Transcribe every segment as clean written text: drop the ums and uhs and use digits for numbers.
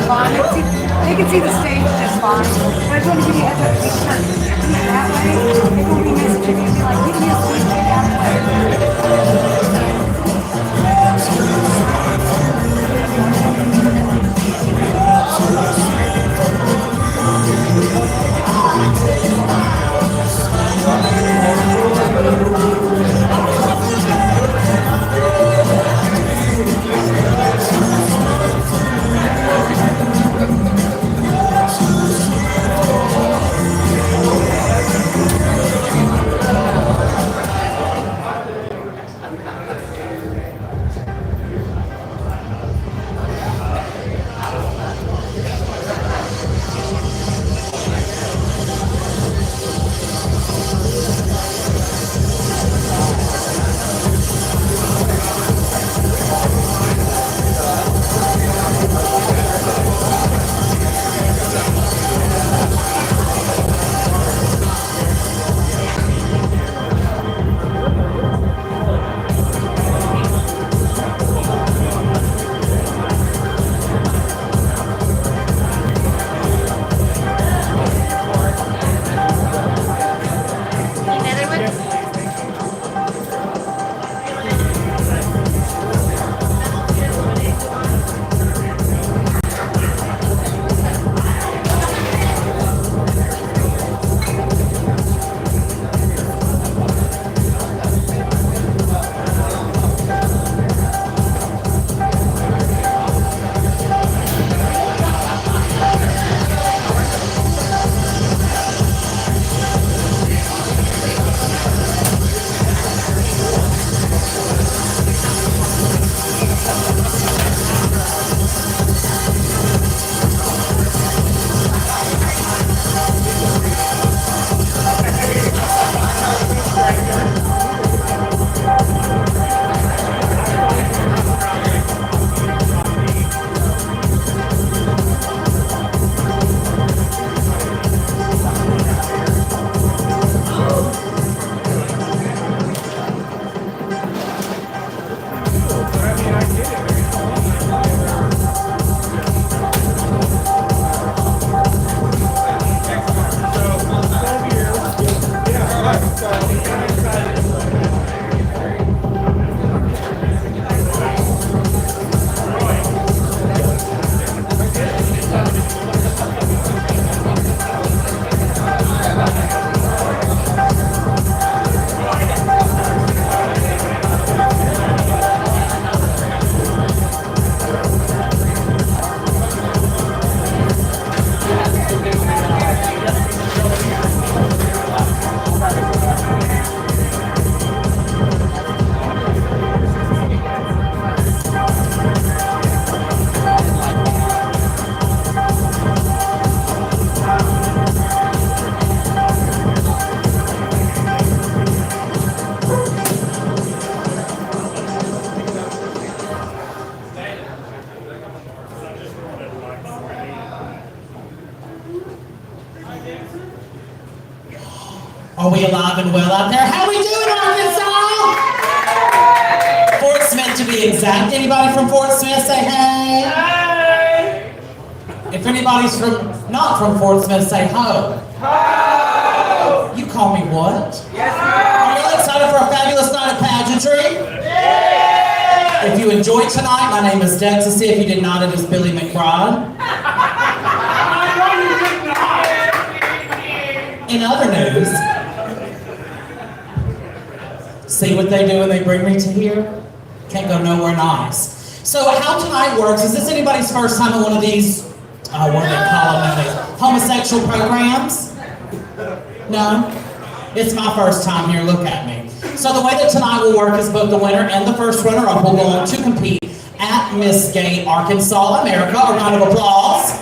fine. They can see the stage just fine. But I just want to give you a heads up. If you start doing it that way, it won't be messaging. It'll be like, give me a sweet thing out of the way. Are we alive and well out there? How we doing, Arkansas? Fort Smith to be exact. Anybody from Fort Smith say hey? Hey! If anybody's not from Fort Smith, say ho. Ho! You call me what? Yes, are y'all excited for a fabulous night of pageantry? Yeah! If you enjoyed tonight, my name is Dex. To see if you did not, it is Billy McBride. In other news, see what they do when they bring me to here? Can't go nowhere nice. So how tonight works, is this anybody's first time at one of these, what do they call them nowadays? Homosexual programs? No? It's my first time here, look at me. So the way that tonight will work is both the winner and the first runner-up will go on to compete at Miss Gay Arkansas, America. A round of applause.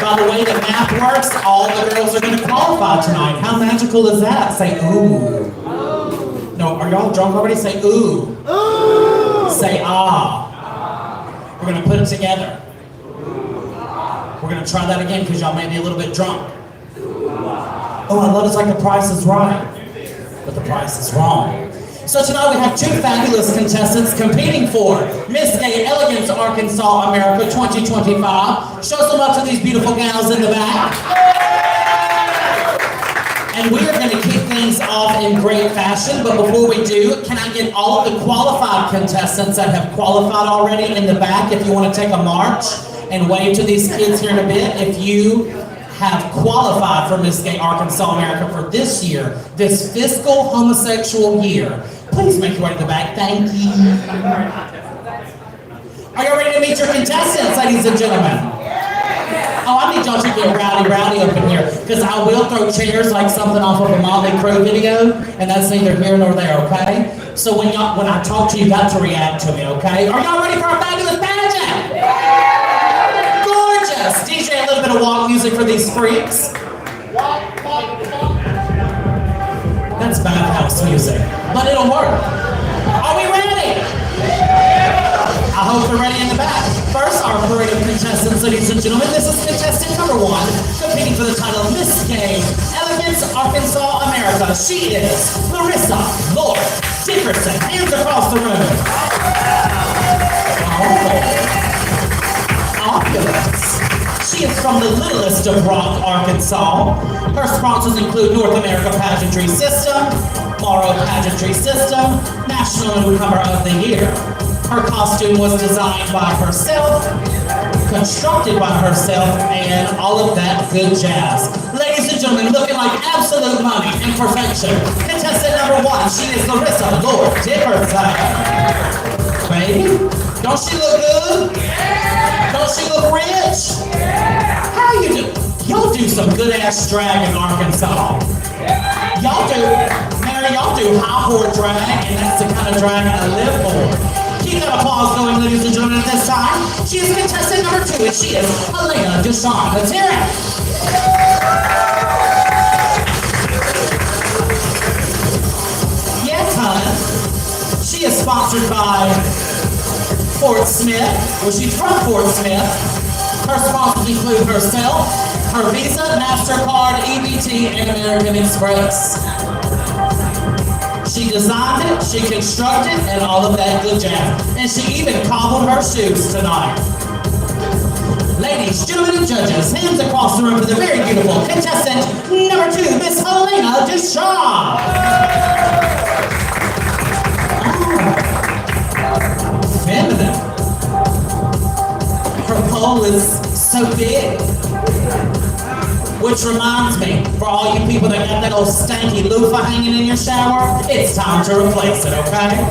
By the way that math works, all the girls are going to qualify tonight. How magical is that? Say ooh. No, are y'all drunk already? Say ooh. Ooh. Say ah. We're going to put it together. We're going to try that again because y'all may be a little bit drunk. Oh, I love it's like the price is right, but the price is wrong. So tonight we have two fabulous contestants competing for Miss Gay Elegance Arkansas America 2025. Show some love to these beautiful gals in the back. And we are going to kick things off in great fashion, but before we do, can I get all of the qualified contestants that have qualified already in the back, if you want to take a march and wave to these kids here in a bit, if you have qualified for Miss Gay Arkansas America for this year, this fiscal homosexual year, please make your way to the back. Thank you. Are you ready to meet your contestants, ladies and gentlemen? Oh, I need y'all to get rowdy up in here, because I will throw chairs like something off of a Motley Crue video, and that's neither here nor there, okay? So when I talk to you, you got to react to me, okay? Are y'all ready for a fabulous pageant? Gorgeous! DJ, a little bit of walk music for these freaks. That's bathhouse music, but it'll work. Are we ready? I hope you're ready in the back. First, our parade of contestants, ladies and gentlemen. This is contestant number 1, competing for the title of Miss Gay Elegance Arkansas America. She is Larissa Lord Dickerson. Hands across the room. Opulence. She is from the littlest of Rock, Arkansas. Her sponsors include North America Pageantry System, Morrow Pageantry System, National Newcomer of the Year. Her costume was designed by herself, constructed by herself, and all of that good jazz. Ladies and gentlemen, looking like absolute money and perfection. Contestant number 1, she is Larissa Lord Dickerson. Baby, don't she look good? Don't she look rich? How you do? Y'all do some good ass drag in Arkansas. Y'all do, Mary, y'all do high whore drag, and that's the kind of drag I live for. Keep that applause going, ladies and gentlemen, at this time. She is contestant number 2, and she is Helena Deshawn. Let's hear it. Yes, hon. She is sponsored by Fort Smith. Well, she's from Fort Smith. Her sponsors include herself, her Visa, MasterCard, EBT, and American Express. She designed it, she constructed, and all of that good jazz. And she even cobbled her shoes tonight. Ladies, gentlemen, and judges, hands across the room for the very beautiful contestant number 2, Miss Helena Deshawn. Feminine. Her pole is so big. Which reminds me, for all you people that got that old stanky loofah hanging in your shower, it's time to replace it, okay?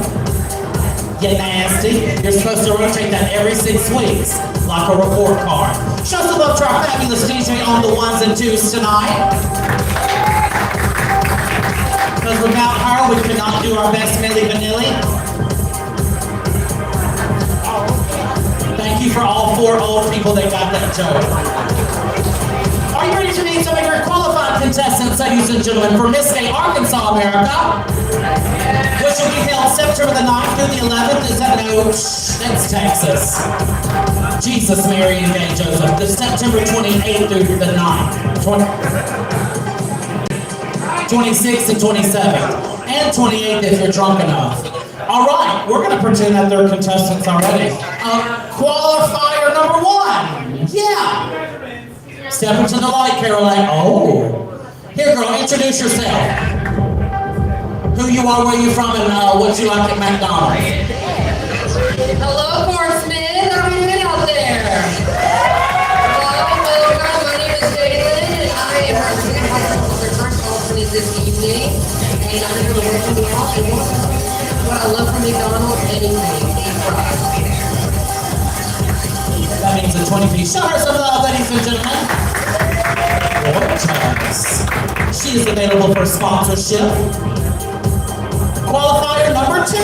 You nasty. You're supposed to rotate that every 6 weeks, like a report card. Show some love to our fabulous DJ on the 1s and 2s tonight. Because without her, we could not do our best Milli Vanilli. Thank you for all 4 old people that got that joke. Are you ready to meet some of your qualified contestants, ladies and gentlemen, for Miss Gay Arkansas America, which will be held September the 9th through the 11th? Is that no? That's Texas. Jesus, Mary, and Gay Joseph. The September 28th through the 9th. 26th and 27th. And 28th if you're drunk enough. All right, we're going to pretend that they're contestants already. Qualifier number 1. Yeah. Step into the light, Caroline. Oh. Here, girl, introduce yourself. Who you are, where you from, and what you like at McDonald's. Hello, Fort Smith. How are you doing out there? Welcome. My name is Jalen, and I am representing myself for the company this evening. And I'm here to welcome you all. And what I love from McDonald's, anything, any fries. That means a 20-piece. Show her some love, ladies and gentlemen. Gorgeous. She is available for sponsorship. Qualifier number 2.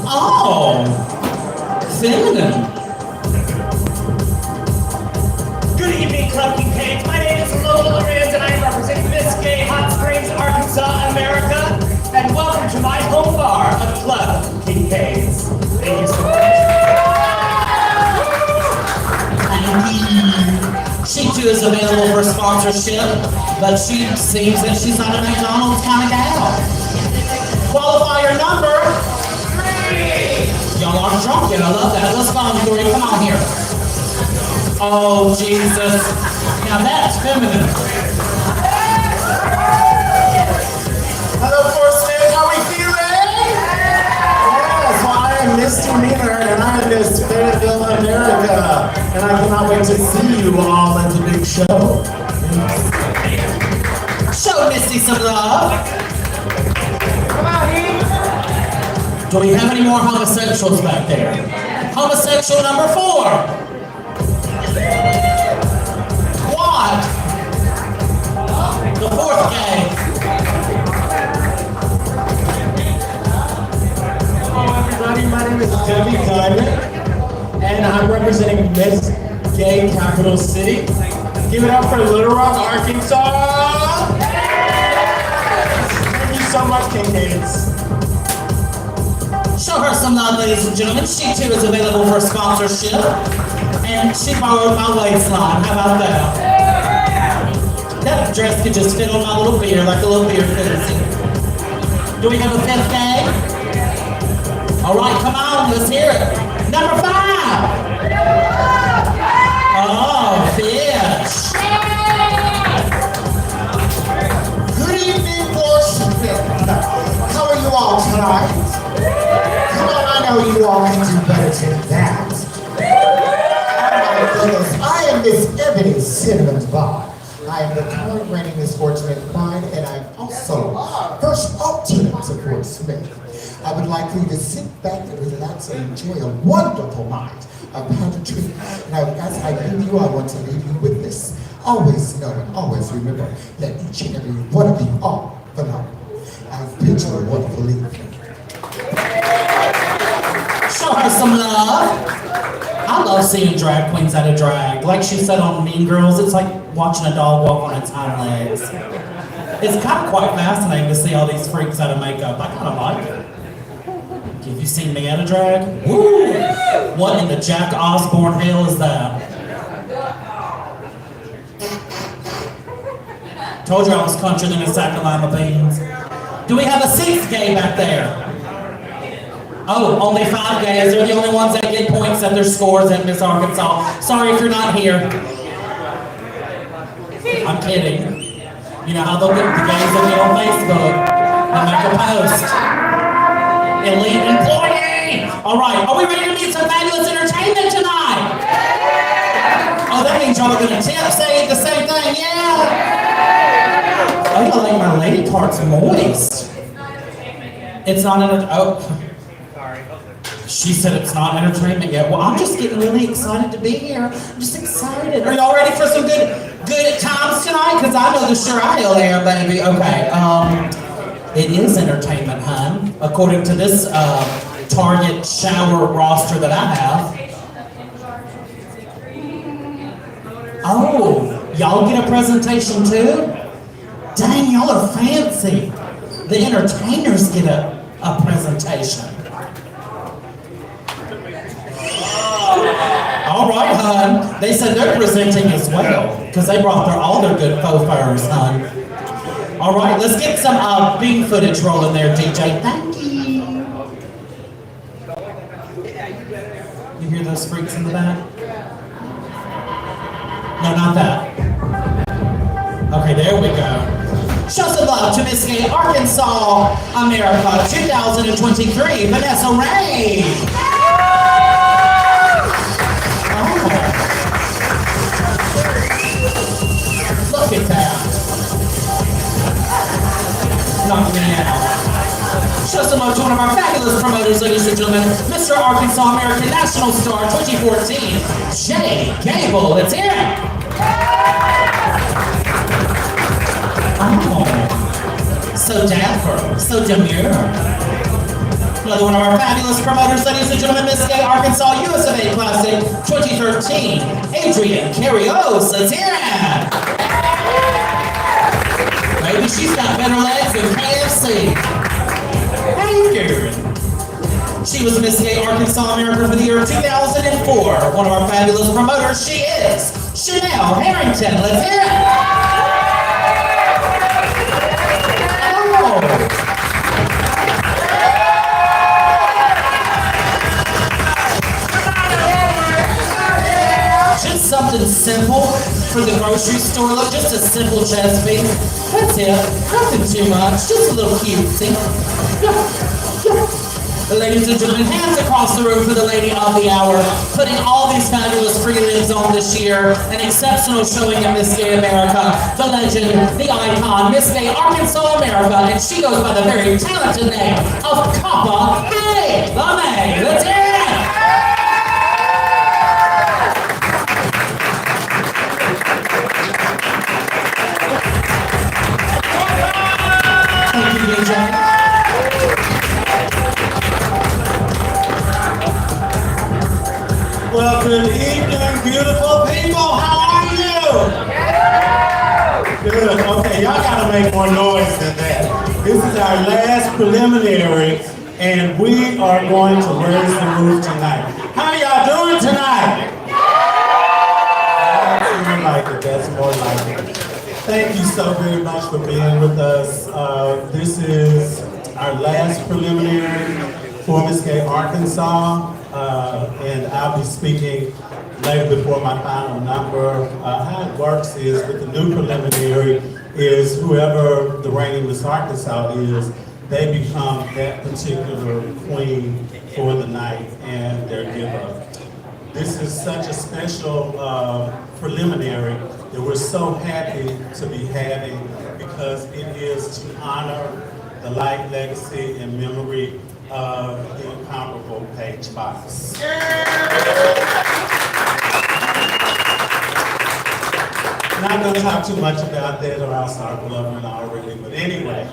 Oh, feminine. Good evening, Club King Cakes. My name is Lola Reyes, and I represent Miss Gay Hot Springs, Arkansas, America. And welcome to my home bar of Club King Cakes. Thank you so much. Thank you. is available for sponsorship, but she seems that she's not a McDonald's kind of gal. Qualifier number 3. Y'all aren't drunk yet. I love that. Let's go on, 3. Come on here. Oh, Jesus. Now that's feminine. Hello, Forceman. How are we feeling? Yes, well, I am Misdemeanor, and I am Miss Fayetteville, America. And I cannot wait to see you all at the big show. Show Misty some love. Come on, Heath. Do we have any more homosexuals back there? Homosexual number 4. What? The 4th gay. Hello, everybody. My name is Debbie Diamond, and I'm representing Miss Gay Capital City. Give it up for Little Rock, Arkansas. Thank you so much, Kinkades. Show her some love, ladies and gentlemen. She too is available for sponsorship. And she borrowed my waistline. How about that? That dress could just fit on my little beard like a little beard fantasy. Do we have a 5th gay? All right, come on, let's hear it. Number 5. Oh, fish. Good evening, Forceman. How are you all tonight? Come on, I know you all can do better than that. I am Miss Ebony Cinnamon Bar. I am the current reigning Miss Fortunate Pride, and I'm also first alternate to Fort Smith. I would like for you to sit back and relax and enjoy a wonderful night of pageantry. Now, as I leave you, I want to leave you with this. Always know and always remember that each and every one of you are phenomenal. I bid you a wonderful evening. Show her some love. I love seeing drag queens out of drag. Like she said on Mean Girls, it's like watching a dog walk on its hind legs. It's kind of quite fascinating to see all these freaks out of makeup. I kind of like it. Have you seen me out of drag? Woo! What in the Jack Osborne hell is that? Told you I was country than a sack of lima beans. Do we have a 6th gay back there? Oh, only 5 gays. They're the only ones that get points at their scores at Miss Arkansas. Sorry if you're not here. I'm kidding. You know how they'll get the gays will get on Facebook and make a post. Elite employee! Alright, are we ready to meet some fabulous entertainment tonight? Oh, that means y'all are gonna tip, say the same thing, yeah! Oh, y'all like my lady parts moist. It's not she said it's not entertainment yet. Well, I'm just getting really excited to be here. I'm just excited. Are y'all ready for some good times tonight? Because I know the sure I am, baby. Okay, it is entertainment, hun. According to this Target shower roster that I have. Oh, y'all get a presentation too? Dang, y'all are fancy. The entertainers get a presentation. All right, hun. They said they're presenting as well because they brought all their good faux furs, hun. All right, let's get some bean footage rolling there, DJ. Thank you. You hear those freaks in the back? No, not that. Okay, there we go. Show some love to Miss Gay Arkansas, America 2023, Vanessa Ray. Look at that. Knock me out. Show some love to one of our fabulous promoters, ladies and gentlemen, Mr. Arkansas American National Star 2014, Jay Gable. Let's hear it. Oh, so dapper, so demure. Another one of our fabulous promoters, ladies and gentlemen, Miss Gay Arkansas US of A Classic 2013, Adrian Carrios. Let's hear it. Maybe she's got better legs than KFC. How you doing? She was Miss Gay Arkansas America for the year 2004. One of our fabulous promoters, she is Chanel Harrington. Let's hear it. Oh. Just something simple for the grocery store. Look, just a simple chest piece. That's it. Nothing too much. Just a little cutesy. Ladies and gentlemen, hands across the room for the lady of the hour, putting all these fabulous prelims on this year. An exceptional showing of Miss Gay America, the legend, the icon, Miss Gay Arkansas America, and she goes by the very talented name of Kappa May. The May. Let's hear it. Thank you, DJ. Well, good evening, beautiful people. How are you? Good. Okay, y'all gotta make more noise than that. This is our last preliminary, and we are going to raise the roof tonight. How y'all doing tonight? That's more like it. That's more like it. Thank you so very much for being with us. This is our last preliminary for Miss Gay Arkansas. And I'll be speaking later before my final number. How it works is with the new preliminary is whoever the reigning Miss Arkansas is, they become that particular queen for the night and their giver. This is such a special preliminary that we're so happy to be having because it is to honor the life, legacy, and memory of the incomparable Paige Fox. Not going to talk too much about that or I'll start blubbering already, but anyway,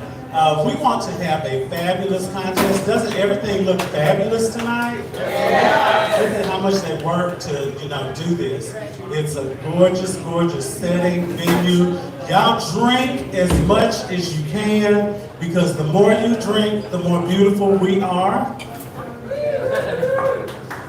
we want to have a fabulous contest. Doesn't everything look fabulous tonight? Yeah. Look at how much they work to, do this. It's a gorgeous, gorgeous setting, venue. Y'all drink as much as you can because the more you drink, the more beautiful we are.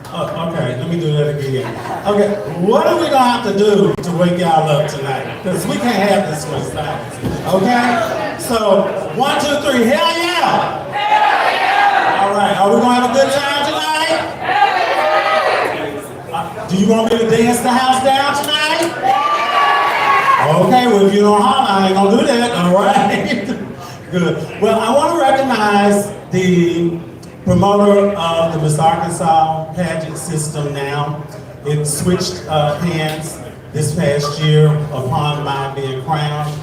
Oh, okay, let me do that again. Okay, what are we gonna have to do to wake y'all up tonight? Because we can't have this much silence. Okay? So, 1, 2, 3, hell yeah! Hell yeah! All right, are we gonna have a good time tonight? Hell yeah! Do you want me to dance the house down tonight? Yeah! Okay, well if you don't holler, I ain't gonna do that, all right? Good. Well, I want to recognize the promoter of the Miss Arkansas pageant system now. It switched hands this past year upon my being crowned,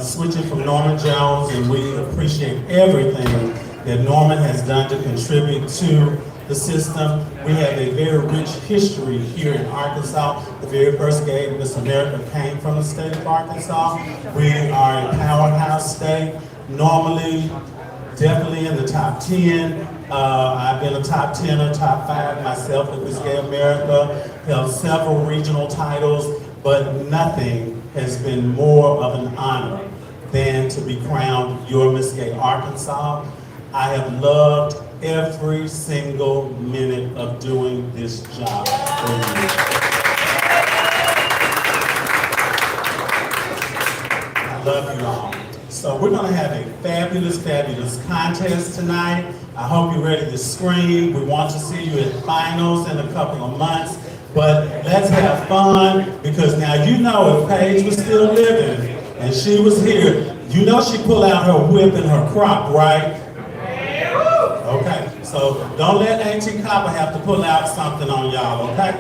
switching from Norman Jones, and we appreciate everything that Norman has done to contribute to the system. We have a very rich history here in Arkansas. The very first gay Miss America came from the state of Arkansas. We are a powerhouse state, normally definitely in the top 10. I've been a top 10 or top 5 myself at Miss Gay America, held several regional titles, but nothing has been more of an honor than to be crowned your Miss Gay Arkansas. I have loved every single minute of doing this job for you. I love you all. So we're gonna have a fabulous, fabulous contest tonight. I hope you're ready to scream. We want to see you at finals in a couple of months, but let's have fun because now you know if Paige was still living and she was here, you know she pulled out her whip and her crop, right? Okay, so don't let Auntie Copper have to pull out something on y'all, okay?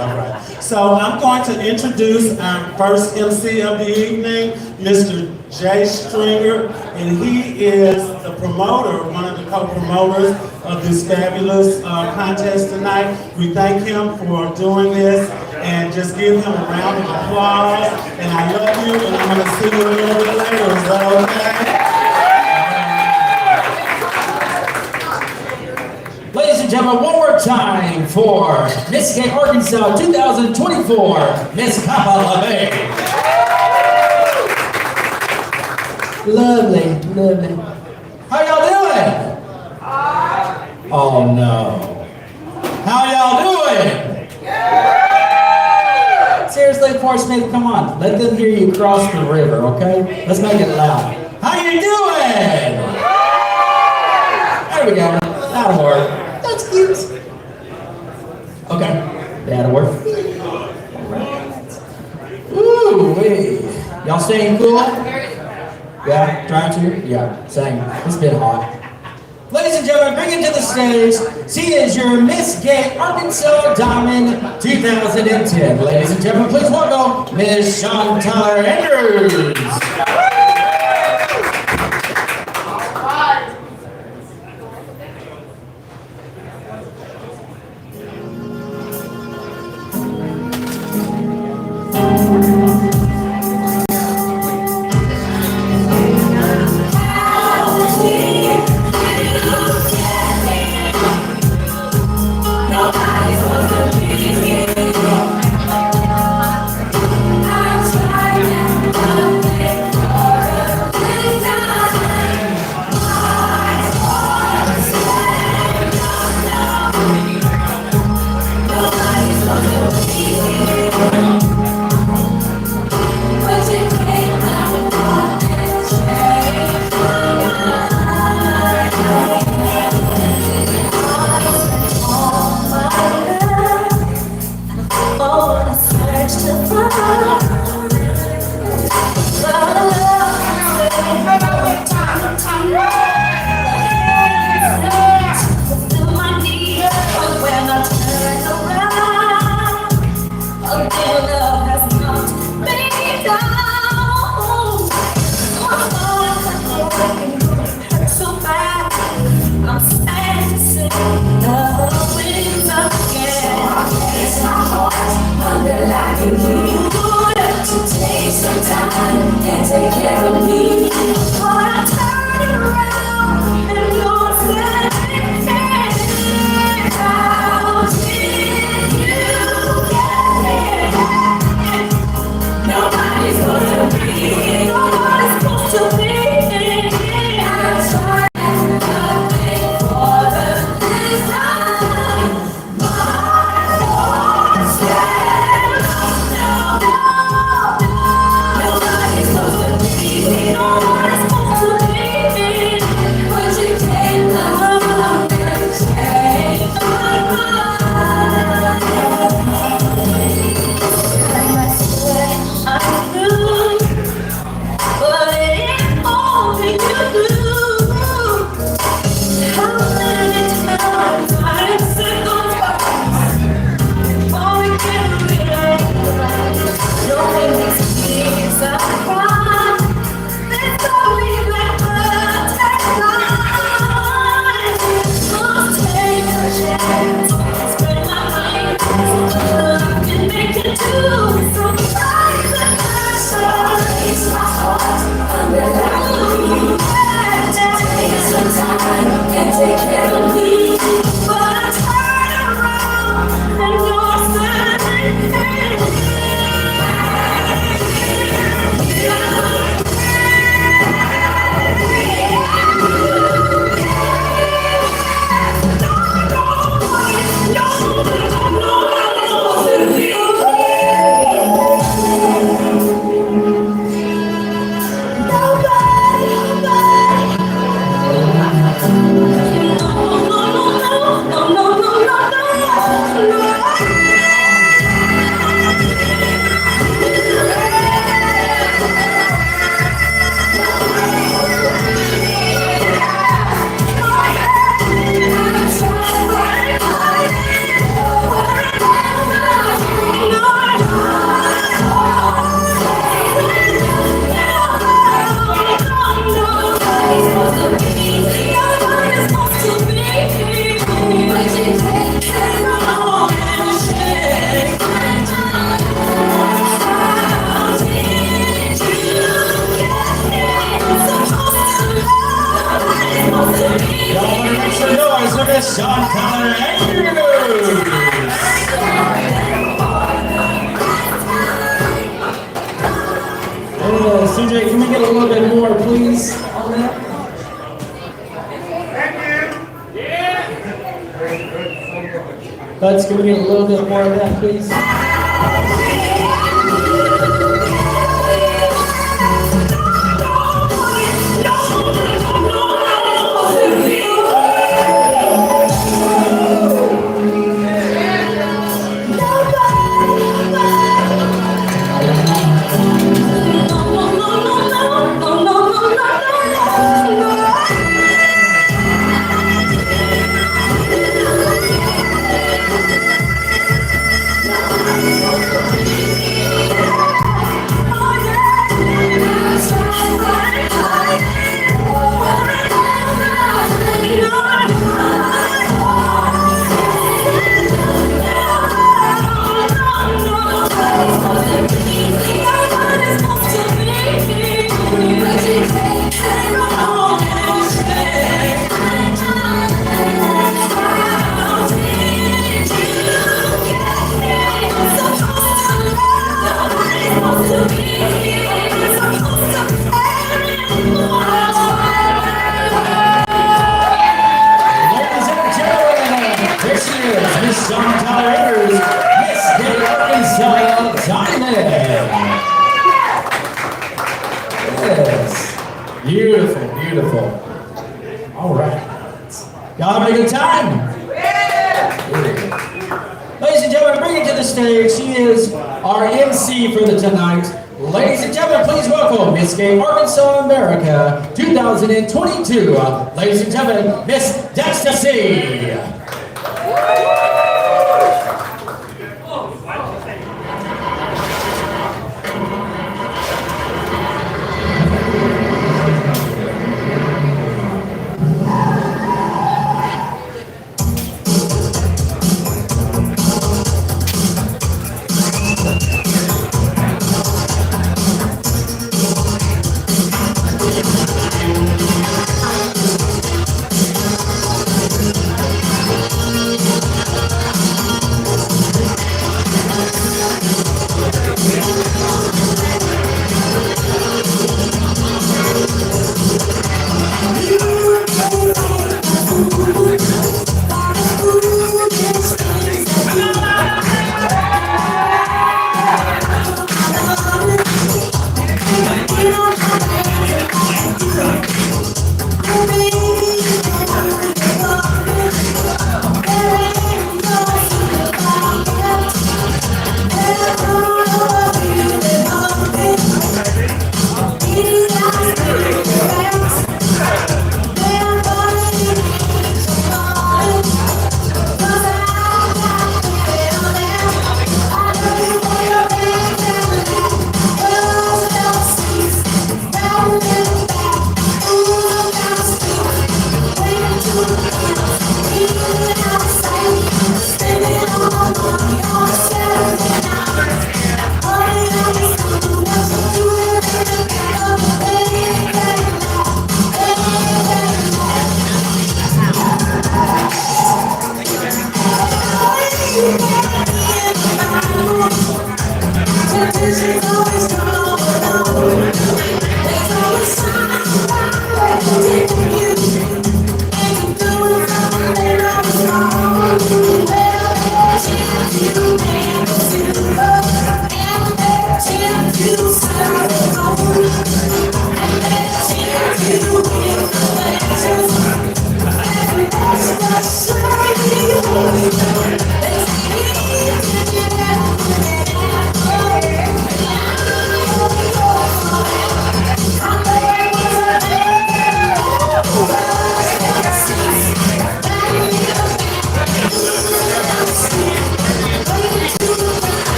All right. So I'm going to introduce our first MC of the evening, Mr. Jay Stringer, and he is the promoter, one of the co-promoters of this fabulous contest tonight. We thank him for doing this, and just give him a round of applause. And I love you, and I'm going to see you a little bit later. Is that okay? Ladies and gentlemen, one more time for Miss Gay Arkansas 2024, Miss Kappa LaVey. Lovely. How y'all doing? Oh no. How y'all doing? seriously, Fort Smith, come on. Let them hear you cross the river, okay? Let's make it loud. How you doing? There we go. That'll work. That's cute. Okay, that'll work. Ooh, wait. Y'all staying cool? Yeah, trying to? Yeah, same. It's been hot. Ladies and gentlemen, bring it to the stage. She is your Miss Gay Arkansas Diamond 2010. Ladies and gentlemen, please welcome Miss Chantal Andrews. CJ, can we get a little bit more, please, on that? Buds, can we get a little bit more of that, please? Yes. Beautiful, beautiful. All right. Y'all having a good time? Ladies and gentlemen, bringing to the stage, she is our MC for the tonight. Ladies and gentlemen, please welcome Miss Gay Arkansas America 2022. Ladies and gentlemen, Miss Ecstasy.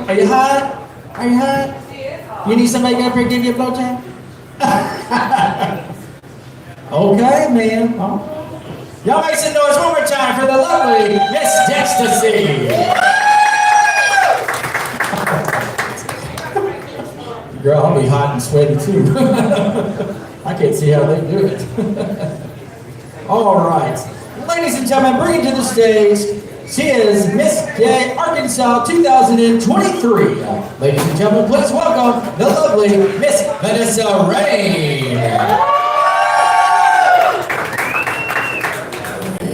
Are you hot? Are you hot? You need somebody up here to give you a blowjob? Okay, man. Oh. Y'all make some noise one more time for the lovely Miss Ecstasy. Girl, I'll be hot and sweaty too. I can't see how they do it. All right. Ladies and gentlemen, bring to the stage She is Miss Gay Arkansas 2023. Ladies and gentlemen, please welcome the lovely Miss Vanessa Rain.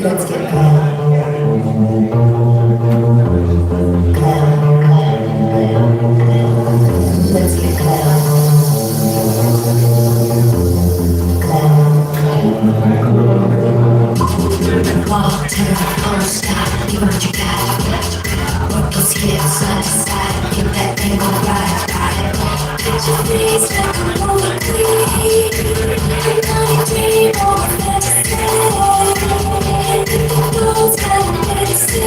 Let's get going. Let's get going. Walk, turn, don't stop, give what you got. Work those hips side to side, get that thing on right. Put your face like a movie queen. And now you dream all the fantasy. And if the girls got a fantasy,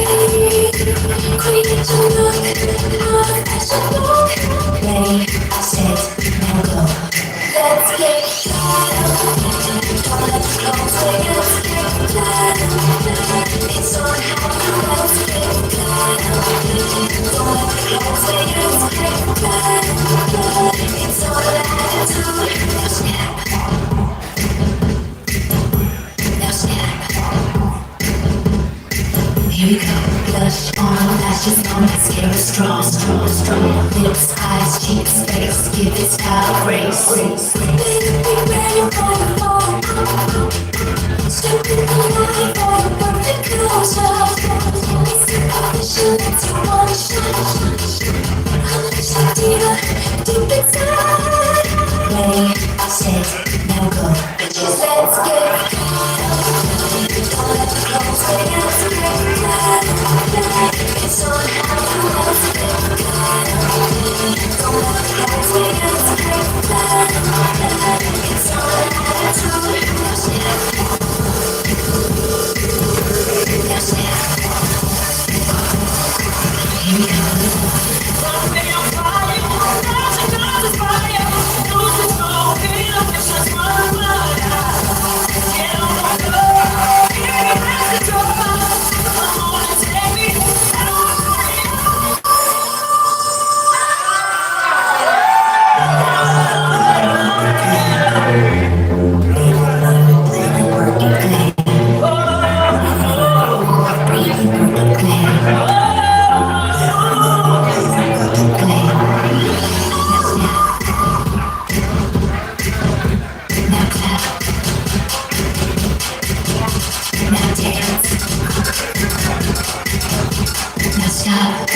create your look, out of fashion book. Ready, set, now go. Let's get started. Don't let the clothes wait up. It's on how you let's get started. Don't let the clothes wait up. It's on attitude. Now snap. Now snap. Here we go. Blush on, lashes on, mascara strong. Lips, eyes, cheeks, face, give it style, grace. Baby, be ready for the fall. Step in the light for the perfect closure. It's the official that you wanna shine. Unleash the diva deep inside. Ready, set, now go. Bitches, let's get going. Don't let the clothes wait up. It's on how you let's get going. Don't let the clothes wait up. It's on attitude. Now snap. Now snap. Here we go. Someday I'll fly you, thousand fire. Lose control, feel the vicious butterfly. Get on the floor, hear you pass the door. Come on and take me, I don't want you. Now stop.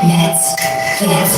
Let's get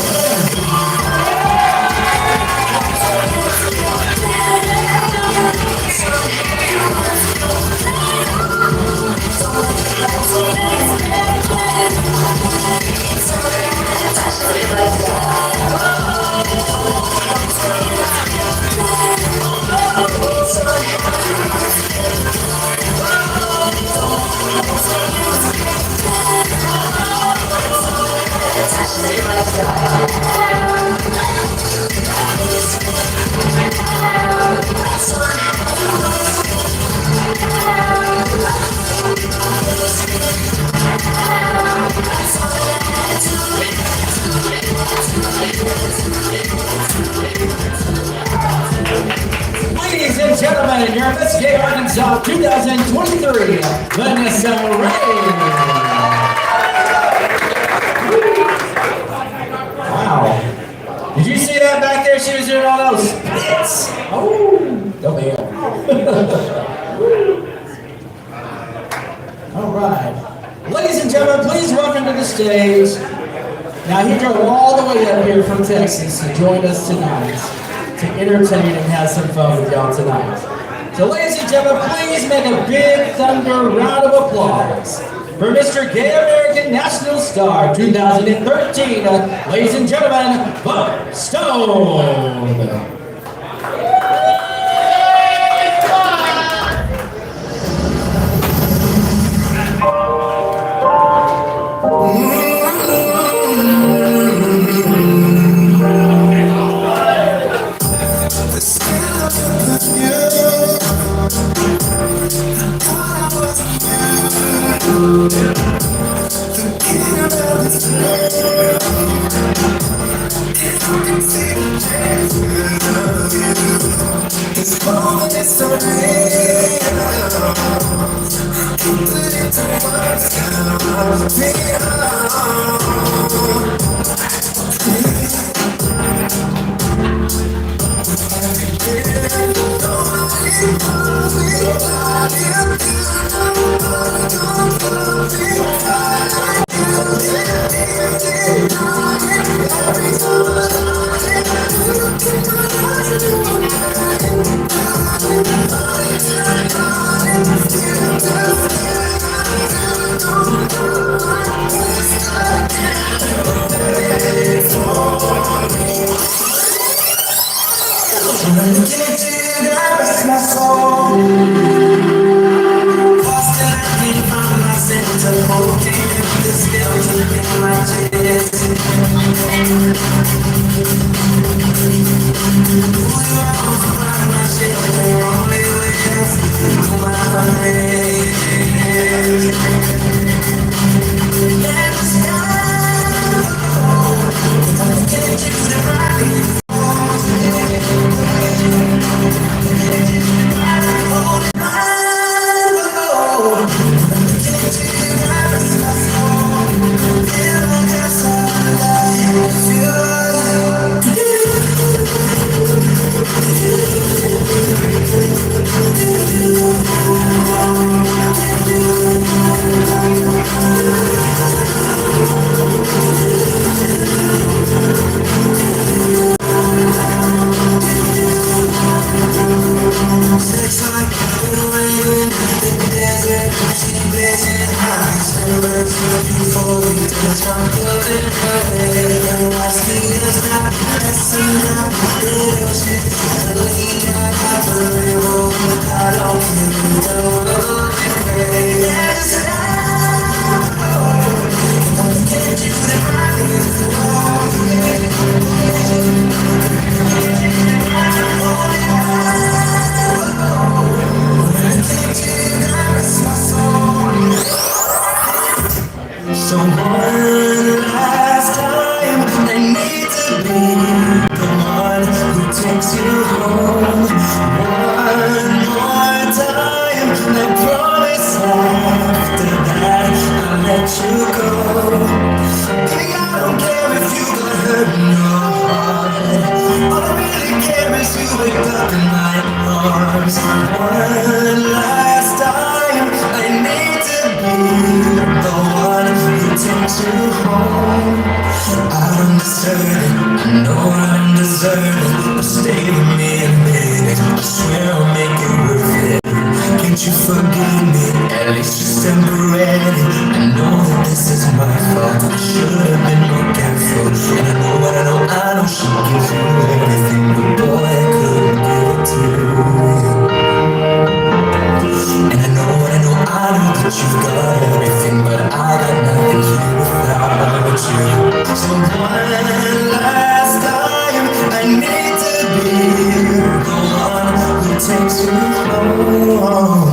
Ladies and gentlemen, your Miss Gay Arkansas 2023, Vanessa Rain. Wow. Did you see that back there? She was doing all those splits. Oh, man. All right. Ladies and gentlemen, please welcome to the stage. Now, he drove all the way up here from Texas to join us tonight to entertain and have some fun with y'all tonight. So, ladies and gentlemen, please make a big thunder round of applause for Mr. Gay American National Star 2013, ladies and gentlemen, Buck Stone. I can see the change. So one last time, I need to be the one who takes you home. One more time, I promise after that I'll let you go. Baby, I don't care if you got hurt in your heart. All I really care is you wake up in my arms. One last time, I need to be the one who takes you home. I don't deserve it, I know I don't deserve it, but stay with me a minute, I swear I'll make it worth it. Can't you forgive me, at least just temporarily? I know that this is my fault, I should have been more careful. And I know she gives you everything, but boy, I couldn't give it to you. And I know that you've got everything, but I got nothing here without you. So one last time, I need to be the one who takes you home.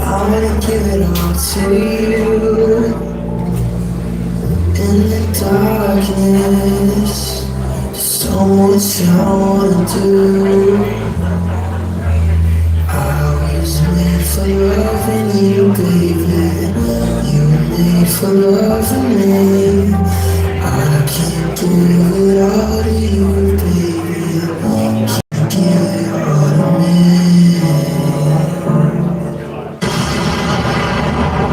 I wanna give it all to you. In the darkness, so much I wanna do. I was made for loving you, baby. You were made for loving me. I can't give it all to you, baby. Can't give it all to me.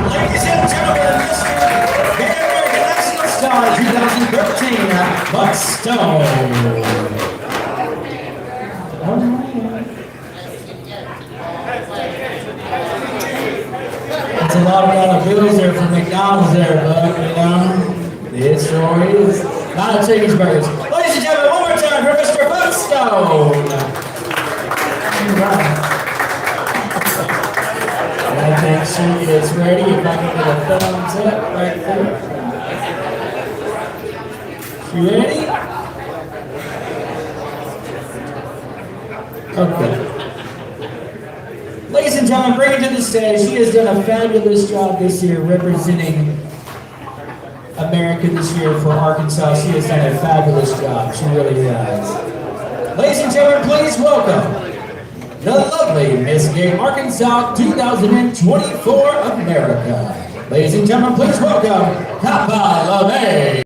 Ladies and gentlemen, Mr. Gay Elegance Star 2013, Buck Stone. That's a lot of dollar bills there from McDonald's. McDonald's there, bud, you know? It sure is. Not a chicken's burgers. Ladies and gentlemen, one more time for Mr. Buckstone. I think she is ready. If I can get a thumbs up right there. You ready? Okay. Ladies and gentlemen, bring her to the stage. She has done a fabulous job this year representing America this year for Arkansas. She has done a fabulous job. She really has. Ladies and gentlemen, please welcome the lovely Miss Gay Arkansas 2024 America. Ladies and gentlemen, please welcome Papa LeMay.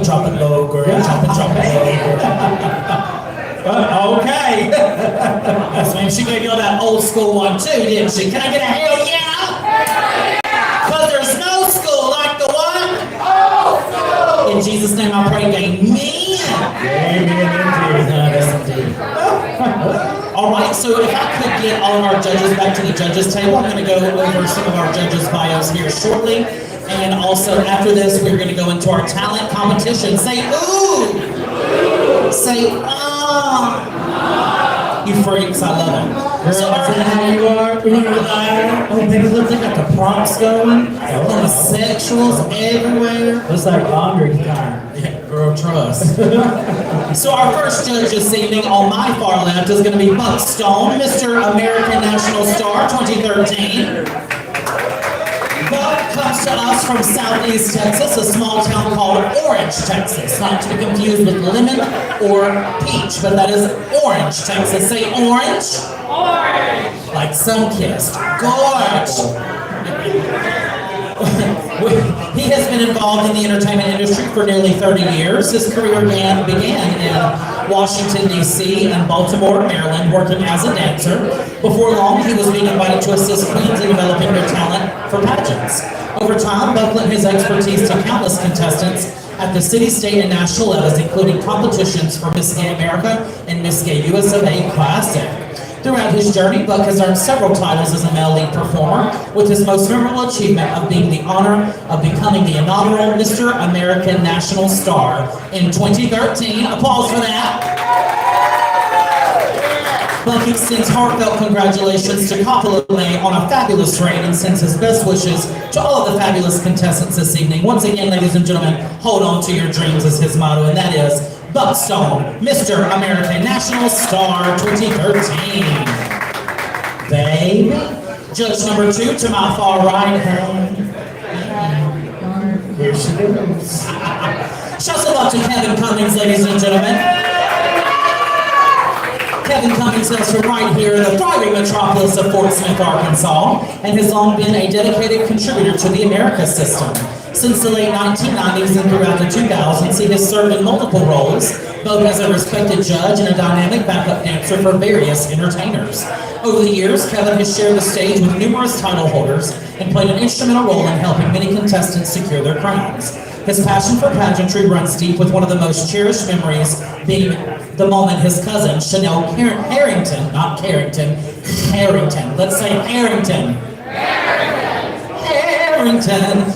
drop it low, girl. Drop it low, girl. Okay. Yes, ma'am. She gave you all that old school one too, didn't she? Can I get a hell yeah? Because there's no school like the one. In Jesus' name I pray, gay men. Yes, indeed. All right, so if I could get all of our judges back to the judges table, I'm going to go over some of our judges' bios here shortly. And also after this, we're going to go into our talent competition. Say ooh. Say ah. You freaks, I love it. So how you are? Oh, baby, look, they got the props going. Homosexuals everywhere. Looks like laundry time. Yeah, girl, trust. So our first judge this evening on my far left is going to be Buck Stone, Mr. American National Star 2013. Buck comes to us from Southeast Texas, a small town called Orange, Texas. Not to be confused with lemon or peach, but that is Orange, Texas. Say orange. Orange. Like sun-kissed. Gorge. He has been involved in the entertainment industry for nearly 30 years. His career began in Washington, D.C. and Baltimore, Maryland, working as a dancer. Before long, he was being invited to assist queens in developing their talent for pageants. Over time, Buck lent his expertise to countless contestants at the city, state, and national levels, including competitions for Miss Gay America and Miss Gay USA Classic. Throughout his journey, Buck has earned several titles as a male lead performer, with his most memorable achievement of being the honor of becoming the inaugural Mr. American National Star in 2013. Applause for that. Buck extends heartfelt congratulations to Coppola May on a fabulous reign and sends his best wishes to all of the fabulous contestants this evening. Once again, ladies and gentlemen, hold on to your dreams is his motto, and that is Buck Stone, Mr. American National Star 2013. Baby. Judge number 2 to my far right. Here she goes. Shout out to Kevin Cummings, ladies and gentlemen. Kevin Cummings hails from right here in the thriving metropolis of Fort Smith, Arkansas, and has long been a dedicated contributor to the America system. Since the late 1990s and throughout the 2000s, he has served in multiple roles, both as a respected judge and a dynamic backup dancer for various entertainers. Over the years, Kevin has shared the stage with numerous title holders and played an instrumental role in helping many contestants secure their crowns. His passion for pageantry runs deep, with one of the most cherished memories being the moment his cousin, Chanel Harrington, not Carrington, Harrington, let's say Harrington,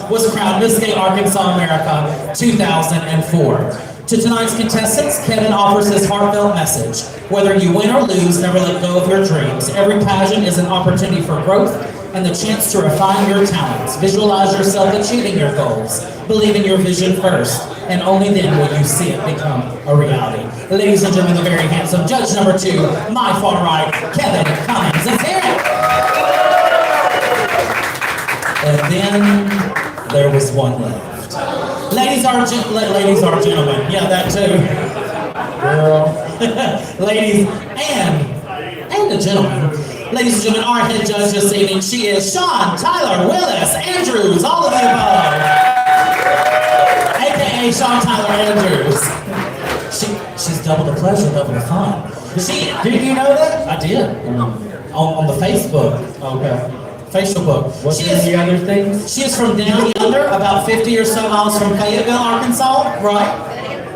was crowned Miss Gay Arkansas America 2004. To tonight's contestants, Kevin offers his heartfelt message. Whether you win or lose, never let go of your dreams. Every pageant is an opportunity for growth and the chance to refine your talents. Visualize yourself achieving your goals. Believe in your vision first, and only then will you see it become a reality. Ladies and gentlemen, the very handsome judge number 2, my far right, Kevin Cummings. Let's hear it! And then there was one left. Ladies are gentlemen. Yeah, that too. Girl. Ladies and the gentlemen. Ladies and gentlemen, our head judge this evening, she is Sean Tyler Willis Andrews, all of the above. AKA Sean Tyler Andrews. She's double the pleasure, double the fun. Did you know that? I did. On the Facebook. Okay. Facial book. What's the other things? She is from down yonder, about 50 or so miles from Fayetteville, Arkansas, right?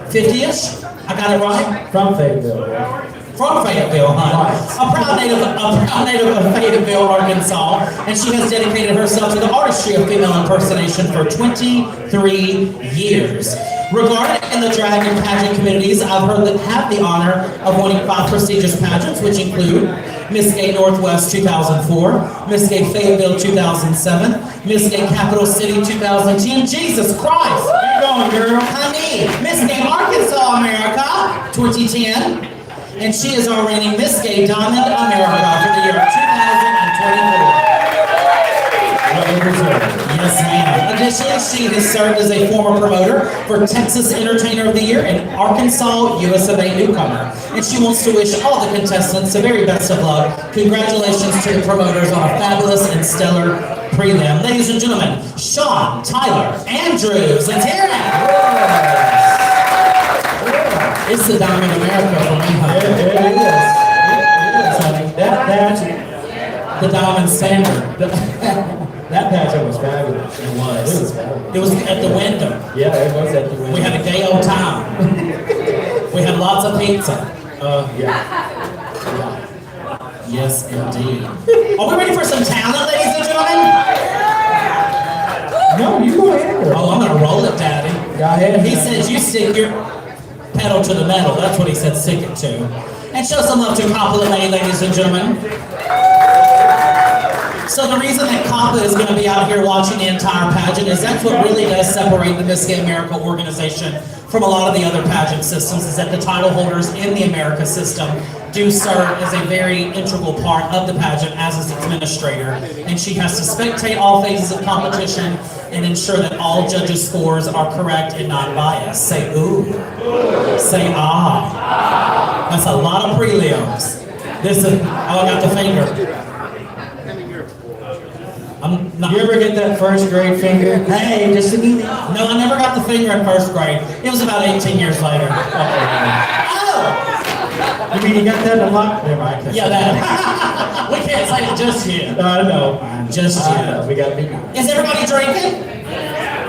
50-ish? I got it right? From Fayetteville, right? From Fayetteville, huh? A proud native of Fayetteville, Arkansas, and she has dedicated herself to the artistry of female impersonation for 23 years. Regarded in the drag and pageant communities, I've heard that have the honor of winning 5 prestigious pageants, which include Miss Gay Northwest 2004, Miss Gay Fayetteville 2007, Miss Gay Capital City 2010. Jesus Christ! Where you going, girl? Honey, Miss Gay Arkansas America 2010. And she is our reigning Miss Gay Diamond America for the year 2024. Yes, ma'am. Additionally, she has served as a former promoter for Texas Entertainer of the Year and Arkansas USA Newcomer. And she wants to wish all the contestants the very best of luck. Congratulations to the promoters on a fabulous and stellar prelim. Ladies and gentlemen, Sean Tyler Andrews. Let's hear it. is the Diamond America for me, honey. It is. It is, honey. That pageant, the Diamond Standard. That pageant was fabulous. It was. It was fabulous. It was at the window. Yeah, it was at the window. We had a gay old time. We had lots of pizza. Yeah. Yes, indeed. Are we ready for some talent, ladies and gentlemen? No, you go ahead, girl. Oh, I'm gonna roll it, Daddy. Go ahead. He says you stick your pedal to the metal. That's what he said, stick it to. And show some love to Coppola May, ladies and gentlemen. So the reason that Coppa is going to be out here watching the entire pageant is that's what really does separate the Miss Gay America organization from a lot of the other pageant systems, is that the title holders in the America system do serve as a very integral part of the pageant as its administrator. And she has to spectate all phases of competition and ensure that all judges' scores are correct and non-biased. Say ooh. Say ah. That's a lot of prelims. This is, oh, I got the finger. You ever get that first grade finger? Hey, just a minute. No, I never got the finger in first grade. It was about 18 years later. Oh! You mean you got that a lot? Never mind. Yeah, that. We can't say it just yet. No. Just yet. We gotta be good. Is everybody drinking?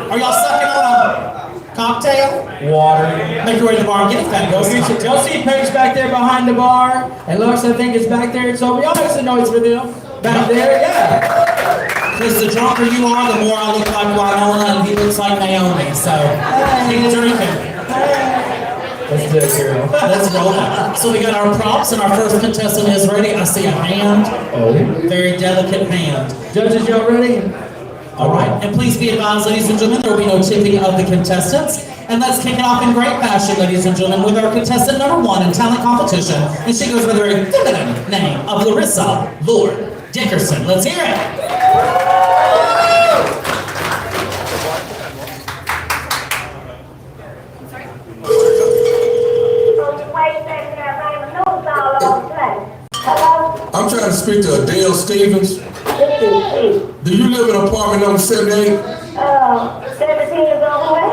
Are y'all sucking on a cocktail? Water. Make your way to the bar and get a fat ghost. Y'all see Paige back there behind the bar? And Lux, I think, is back there. So y'all make some noise for them. Back there, yeah. Because the drunker you are, the more I look like Winona and he looks like Naomi. So, keep drinking. Let's do it, girl. Let's roll it. So we got our props and our first contestant is ready. I see a hand. Oh. Very delicate hand. Judges, y'all ready? All right. And please be advised, ladies and gentlemen, there will be no tipping of the contestants. And let's kick it off in great fashion, ladies and gentlemen, with our contestant number 1 in talent competition. And she goes by the very feminine name of Larissa Lord Dickerson. Let's hear it. I'm trying to speak to Adele Stevens. Do you live in apartment number 78? 17 is on the way.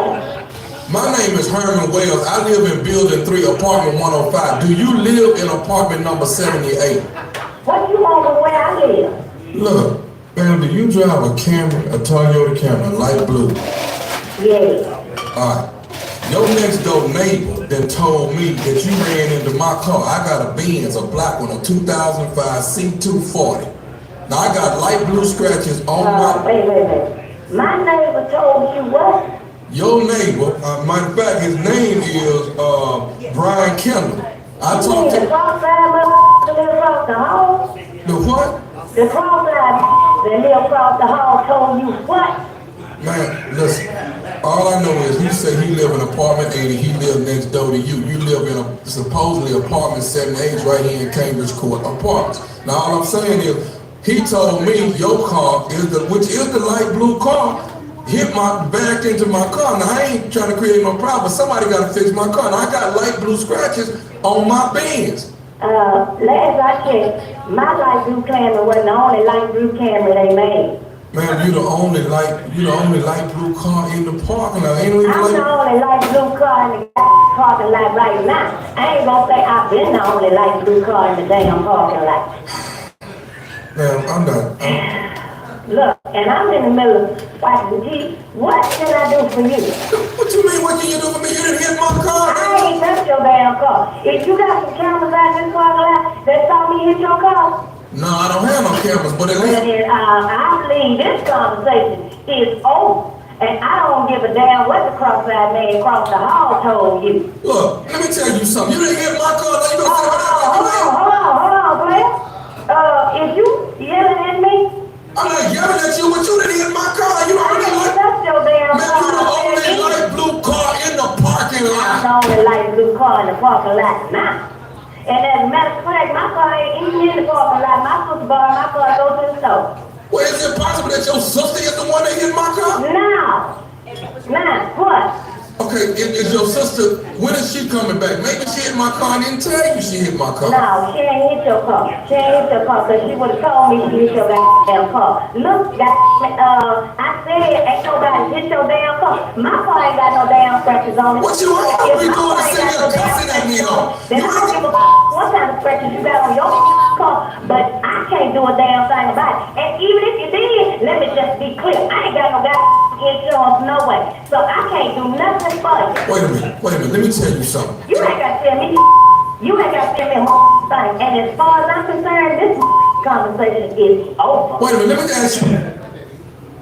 My name is Herman Wells. I live in building 3, apartment 105. Do you live in apartment number 78? What you want with where I live? Look, man, do you drive a Camry, a Toyota Camry, light blue? Yes. Alright. Your next door neighbor then told me that you ran into my car. I got a Benz, a black one, a 2005 C240. Now I got light blue scratches on my... Wait. My neighbor told you what? Your neighbor, matter of fact, his name is Brian Kendall. I talked The to... cross-eyed that live across the hall? The what? The cross-eyed that live across the hall told you what? Man, listen, all I know is he said he live in apartment 80, he live next door to you. You live in a supposedly apartment 78 right here in Cambridge Court Apartments. Now all I'm saying is, he told me your car which is the light blue car, backed into my car. Now I ain't trying to create no problem, but somebody gotta fix my car. Now I got light blue scratches on my Benz. Last I checked, my light blue Camry wasn't the only light blue Camry they made. Man, you the only light blue car in the parking lot. Ain't no even I'm the only light blue car in the parking lot right now. I ain't gonna say I've been the only light blue car in the damn parking lot. Man, I'm not. Look, and I'm in the middle of watching TV. What can I do for you? What you mean, what can you do for me? You didn't hit my car. I ain't touched your damn car. If you got some cameras out this parking lot that saw me hit your car, no, I don't have no cameras, but at least... I believe this conversation is over. And I don't give a damn what the cross-eyed man across the hall told you. Look, let me tell you something. You didn't hit my car, now you gonna say Hold on, player. If you yelling at me... I'm not yelling at you, but you didn't hit my car. You don't really like... That's your damn Man, car. you the only light blue car in the parking lot. I'm the only light blue car in the parking lot now. And as a matter of fact, my car ain't even in the parking lot. My sister borrowed my car to go to the store. Well, is it possible that your sister is the one that hit my car? Now, what? Okay, is your sister, when is she coming back? Maybe she hit my car and didn't tell you she hit my car. No, she ain't hit your car. She ain't hit your car because she would have told me she hit your damn car. Look, I said ain't nobody hit your damn car. My car ain't got no damn scratches on it. What you want me doing to sit here cussing at me scratches you got on your car, but I can't do a damn thing about it. And even if you did, let me just be clear, I ain't got no insurance, no way. So I can't do nothing for you. Wait a minute, let me tell you something. You ain't got to tell me. You ain't got to tell me a thing. And as far as I'm concerned, this conversation is over. Wait a minute, let me ask you.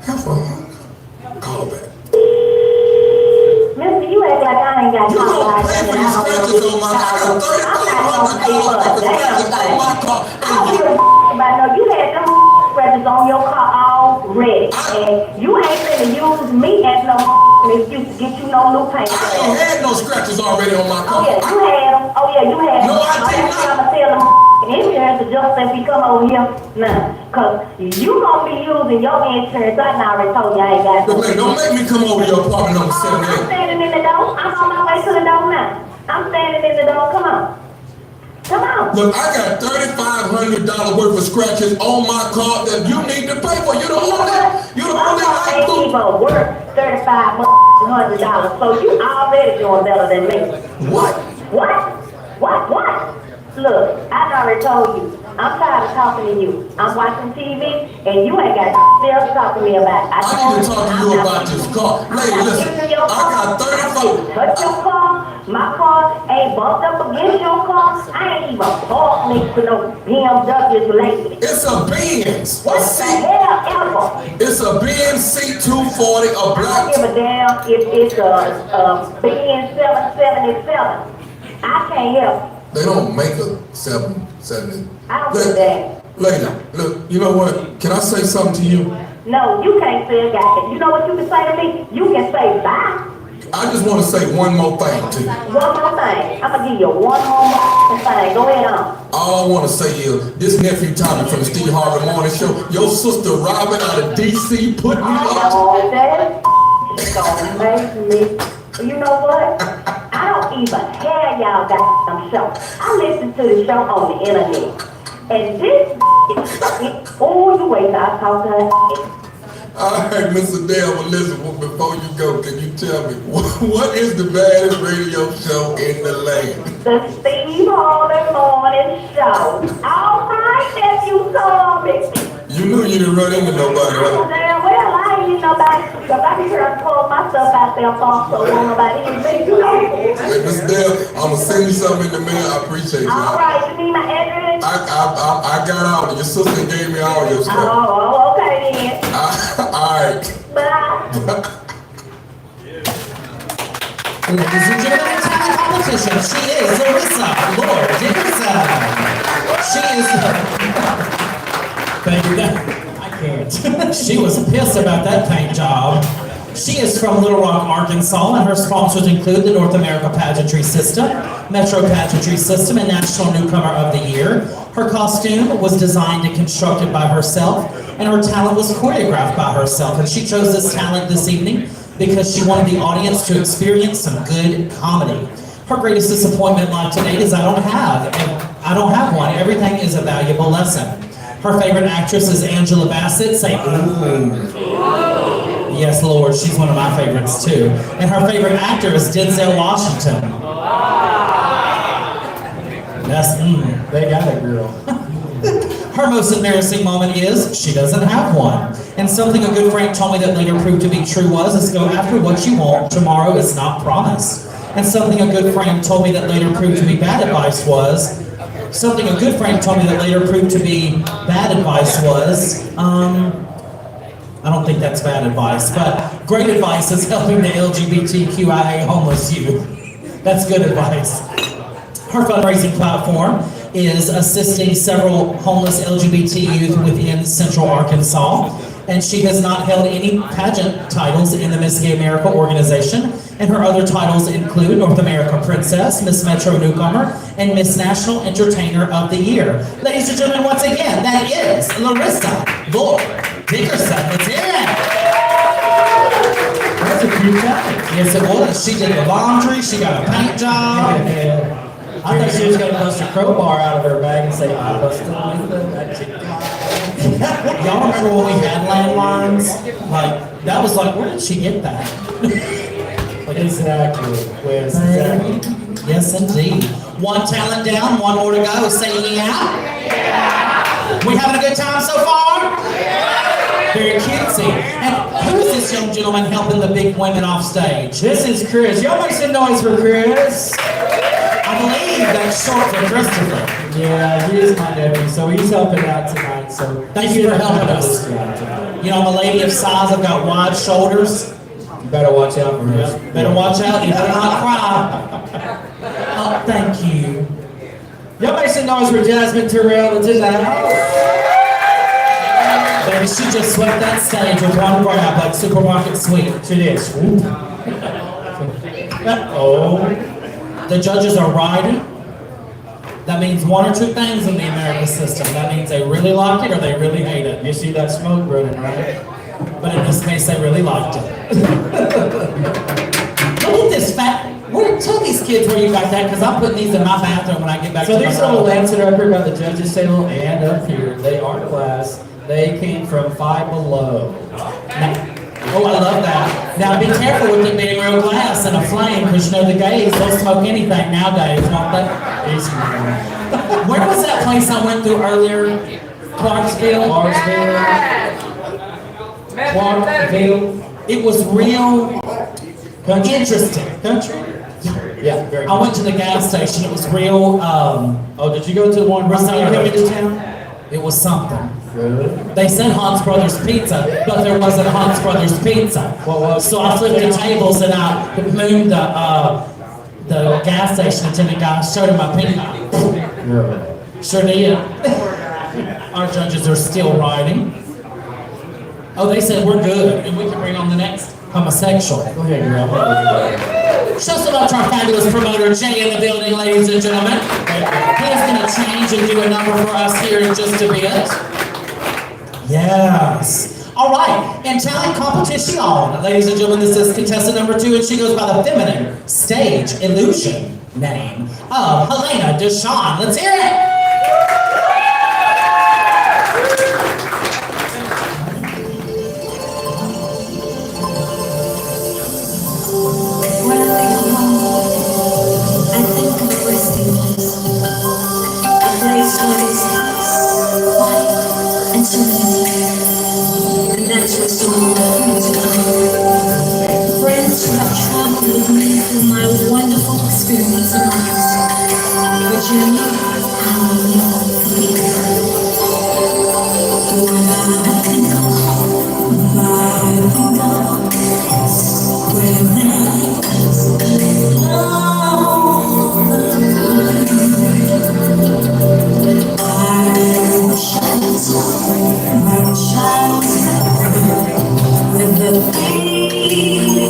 How far? Call back. Mister, you act like I ain't got You time don't pay for these scratches on my car. I'm not gonna pay for a damn thing. On my car. I don't give a about no. You had them scratches on your car already, and you ain't finna use me as no excuse to get you no new paint. I ain't had no scratches already on my car. Oh yeah, you had them. Oh yeah, you had them. No, I did not. I'm gonna tell them insurance to just if you come over here now, cause you gonna be using your insurance. I already told you I ain't got. But man, don't make me come over to your apartment number I'm 78. standing in the door. I'm on my way to the door now. I'm standing in the door. Come on. Come on. Look, I got $3,500 worth of scratches on my car that you need to pay for. You the only I ain't even worth $3,500, so you already doing better than me. What? What? Look, I already told you. I'm tired of talking to you. I'm watching TV, and you ain't got nothing else to talk to me about. I need to talk to you about this car. Lady, listen, I got 35. Touch your car. My car ain't bumped up against your car. I ain't even parked next to no BMWs lately. It's a Benz. What the hell ever? It's a Benz C240, a I black. don't give a damn if it's a Benz 777. I can't help. They don't make a 770. I don't give a damn. Lady, look, you know what? Can I say something to you? No, you can't say a goddamn. You know what you can say to me? You can say bye. I just want to say one more thing to you. One more thing. I'm gonna give you one more thing. Go ahead on. All I want to say is, this nephew Tommy from the Steve Harvey Morning Show, your sister Robin out of DC put me up. Oh, that is gonna make me. You know what? I don't even hear y'all goddamn show. I listen to the show on the internet. And this oh, you wait till I talk to her. All right, Mr. Dale, well, listen, before you go, can you tell me, what is the baddest radio show in the land? The Steve Harvey Morning Show. All right, if you saw me. You knew you didn't run into nobody, right? Damn well, I ain't need nobody. Because I be trying to pull my stuff out there for so won't nobody even think you know. Hey, Mr. Dale, I'm going to send you something in the mail. I appreciate you. All right, you need my address? I got all of your sister gave me all your stuff. Oh, okay then. All right. Bye. Ladies and gentlemen, it's time competition. She is Larissa Lord Dickerson. She is. Thank you. I can't. She was pissed about that paint job. She is from Little Rock, Arkansas, and her sponsors include the North America Pageantry System, Metro Pageantry System, and National Newcomer of the Year. Her costume was designed and constructed by herself, and her talent was choreographed by herself. And she chose this talent this evening because she wanted the audience to experience some good comedy. Her greatest disappointment live to date is I don't have one. Everything is a valuable lesson. Her favorite actress is Angela Bassett. Say, ooh. Yes, Lord, she's one of my favorites too. And her favorite actor is Denzel Washington. That's, they got it, girl. Her most embarrassing moment is she doesn't have one. And something a good friend told me that later proved to be true is go after what you want. Tomorrow is not promised. And something a good friend told me that later proved to be bad advice was, I don't think that's bad advice, but great advice is helping the LGBTQIA homeless youth. That's good advice. Her fundraising platform is assisting several homeless LGBT youth within Central Arkansas, and she has not held any pageant titles in the Miss Gay America organization, and her other titles include North America Princess, Miss Metro Newcomer, and Miss National Entertainer of the Year. Ladies and gentlemen, once again, that is Larissa Lord Dickerson. Let's hear it. That's a cute guy. Yes, it was. She did the laundry. She got a paint job. I thought she was going to bust a crowbar out of her bag and say, I busted that chicken. Y'all remember when we had landlines? Like, that was like, where did she get that? Like, exactly. Yes, indeed. One talent down, one more to go. Say yeah. We having a good time so far? Very cutesy. And who is this young gentleman helping the big women off stage? This is Chris. Y'all make some noise for Chris. I believe that's short for Christopher. Yeah, he is my nephew, so he's helping out tonight. So Thank you for helping us. You know, I'm a lady of size. I've got wide shoulders. You better watch out for him. Better watch out. You better not cry. Oh, thank you. Y'all make some noise for Jasmine Terrell that's in the house. Baby, she just swept that stage with one grab like supermarket sweep. She did. Oh. The judges are riding. That means one or two things in the American system. That means they really like it or they really hate it. You see that smoke running, right? But in this case, they really liked it. Look at this fat. Tell these kids where you got that, because I'm putting these in my bathroom when I get back So to my these little room. lamps that are up here by the judges table and up here, they are glass. They came from Five Below. Oh, I love that. Now be careful with it being real glass and a flame, because you know the gays, they'll smoke anything nowadays, won't they? Where was that place I went through earlier? Clarksville? Clarksville. It was real interesting. Country? Yeah, very I went to the gas station, it was real, Oh, did you go to the one right Rosario here? into town? It was something. Good. They said Hans Brothers Pizza, but there wasn't Hans Brothers Pizza. So I flipped the tables and I mooned the gas station attendant guy, showed him my pinky. Sure did. Our judges are still riding. Oh, they said we're good, and we can bring on the next homosexual. Go ahead, girl. Show some love to our fabulous promoter, Jay, in the building, ladies and gentlemen. He's going to change and do a number for us here in just a bit. Yes. All right, and talent competition, ladies and gentlemen, this is contestant number 2, and she goes by the feminine stage illusion name of Helena Deshawn. Let's hear it. When I think of home, I think of a resting place. A place where it's quiet and serene. And that's where some of my friends come. Friends who have traveled with me through my wonderful experience in life. Virginia, how you feel. When I think of home, I think of where with the things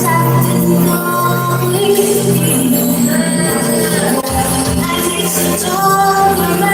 I've been going, I taste the dawn.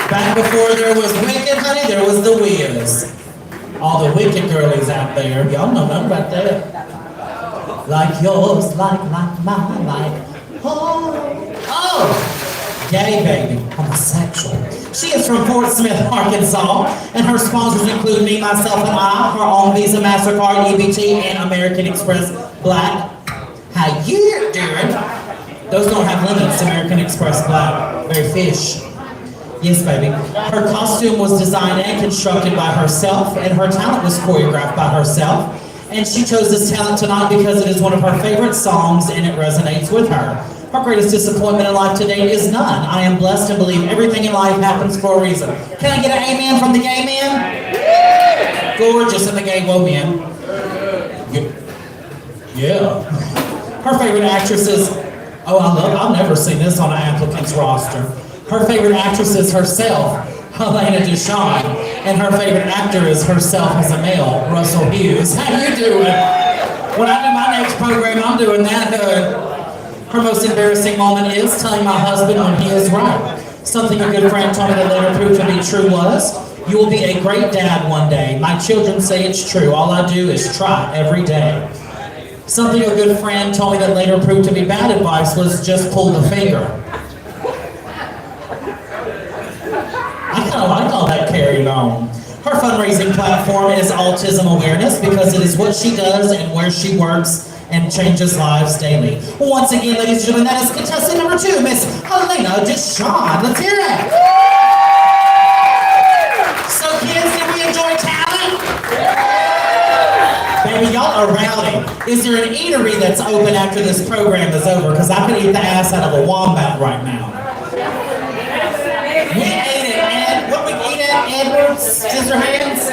Back before there was Wicked, honey, there was the Wiz. All the Wicked girlies out there, y'all know nothing about that. Like yours, like mine, like oh, gay baby, homosexual. She is from Fort Smith, Arkansas, and her sponsors include me, myself, and I, her own Visa, MasterCard, EBT, and American Express Black. How you doing? Those don't have limits, American Express Black. Very fish. Yes, baby. Her costume was designed and constructed by herself, and her talent was choreographed by herself. And she chose this talent tonight because it is one of her favorite songs and it resonates with her. Her greatest disappointment in life today is none. I am blessed and believe everything in life happens for a reason. Can I get an amen from the gay men? Gorgeous and the gay women. Yeah. Her favorite actress is, I've never seen this on an applicant's roster. Her favorite actress is herself, Helena Dushon, and her favorite actor is herself as a male, Russell Hughes. How you doing? When I do my next program, I'm doing that. Her most embarrassing moment is telling my husband when he is right. Something a good friend told me that later proved to be true was, you will be a great dad one day. My children say it's true. All I do is try every day. Something a good friend told me that later proved to be bad advice was just pull the finger. I kind of like all that carried on. Her fundraising platform is autism awareness because it is what she does and where she works and changes lives daily. Once again, ladies and gentlemen, that is contestant number 2, Miss Helena Dushon. Let's hear it. So kids, did we enjoy talent? Baby, y'all are rowdy. Is there an eatery that's open after this program is over? Because I could eat the ass out of a wombat right now. We ate it, Ed. What we eat at? Edwards, Scissorhands?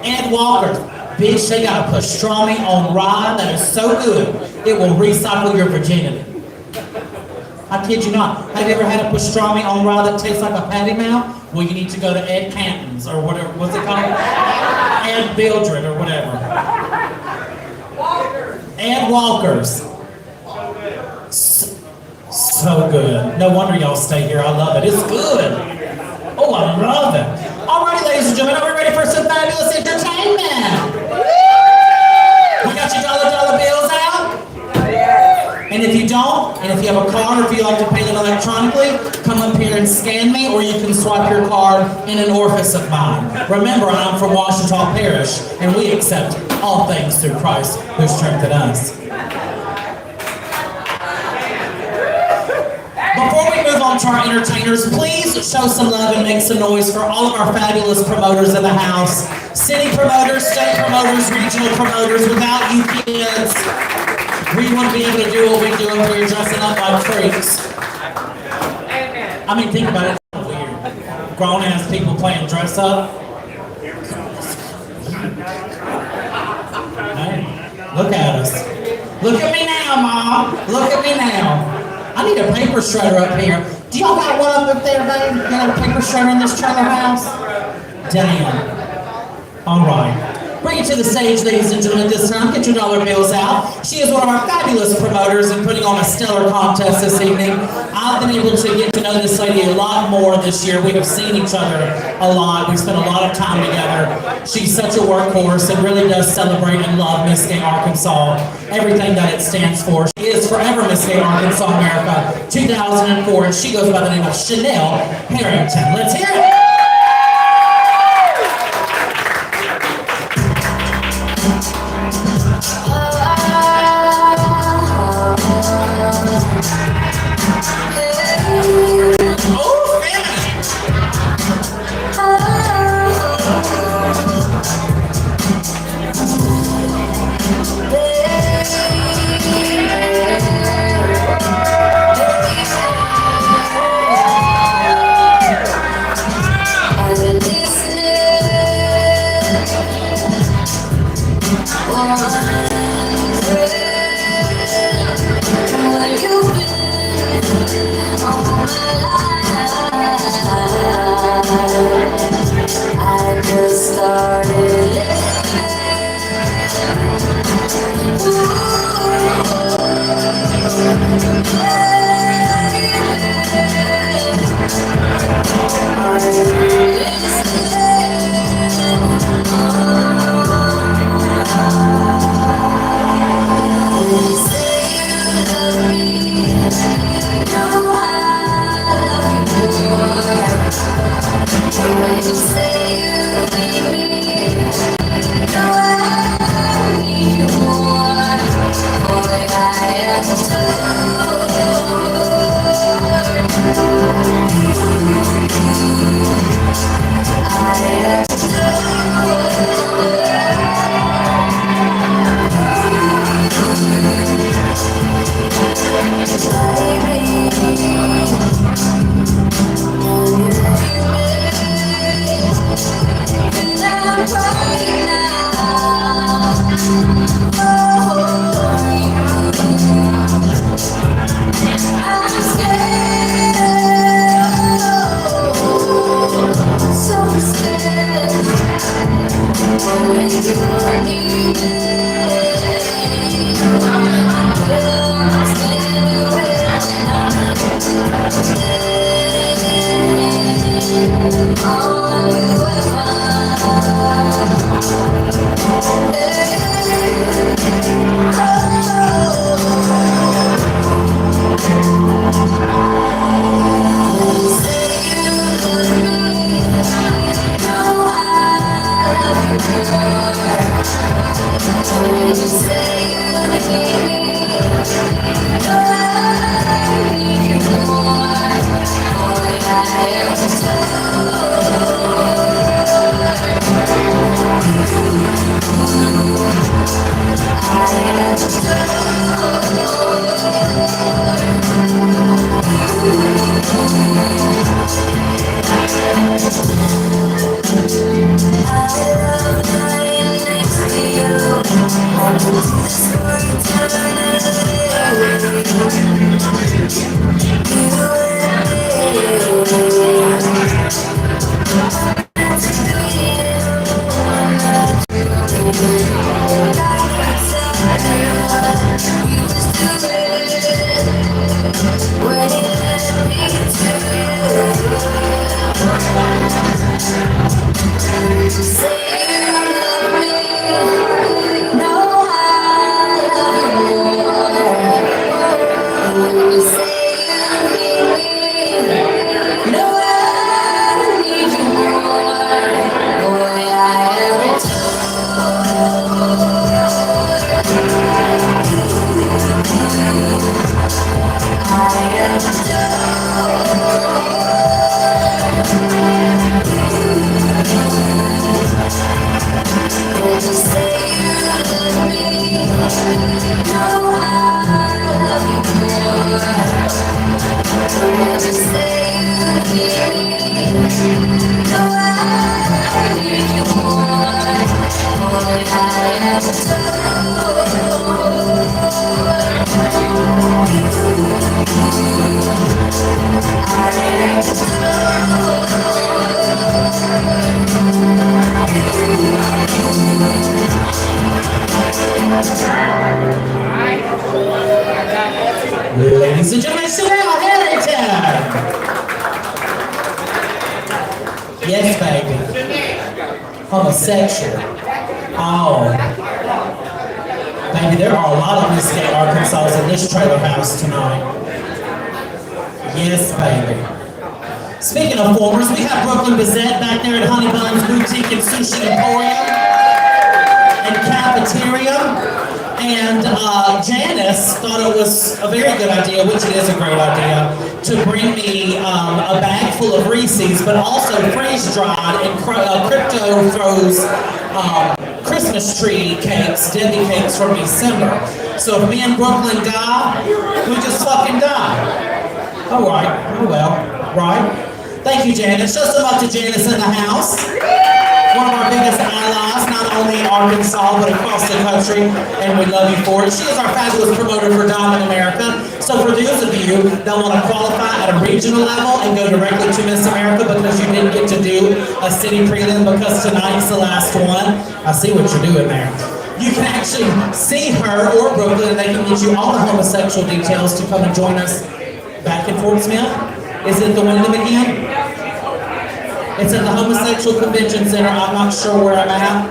Ed Walker's. Bitch, they got a pastrami on rye that is so good, it will recycle your virginity. I kid you not. Have you ever had a pastrami on rye that tastes like a patty mouth? Well, you need to go to Ed Canton's or whatever. What's it called? Ed Bildred or whatever. Ed Walker's. So good. No wonder y'all stay here. I love it. It's good. Oh, I love it. Alrighty, ladies and gentlemen, are we ready for some fabulous entertainment? We got your dollar bills out? And if you don't, and And if you have a card or if you like to pay them electronically, come up here and scan me, or you can swipe your card in an orifice of mine. Remember, I'm from Washita Parish, and we accept all things through Christ who strengthened us. Before we move on to our entertainers, please show some love and make some noise for all of our fabulous promoters in the house. City promoters, state promoters, regional promoters. Without you kids, we wouldn't be able to do what we do up here dressing up like freaks. I mean, think about it. It's weird. Grown-ass people playing dress up. Hey, look at us. Look at me now, Mom. Look at me now. I need a paper shredder up here. Do y'all got one up there, babe? You got a paper shredder in this trailer house? Damn. All right. Bring it to the stage, ladies and gentlemen, this time. Get your dollar bills out. She is one of our fabulous promoters and putting on a stellar contest this evening. I've been able to get to know this lady a lot more this year. We have seen each other a lot. We spent a lot of time together. She's such a workhorse and really does celebrate and love Miss Gay Arkansas, everything that it stands for. She is forever Miss Gay Arkansas America 2004, and she goes by the name of Chanel Harrington. Let's hear it. Say Ladies and gentlemen, Chanel Harrington! Yes, baby. Homosexual. Oh. Baby, there are a lot of Miss Gay Arkansas in this trailer house tonight. Yes, baby. Speaking of formers, we have Brooklyn Bizette back there at Honey Buns Boutique and Sushi Emporium and Cafeteria. And Janice thought it was a very good idea, which it is a great idea, to bring me a bag full of Reese's, but also freeze-dried and Crypto throws Christmas tree cakes, Debbie cakes from December. So if me and Brooklyn die, we just fucking die. All right, oh well, right? Thank you, Janice. Show some love to Janice in the house. One of our biggest allies, not only in Arkansas, but across the country, and we love you for it. She is our fabulous promoter for Diamond America. So for those of you that want to qualify at a regional level and go directly to Miss America because you didn't get to do a city prelim because tonight's the last one, I see what you're doing there. You can actually see her or Brooklyn, and they can get you all the homosexual details to come and join us back in Fort Smith. Is it the Wyndham again? It's at the Homosexual Convention Center. I'm not sure where I'm at.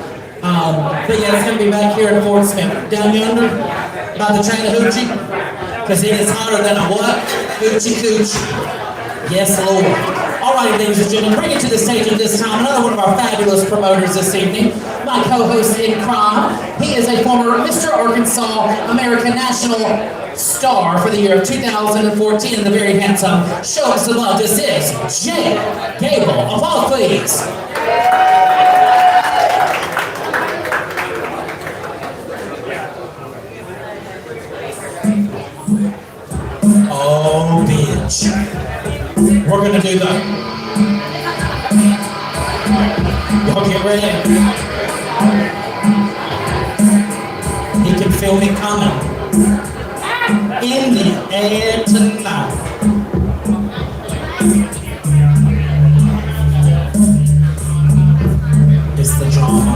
But yeah, it's going to be back here in Fort Smith. Down yonder, by the chain of hoochie. Because it is hotter than a what? Hoochie cooch. Yes, Lord. All right, ladies and gentlemen, bring it to the stage at this time. Another one of our fabulous promoters this evening. My co-host in crime. He is a former Mr. Arkansas American National Star for the year of 2014, and the very handsome show us some love. This is Jay Gable. Applause, please. Oh, bitch. We're gonna do the. Y'all get ready. He can feel me coming. In the air tonight. It's the drama.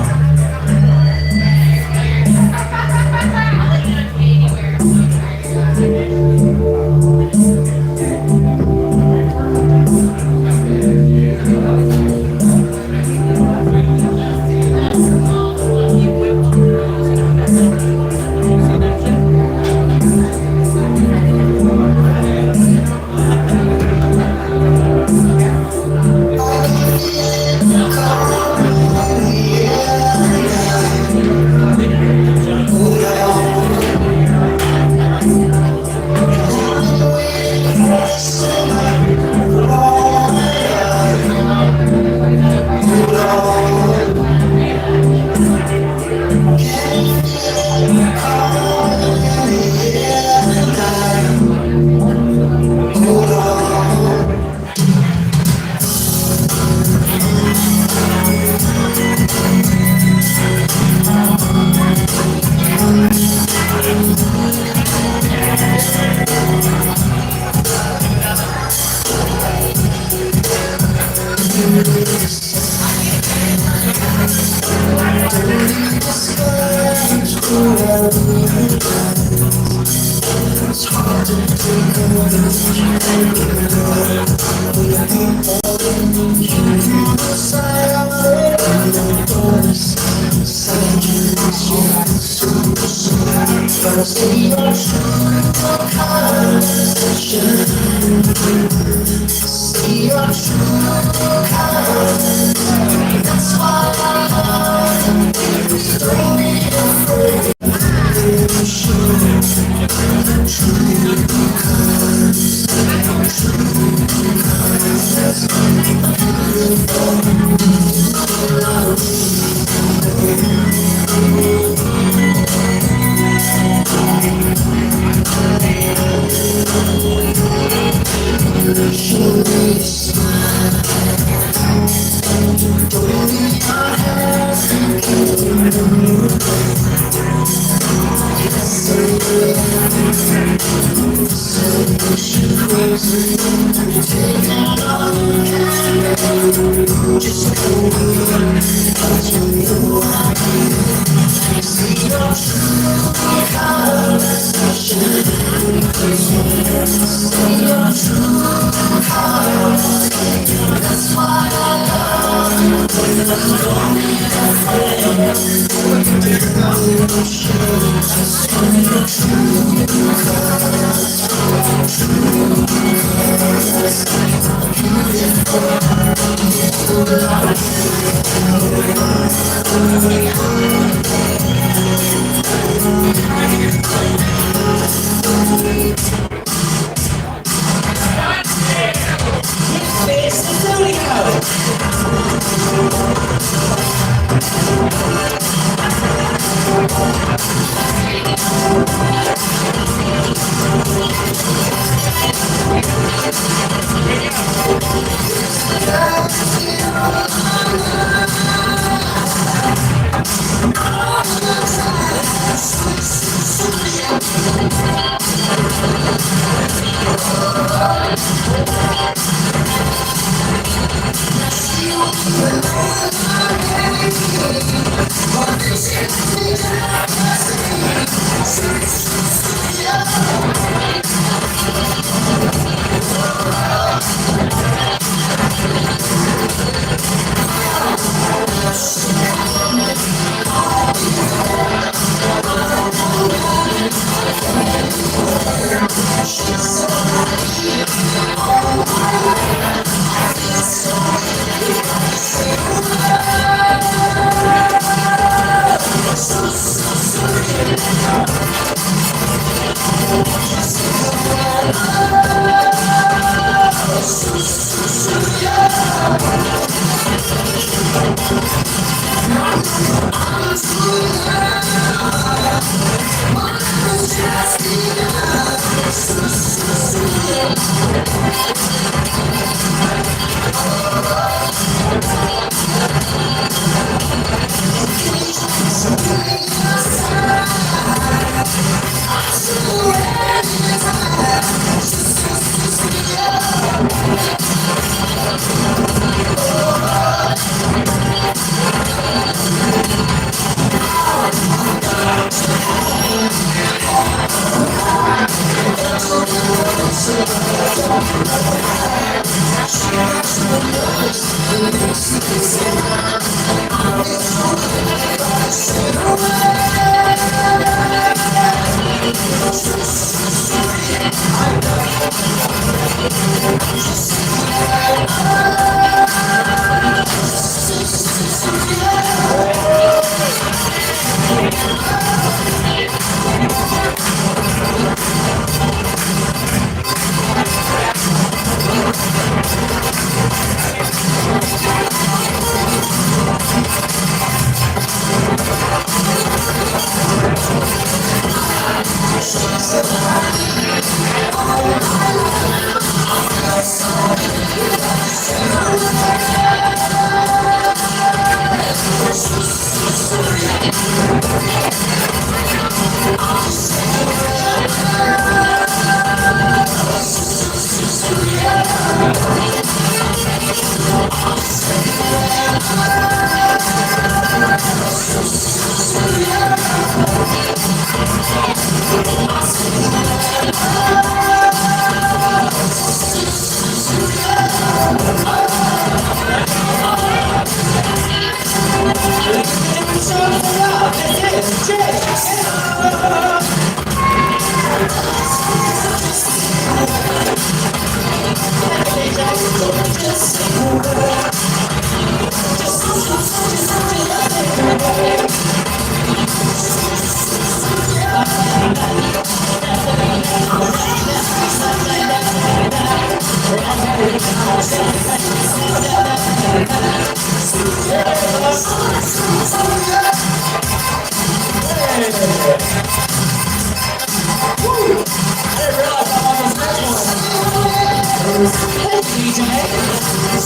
Don't It's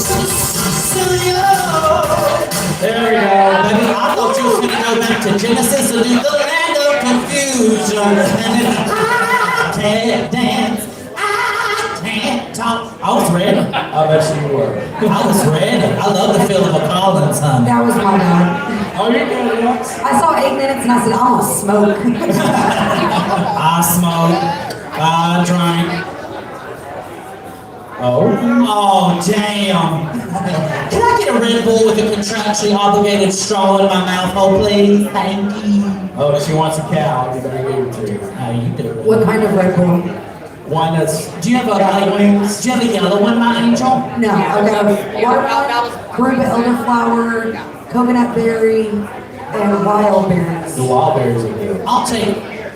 the studio. There we go. Baby, I thought you was gonna go back to Genesis and do the land of confusion. And then I can't dance, I can't Tom, I was ready. I bet you were. I was ready. I love the feel of a Collins, honey. That was my bad. Oh, you're good, Alex. I saw 8 minutes and I said, I'm gonna smoke. I smoked. I drank. Oh. Oh, damn. Can I get a Red Bull with a contractually obligated straw in my mouth hole, please? Thank you. Oh, she wants a cow. You better give it to her. How you doing? What kind of Red Bull? One that's. Do you have a wings? Do you have a yellow one, my angel? No, I've got a watermelon, Caribbean elderflower, coconut berry, and wild berries. The wild berries are good. I'll take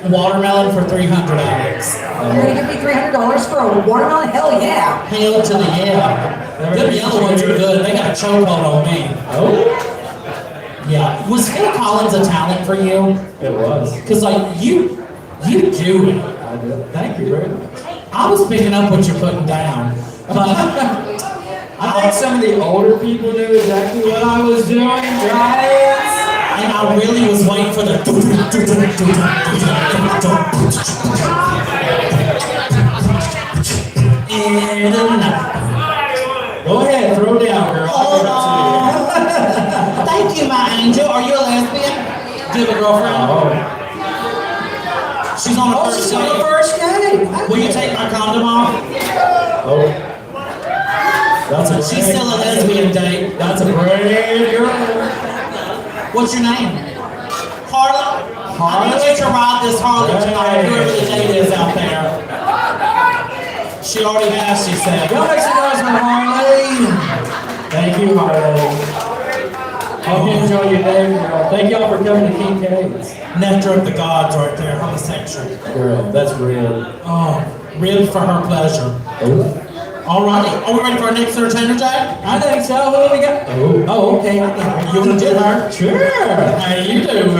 watermelon for 300 Alex. You're gonna give me $300 for a watermelon? Hell yeah! Hail to the yeah. Them yellow ones are good. They got a chokehold on me. Oh? Yeah. Was Phil Collins a talent for you? It was. Because, like, you do it. I did. Thank you very much. I was picking up what you're putting down. But I think some of the older people knew exactly what I was doing, right? and I really was waiting for the Go ahead, throw down, girl. Hold on. Thank you, my angel. Are you a lesbian? Do you have a girlfriend? Oh. She's on the first She's on the date. first date. Will you take my condom off? Oh. That's a She's still a lesbian date. That's a brave girl. What's your name? Harley? I need you to ride this Harley tonight, whoever the date is out there. She already has, she said. Y'all make some noise for Harley. Thank you, Harley. Hope you enjoy your day, girl. Thank y'all for coming to King K's. Nectar of the gods right there, homosexual. Girl, that's real. Oh, really for her pleasure. Oh. Alrighty, are we ready for our next entertainer, Jack? I think so. What do we got? Oh, okay. You wanna do her? Sure. How you doing?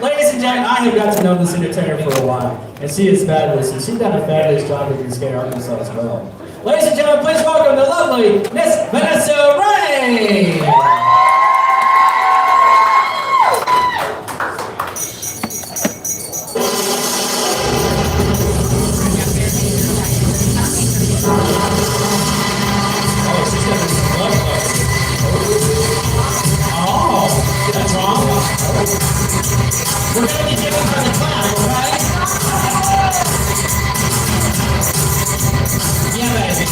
Ladies and gentlemen, I have got to know this entertainer for a while, and she is fabulous, and she's done a fabulous job with Gay Arkansas as well. Ladies and gentlemen, please welcome the lovely Miss Vanessa Ray. Oh, that's wrong. We're gonna be giving her the clap, okay? Yeah, baby.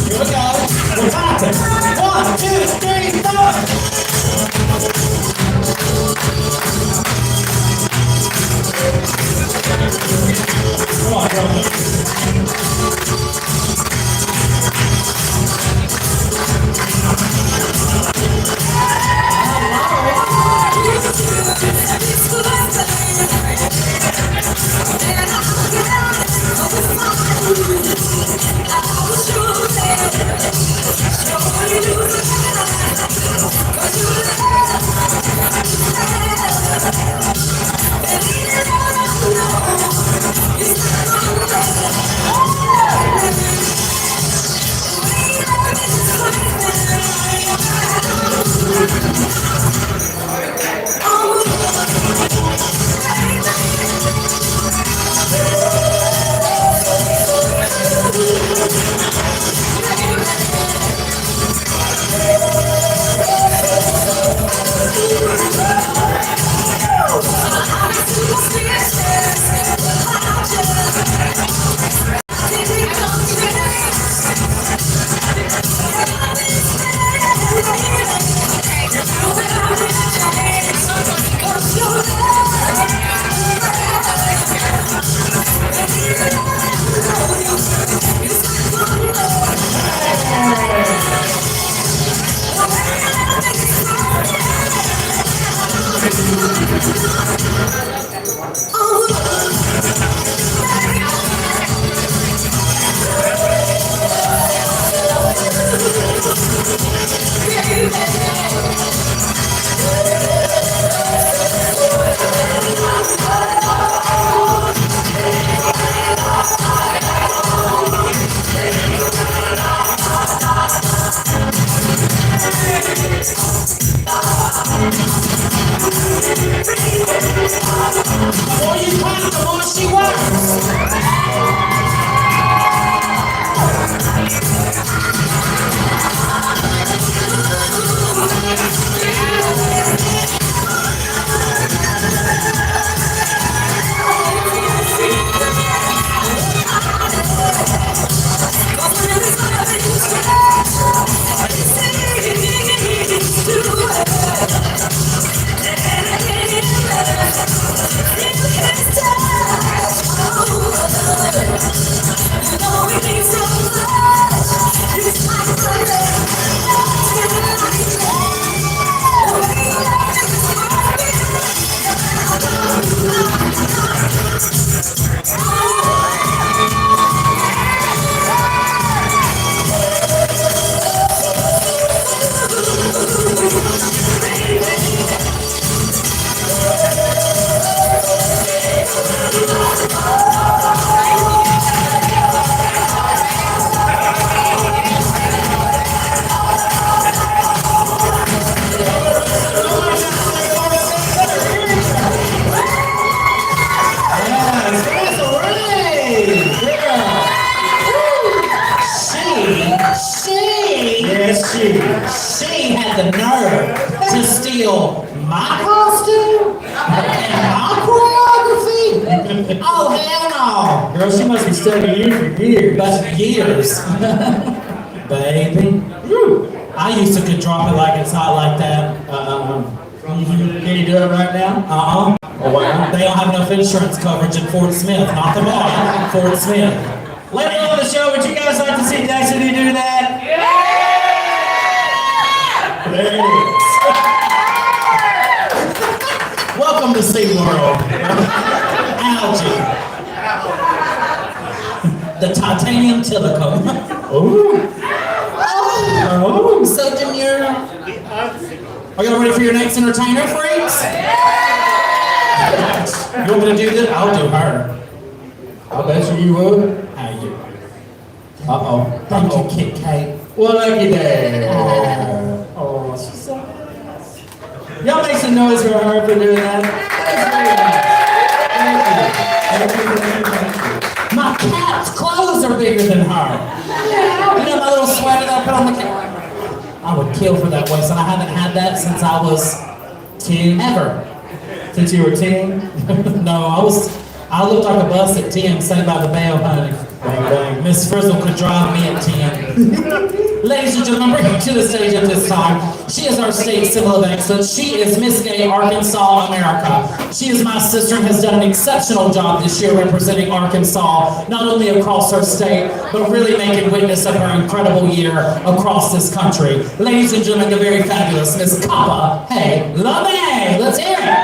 Here we go. We're counting. 1, 2, 3, 4. Come on, brother. The more you clap, the more she works. She had the nerve to steal my costume and my choreography. Oh, hell no. Girl, she must be studying you for years. But years. Baby. I used to could drop it like it's hot like that. Can you do it right now? Oh, wow. They don't have enough insurance coverage in Fort Smith. Not the bar, Fort Smith. Later on the show, would you guys like to see Destiny do that? There it is. Welcome to SeaWorld. Algae. The titanium telecom. Ooh. Oh, so demure. Are y'all ready for your next entertainer, freaks? You want me to do this? I'll do her. I bet you would. How you? Thank you, Kit Kate. Well, lucky day. Oh, she's so nice. Y'all make some noise for her for doing that. My cat's clothes are bigger than her. You know my little sweater that I put on the cat? I would kill for that waist, and I haven't had that since I was 10. Ever. Since you were 10? No, I looked like a bus at 10, Saved by the Bell, honey. Bang, bang. Miss Frizzle could drive me at 10. Ladies and gentlemen, bring her to the stage at this time. She is our state symbol of excellence. She is Miss Gay Arkansas, America. She is my sister and has done an exceptional job this year representing Arkansas, not only across her state, but really making witness of her incredible year across this country. Ladies and gentlemen, the very fabulous Miss Kappa. Hey, love it! Let's hear it!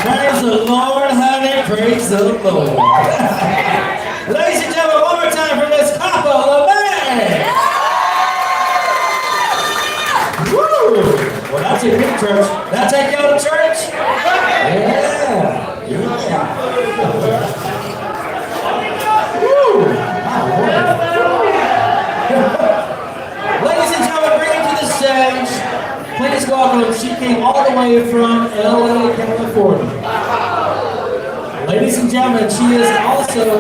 Praise the Lord, honey. Praise the Lord. Ladies and gentlemen, one more time for Miss Papa LeMay. Woo! Well, that's a good church. That take y'all to church? Yeah. Woo! Ladies and gentlemen, bring him to the stage. Please welcome. She came all the way from LA, California. Ladies and gentlemen, she is also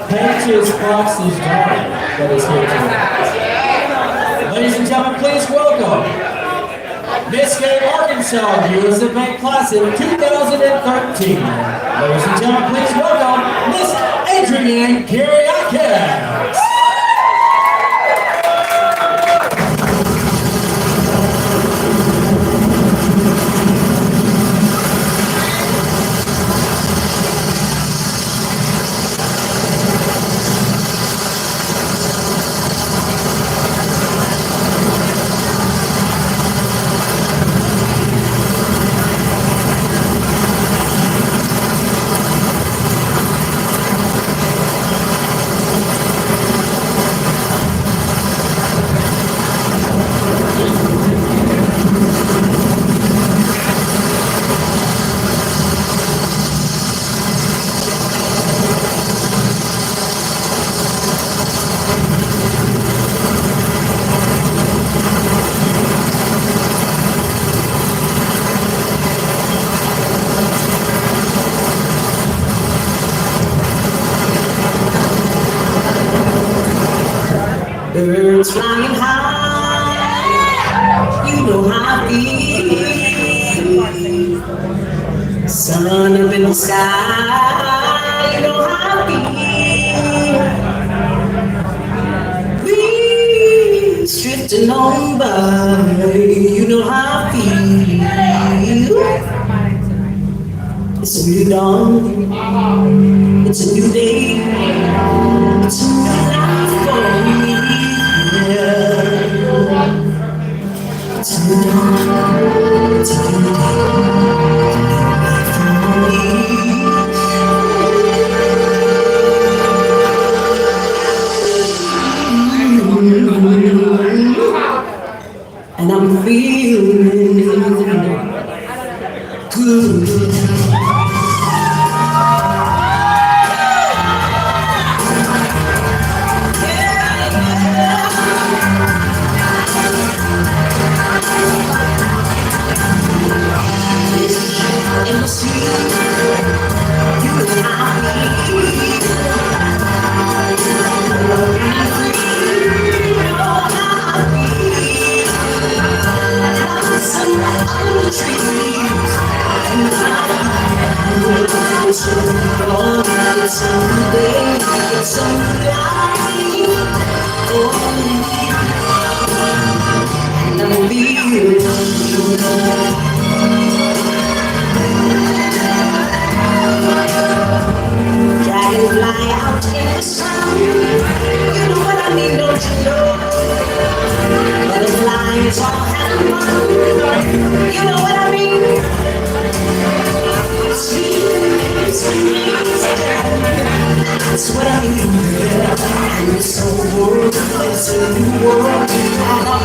Pages Fox's daughter that is here tonight. Ladies and gentlemen, please welcome Miss Gay Arkansas USA Bank Class in 2013. Ladies and gentlemen, please welcome Miss Adrienne Elegance. birds flying high, you know how I feel. Sun up in the sky, you know how I feel. Breeze drifting on by, you know how I feel. It's a new dawn, it's a new day, it's a new life for me. Yeah. It's a new dawn, it's a new day, life for me. And I'm feeling good. In the street, you and I need. Sun on the trees, and it's a new dawn, it's a new day, it's a new life for me. And I'm feeling dragonfly out in the sun, you know what I mean, don't you know? Butterflies all having fun, you know what I mean? Sweet, sweet, that's what I mean. And it's so world, it's a new world, and I'm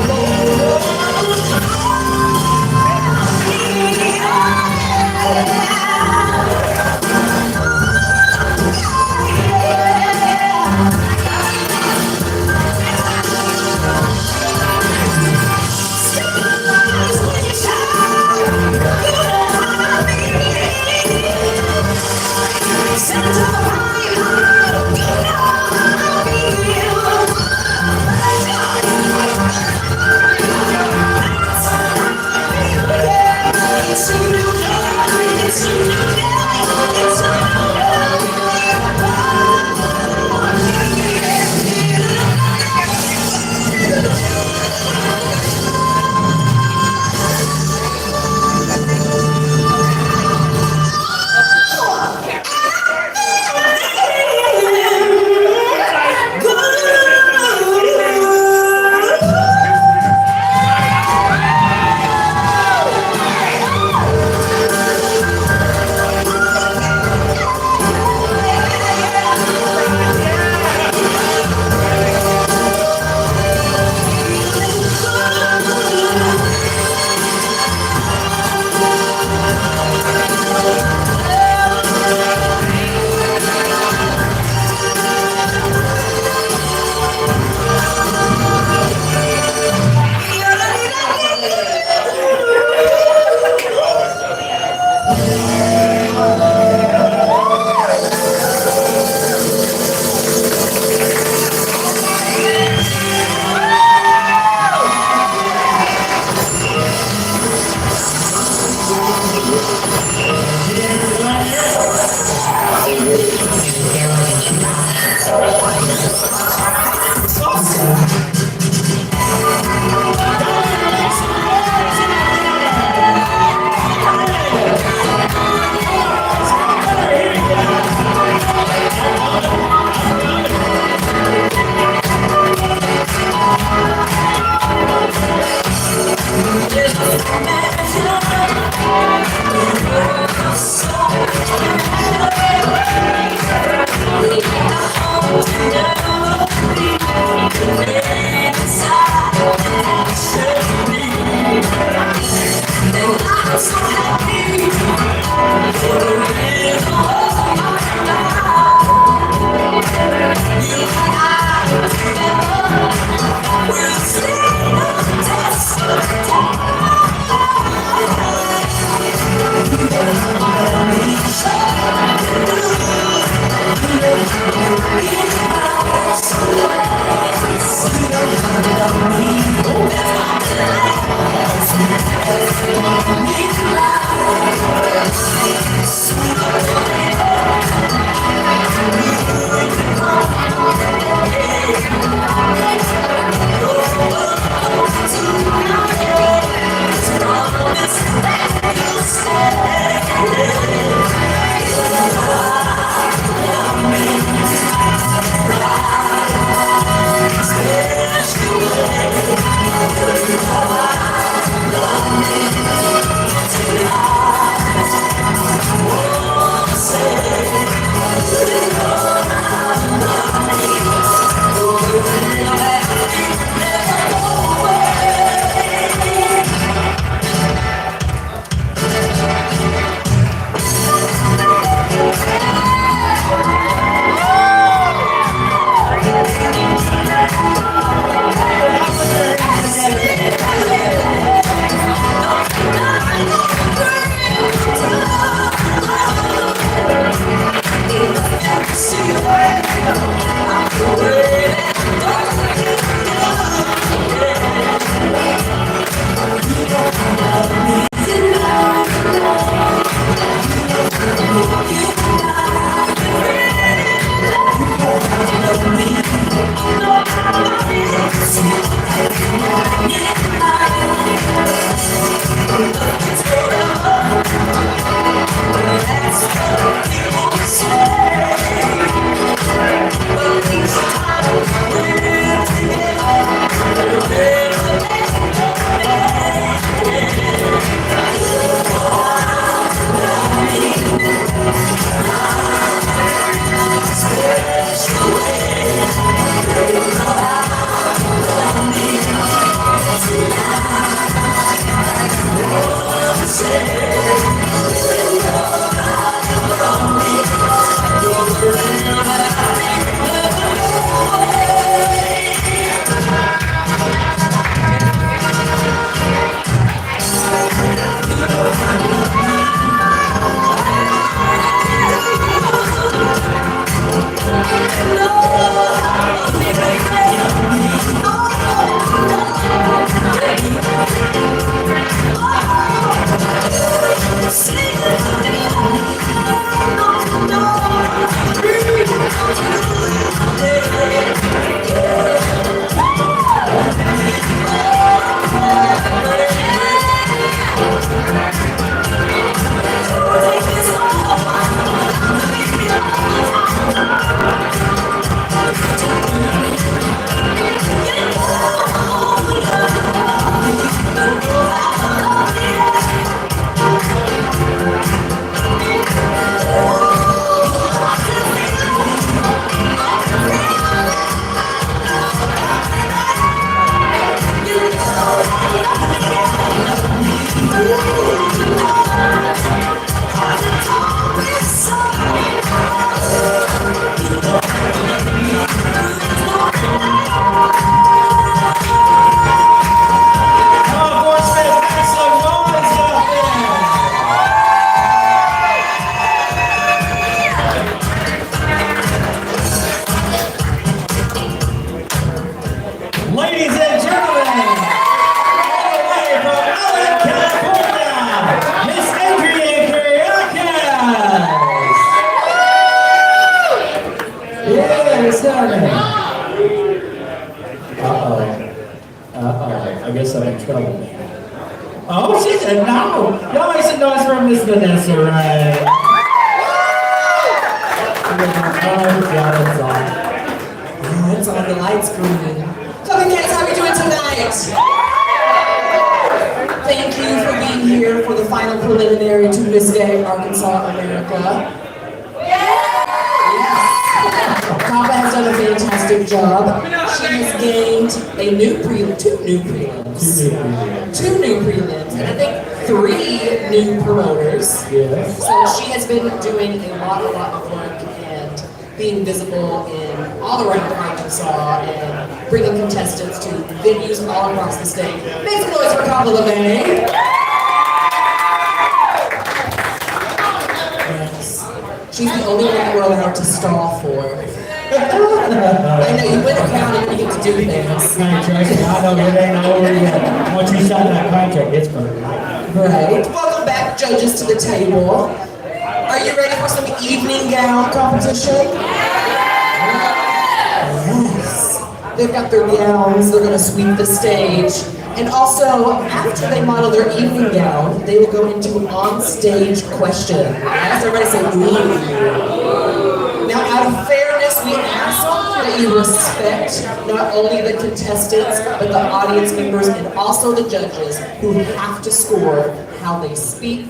I guess I'm in trouble. Oh, she said no. Y'all make some noise for Miss Vanessa, right? Oh, God, it's on. Oh, it's on, the light's green. So, kids, how are we doing tonight? Thank you for being here for the final preliminary to Miss Gay Arkansas America. Papa has done a fantastic job. She has gained two new prelims, and I think 3 new promoters. Yes. So she has been doing a lot of work and being visible in all around Arkansas and bringing contestants to venues all across the state. Make some noise for Papa LeVay. Yes. She's the only one we're allowed to stall for. I know, you win a crown and you get to do things. Contract, I know it ain't over yet. Once you sign that contract, it's for life. Right. Welcome back, judges, to the table. Are you ready for some evening gown competition? Yes. They've got their gowns, they're gonna sweep the stage. And also, after they model their evening gown, they will go into an on-stage question. Yes, everybody say, ooh. Now, out of fairness, we ask that you respect not only the contestants, but the audience members and also the judges who have to score how they speak,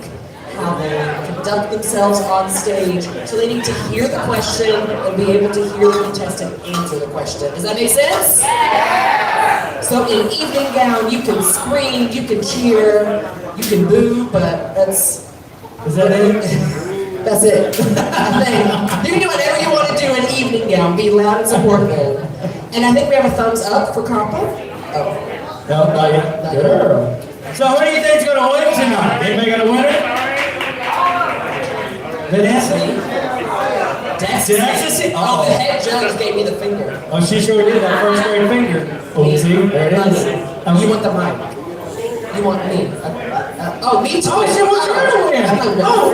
how they conduct themselves on stage. So they need to hear the question and be able to hear the contestant answer the question. Does that make sense? So in evening gown, you can scream, you can cheer, you can boo, but is that it? That's it. I think. You can do whatever you want to do in evening gown. Be loud and supportive. And I think we have a thumbs up for Compa. Oh. No, not yet. Girl. So who do you think's gonna win tonight? Anybody gonna win it? Vanessa? Dexter? Oh, the head judge gave me the finger. Oh, she sure did, that first grade finger. Oh, see, there it is. You want the mic. You want me. Oh, me too. Oh, she wants her to win. Oh.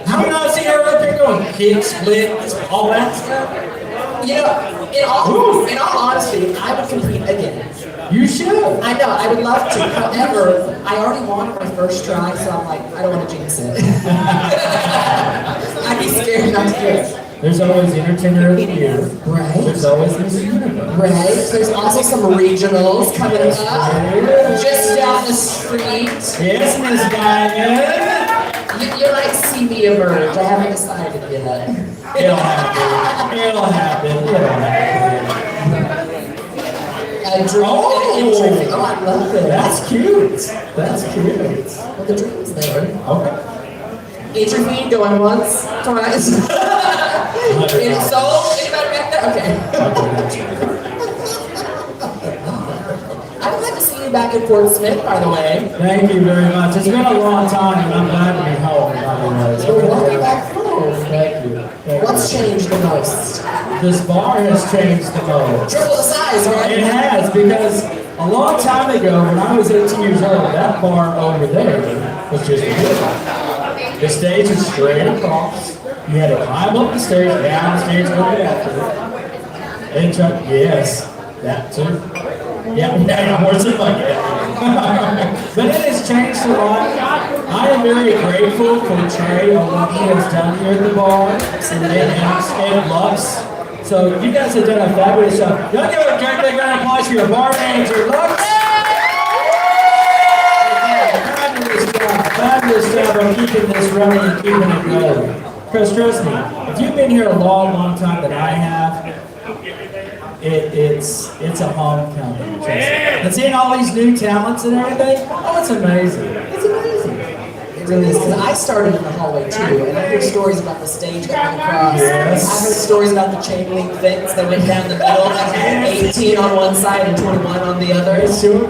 How do you not see her up there going kick, split, all that stuff? You know, in all honesty, I would compete again. You should. I know, I would love to. However, I already won my first try, so I'm like, I don't want to jinx it. I'd be scared not to do it. There's always Entertainer of the Year. Right. There's always Miss Universe. Right. There's also some regionals coming up. Just down the street. Yes, Miss Diamond. You might see me emerge. I haven't decided yet. It'll happen. It'll happen. A dream entry. Oh, I love it. That's cute. That's cute. Well, the dream's there. Okay. Entry fee going once, twice. In soul? Anybody back there? Okay. I'd like to see you back in Fort Smith, by the way. Thank you very much. It's been a long time, and I'm glad to be home, by the way. So welcome back home. Thank you. What's changed the most? This bar has changed the most. Triple the size, right? It has, because a long time ago, when I was 18 years old, that bar over there was just beautiful. The stage was straight across. You had to climb up the stairs, down the stairs, go after it. And Chuck, yes, that too. Yeah, more than like that. But it has changed a lot. I am very grateful for Trey on what he has done here at the bar and Lux. So you guys have done a fabulous job. Y'all give a great big round of applause for your bar manager, Lux. Fabulous job on keeping this running and keeping it going. Because trust me, if you've been here a long, long time that I have, it's a homecoming. And seeing all these new talents and everything, oh, it's amazing. It's amazing. It really is, because I started in the hallway too, and I hear stories about the stage that went across. Yes. I heard stories about the chain link fence that went down the middle, that had 18 on one side and 21 on the other. So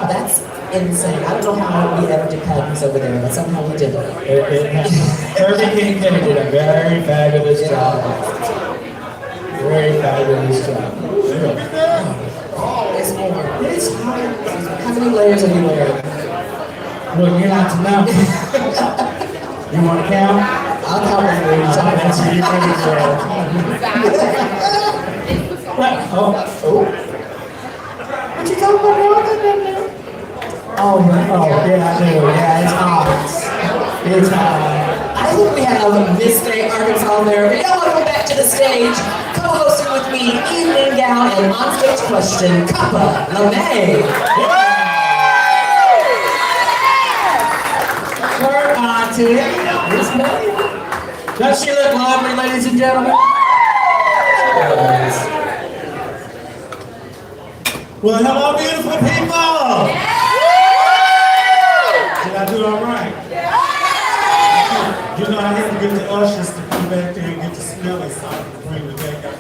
that's insane. I don't know how we ever did patents over there, but somehow we did it. Kirby King did a very fabulous job. Very fabulous job. Oh, it's more. It's hard. How many layers have you wearing? Well, you're not to know. You want to count? I'll count with you. That's what you're ready for. Oh. What you talking about? Oh, yeah, I do. Yeah, it's hot. It's hot. I think we have Miss Gay Arkansas America. Y'all want to go back to the stage, co-hosting with me, evening gown and on-stage question, Kappa LeMay. Her auntie. Does she look lovely, ladies and gentlemen? Well, hello, beautiful people. Did I do all right? You know, I had to get the ushers to come back there and get the smelling something to bring me back up.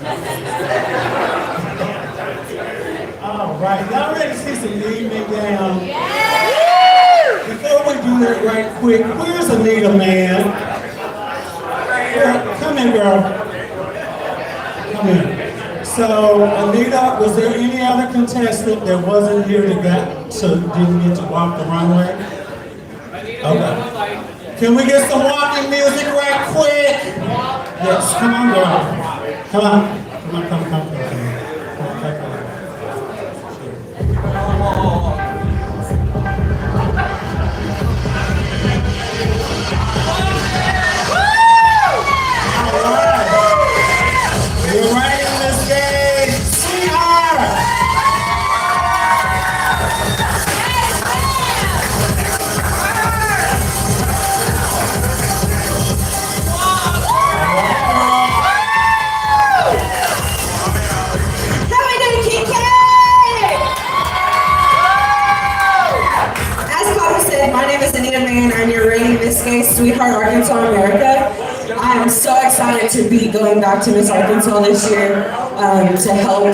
All right, y'all ready to see some evening gown? Before we do that right quick, where's Anita, man? Girl, come in, girl. Come Yeah. So, Anita, was there any other contestant that wasn't here didn't get to walk the runway? Okay. Can we get some walking music right quick? Yes, come on, girl. Come on. Come on. You're right in this game, sweetheart! How we doing, KK? As Papa said, my name is Anita May and I'm your reigning Miss Gay Sweetheart Arkansas America. I am so excited to be going back to Miss Arkansas this year to help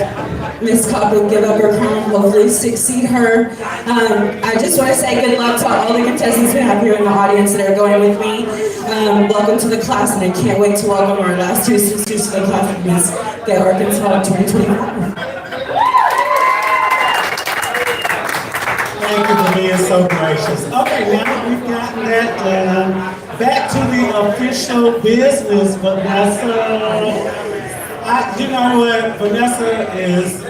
Miss Coppin give up her crown, hopefully succeed her. I just want to say good luck to all the contestants we have here in the audience that are going with me. Welcome to the class, and I can't wait to welcome our last two sisters to the class of Miss Gay Arkansas 2024. Thank you for being so gracious. Okay, now that we've gotten that done, back to the official business, Vanessa. You know what, Vanessa is,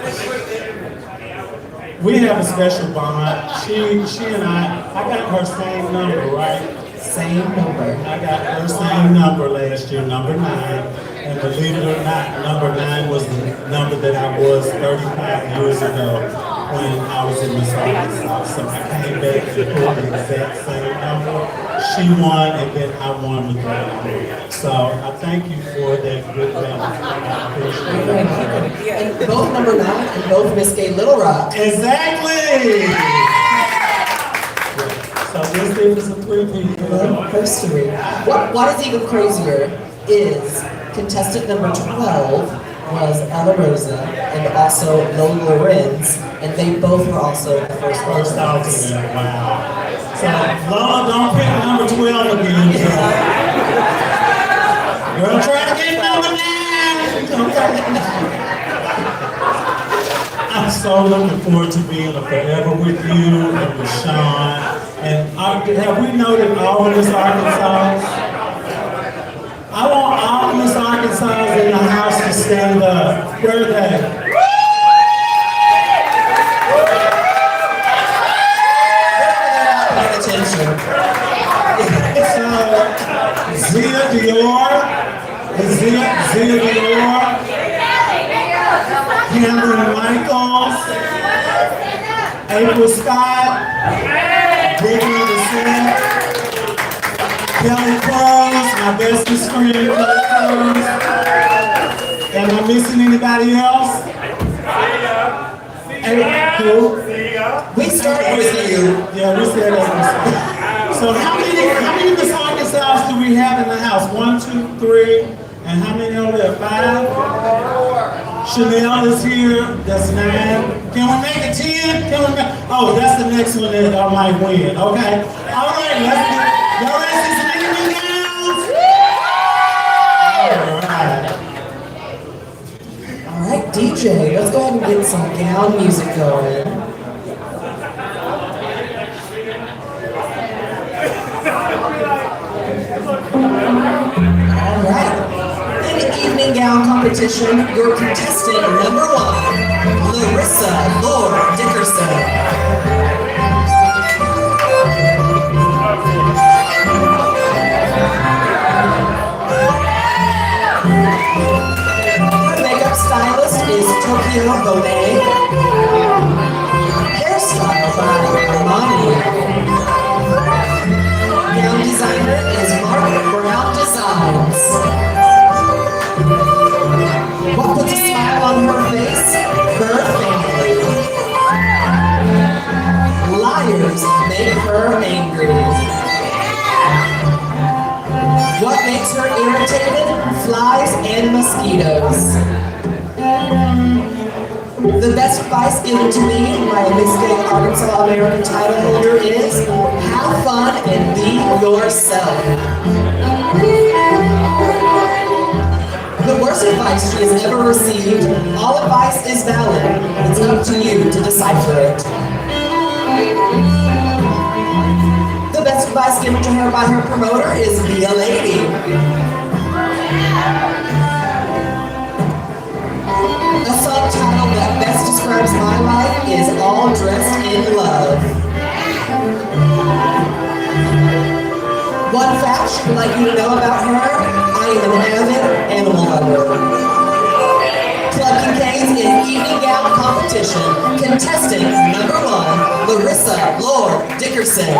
we have a special bond. She and I got her same number, right? Same number. I got her same number last year, number 9. And believe it or not, number 9 was the number that I was 35 years ago when I was in Miss Arkansas. So I came back and pulled the exact same number. She won, and then I won with that. So I thank you for that good balance. I appreciate it. And both number 9 and both Miss Gay Little Rock. Exactly! So this is a 3-piece. History. What is even crazier is contestant number 12 was Ella Rosa and also Lola Lorenz, and they both were also the first alternate. Wow. So Lola, don't pick number 12 again. Girl, try to get number 9. I'm so looking forward to being forever with you and with Sean. And have we noted all of Miss Arkansas? I want all Miss Arkansas in the house to stand up. Where are they? Pay attention. Zia Dior, Cameron Michaels, April Scott, Brittany DeSant, Kelly Cruz, my bestest friend, Kelly Cruz. Am I missing anybody else? Who? We started with you. Yeah, we said that. So how many Miss Arkansas do we have in the house? 1, 2, 3, and how many over there? 5? Chanel is here. That's 9. Can we make it 10? Can we make? Oh, that's the next one that I might win. Okay. All right. Let's get. Y'all ready to see some interview gowns? All right, DJ, let's go ahead and get some gown music going. All right. In the evening gown competition, your contestant number 1, Larissa Lord Dickerson. Her makeup stylist is Tokyo Bonet. Hairstyle by Armani. Gown designer is Mark Brown Designs. What puts a smile on her face? Her family. Liars make her angry. What makes her irritated? Flies and mosquitoes. The best advice given to me by a Miss Gay Arkansas American title holder is have fun and be yourself. The worst worst advice she has ever received. All advice is valid. It's up to you to decipher it. The best advice given to her by her promoter is be a lady. A subtitle that best describes my life is All Dressed in Love. One fact she would like you to know about her, I am an avid animal lover. Clucking canes in evening gown competition, contestant number 1, Larissa Lord Dickerson.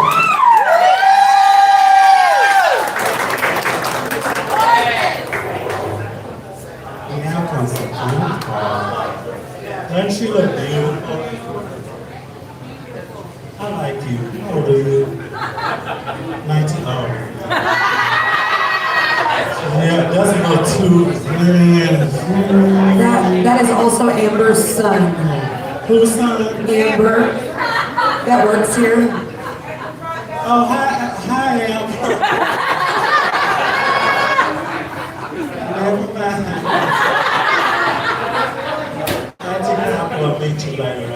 Now comes the blue card. Doesn't she look beautiful? I like you. How old are you? 19. Oh. Yeah, it doesn't look too. That is also Amber's son. Whose son? Amber, that works here. Oh, hi, Amber. Never mind. I'll meet you later.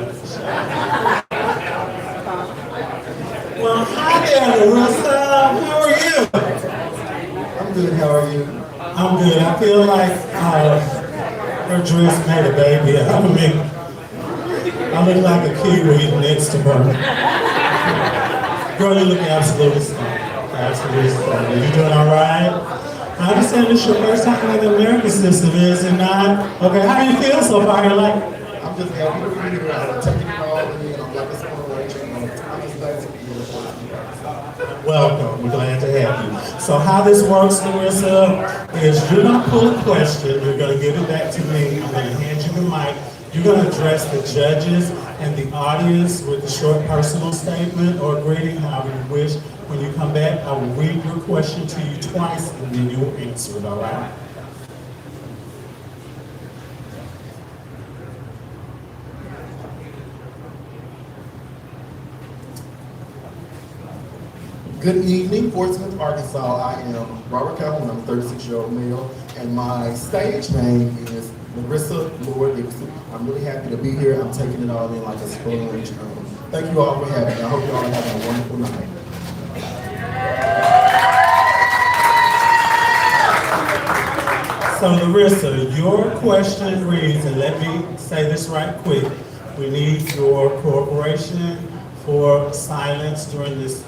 Well, hi there, Larissa. How are you? I'm good, how are you? I'm good. I feel like her dress made a baby out of me. I look like a kiwi next to her. Girl, you look absolutely stunning. Absolutely stunning. You doing all right? I understand this is your first time in the American system, is it not? Okay, how do you feel so far? You're like, I'm just happy to be here. I'm taking it all in. I'm like this one way. I'm just glad to be here. welcome. We're glad to have you. So how this works, Larissa, is you're going to pull a question. You're going to give it back to me. I'm going to hand you the mic. You're going to address the judges and the audience with a short personal statement or greeting, however you wish. When you come back, I will read your question to you twice, and then you will answer it, all right? Good evening, Portsmouth, Arkansas. I am Robert Calhoun. I'm a 36-year-old male, and my stage name is Larissa Lord Dixon. I'm really happy to be here. I'm taking it all in like a sponge. Thank you all for having me. I hope you all are having a wonderful night. So Larissa, your question reads, and let me say this right quick, we need your cooperation for silence during this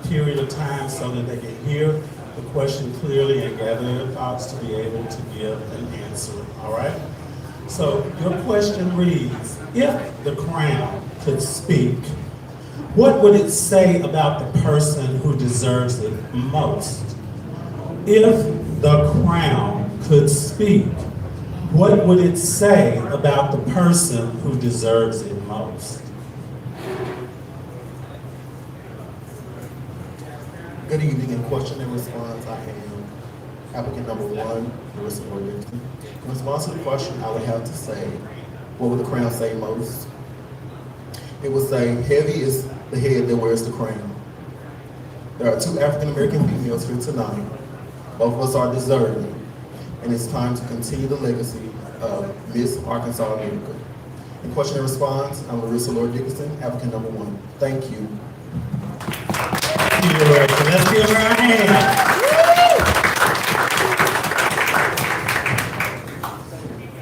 period of time so that they can hear the question clearly and gather their thoughts to be able to give an answer, all right? So your question reads, if the crown could speak, what would it say about the person who deserves it most? If the crown could speak, what would it say about the person who deserves it most? Good evening. In question and response, I am applicant number 1, Larissa Lord Dixon. In response to the question, I would have to say, what would the crown say most? It would say, heavy is the head that wears the crown. There are 2 African-American females here tonight. Both of us are deserving, and it's time to continue the legacy of Miss Arkansas America. In question and response, I'm Larissa Lord Dickinson, applicant number 1. Thank you. Thank you, Larissa. Let's give her a hand.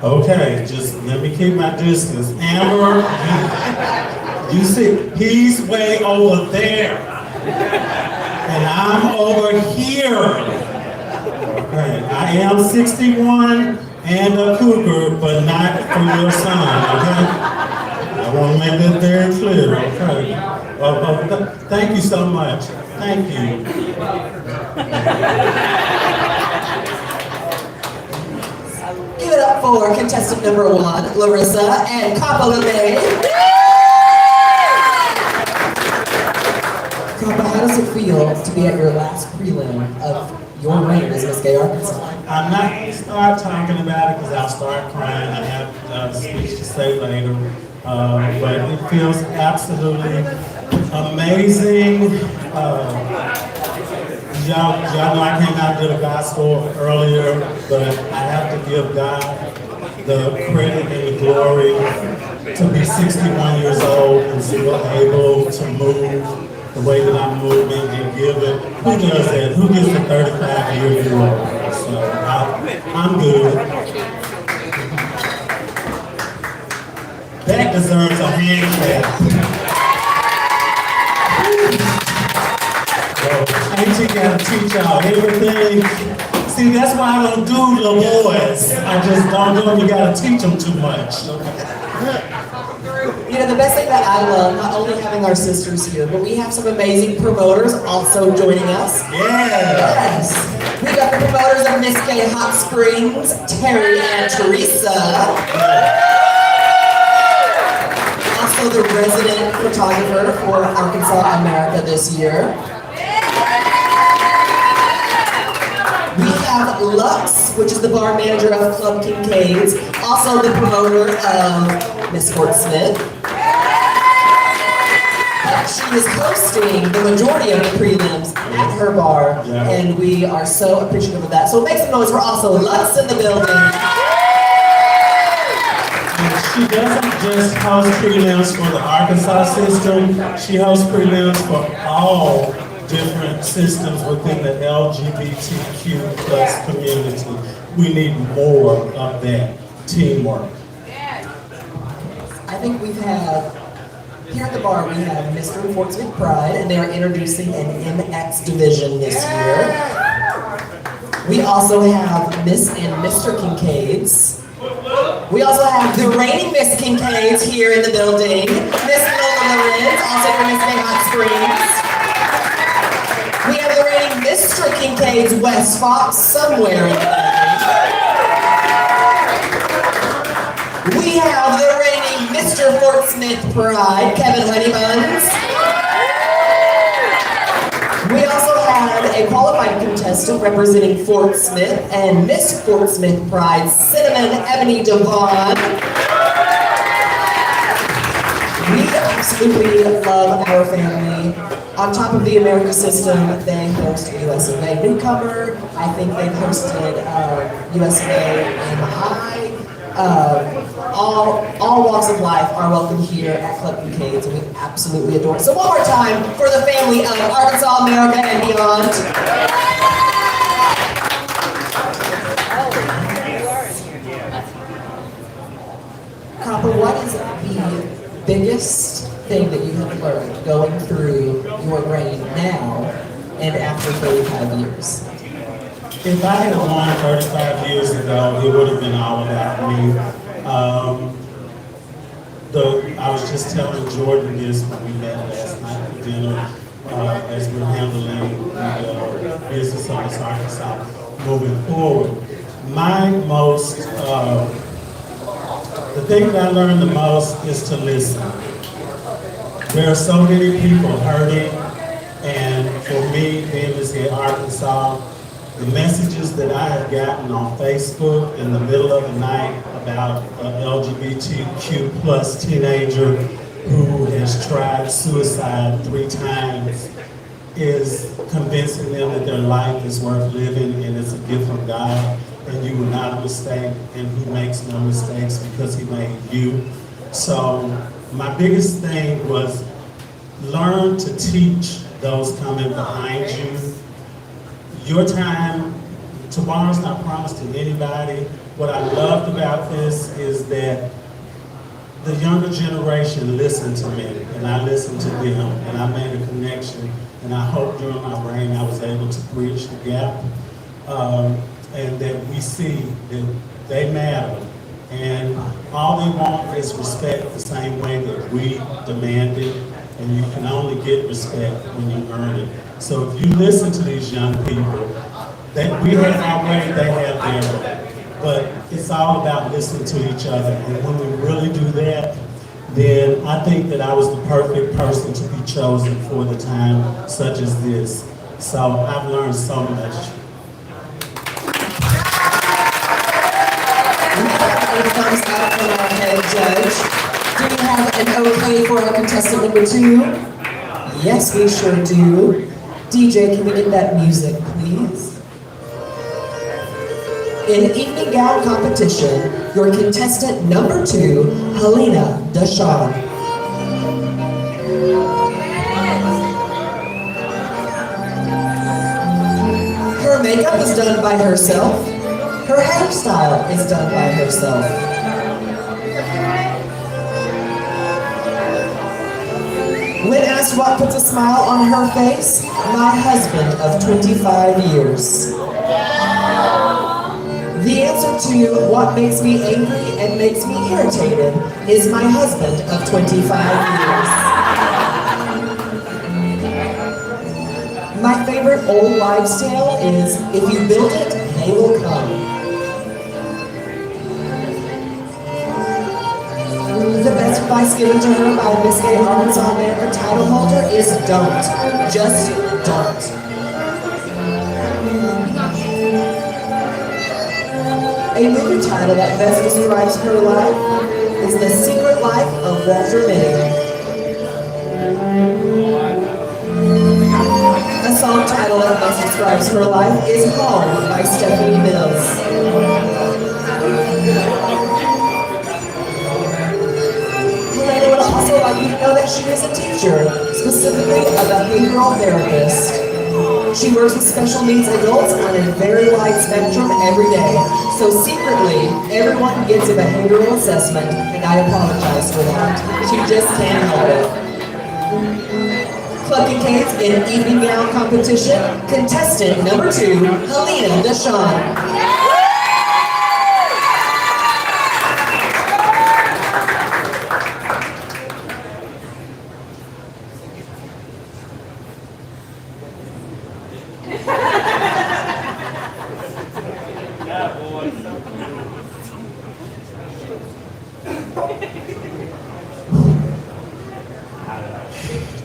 Okay, just let me keep my distance. Amber, you see, he's way over there, and I'm over here. Okay, I am 61 and a cougar, but not for your son, okay? I want to make that very clear, okay? Thank you so much. Thank you. Give it up for contestant number 1, Larissa and Kappa LeMay. Kappa, how does it feel to be at your last prelim of your reign as Miss Gay Arkansas? I'm not going to start talking about it because I'll start crying. I have a speech to say later. But it feels absolutely amazing. y'all know I came out and did a gospel earlier, but I have to give God the credit and the glory to be 61 years old and still able to move the way that I'm moving and give it. Who does that? Who gets the 35-year glory? So I'm good. That deserves a hand clap. Ain't you gotta teach y'all everything? See, that's why I don't do little boys. I just don't do them. You gotta teach them too much. You know, the best thing that I love, not only having our sisters here, but we have some amazing promoters also joining us. Yes. We got the promoters of Miss Gay Hot Springs, Terry and Teresa. Also the resident photographer for Arkansas America this year. We have Lux, which is the bar manager of Club Kincaid's, also the promoter of Miss Fort Smith. She is hosting the majority of the prelims at her bar, and we are so appreciative of that. So make some noise for also Lux in the building. She doesn't just host prelims for the Arkansas system, she hosts prelims for all different systems within the LGBTQ plus community. We need more of that teamwork. I think we've had, here at the bar, we have Mr. and Fort Smith Pride, and they are introducing an MX division this year. We also have Miss and Mr. Kincaid's. We also have the reigning Miss Kincaid's here in the building. Miss Lola Lorenz, also from Miss Gay Hot Springs. We have the reigning Mr. Kincaid's West Fox somewhere in the building. We have the reigning Mr. Fort Smith Pride, Kevin Honeybuns. We also had a qualified contestant representing Fort Smith and Miss Fort Smith Pride, Cinnamon Ebony Devon. We absolutely love our family. On top of the America system, they host USMA Newcomer. I think they've hosted USMA in High. All walks of life are welcome here at Club Kincaid's, and we absolutely adore it. So one more time for the family of Arkansas, America, and beyond. Copper, what is the biggest thing that you have learned going through your reign now and after 35 years? If I had won 35 years ago, it would have been all about me. I was just telling Jordan this when we met last night for dinner, as we're handling the business of this Arkansas moving forward. The thing that I learned the most is to listen. There are so many people hurting, and for me, being this in Arkansas, the messages that I have gotten on Facebook in the middle of the night about an LGBTQ plus teenager who has tried suicide 3 times is convincing them that their life is worth living and it's a gift from God, and you were not a mistake, and He makes no mistakes because He made you. So my biggest thing was learn to teach those coming behind you. Your time, tomorrow's not promised to anybody. What I loved about this is that the younger generation listened to me, and I listened to them, and I made a connection, and I hope during my reign I was able to bridge the gap, and that we see that they matter, and all they want is respect the same way that we demand it, and you can only get respect when you earn it. So if you listen to these young people, that we have our way, they have their way. But it's all about listening to each other. And when we really do that, then I think that I was the perfect person to be chosen for the time such as this. So I've learned so much. Thumbs up from our head judge. Do we have an okay for our contestant number 2? Yes, we sure do. DJ, can we get that music, please? In evening gown competition, your contestant number 2, Helena Deshawn. Her makeup is done by herself. Her hairstyle is done by herself. When asked what puts a smile on her face, my husband of 25 years. The answer to what makes me angry and makes me irritated is my husband of 25 years. My favorite old wives' tale is, if you build it, they will come. The best advice given to her by Miss Gay Arkansas America title holder is don't. Just don't. A movie title that best describes her life is The Secret Life of Walter Mitty. A song title that best describes her life is Home by Stephanie Mills. Helena would also like you to know that she is a teacher, specifically a behavioral therapist. She works with special needs adults on a very wide spectrum every day. So secretly, everyone gets a behavioral assessment, and I apologize for that. She just can't help it. Clucking Canes in evening gown competition, contestant number 2, Helena Deshawn.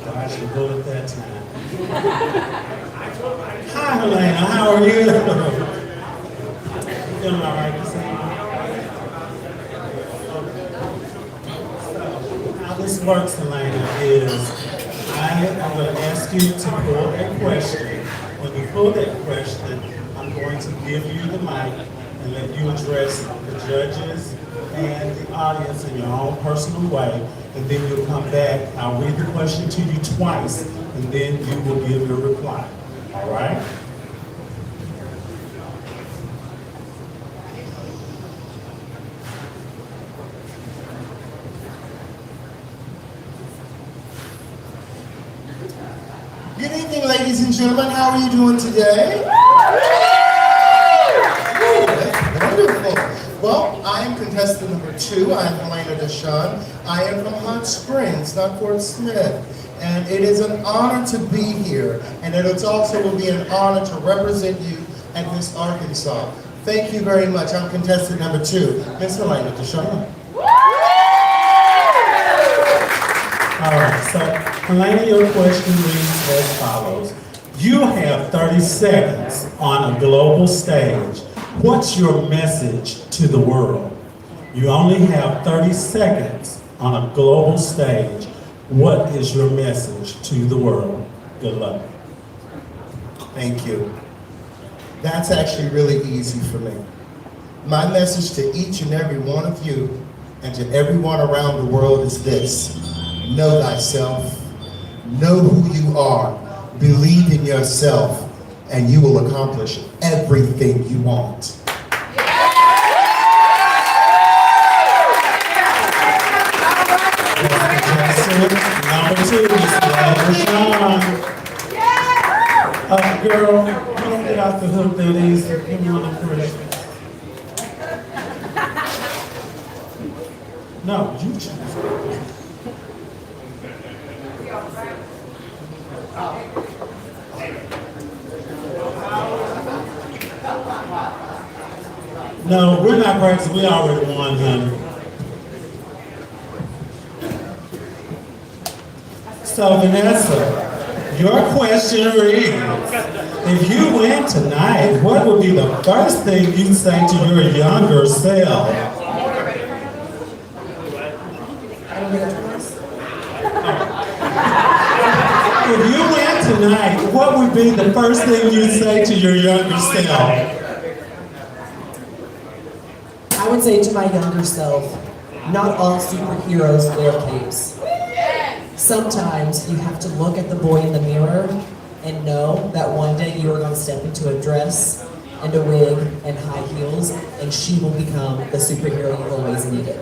I should go at that time. Hi, Helena. How are you? Feeling all right this evening? So, how this works, Helena, is I am going to ask you to pull a question. When you pull that question, I'm going to give you the mic and let you address the judges and the audience in your own personal way, and then you'll come back. I'll read the question to you twice, and then you will give your reply. All right? Good evening, ladies and gentlemen. How are you doing today? Wonderful. Well, I am contestant number 2. I am Helena Deshawn. I am from Hot Springs, not Fort Smith. And it is an honor to be here. And it also will be an honor to represent you at Miss Arkansas. Thank you very much. I'm contestant number 2, Miss Helena Deshawn. All right, so Helena, your question reads as follows. You have 30 seconds on a global stage. What's your message to the world? You only have 30 seconds on a global stage. What is your message to the world? Good luck. Thank you. That's actually really easy for me. My message to each and every one of you and to everyone around the world is this. Know thyself. Know who you are. Believe in yourself, and you will accomplish everything you want. Number 2, Miss Deshawn. Girl, you don't get off the hook that easy. Give me one of them first. No, you choose. No, we're not practicing. We already won, honey. So, Vanessa, your question reads, if you win tonight, what would be the first thing you'd say to your younger self? If you win tonight, what what would be the first thing you'd say to your younger self? I would say to my younger self, not all superheroes wear capes. Sometimes you have to look at the boy in the mirror and know that one day you are going to step into a dress and a wig and high heels, and she will become the superhero you've always needed.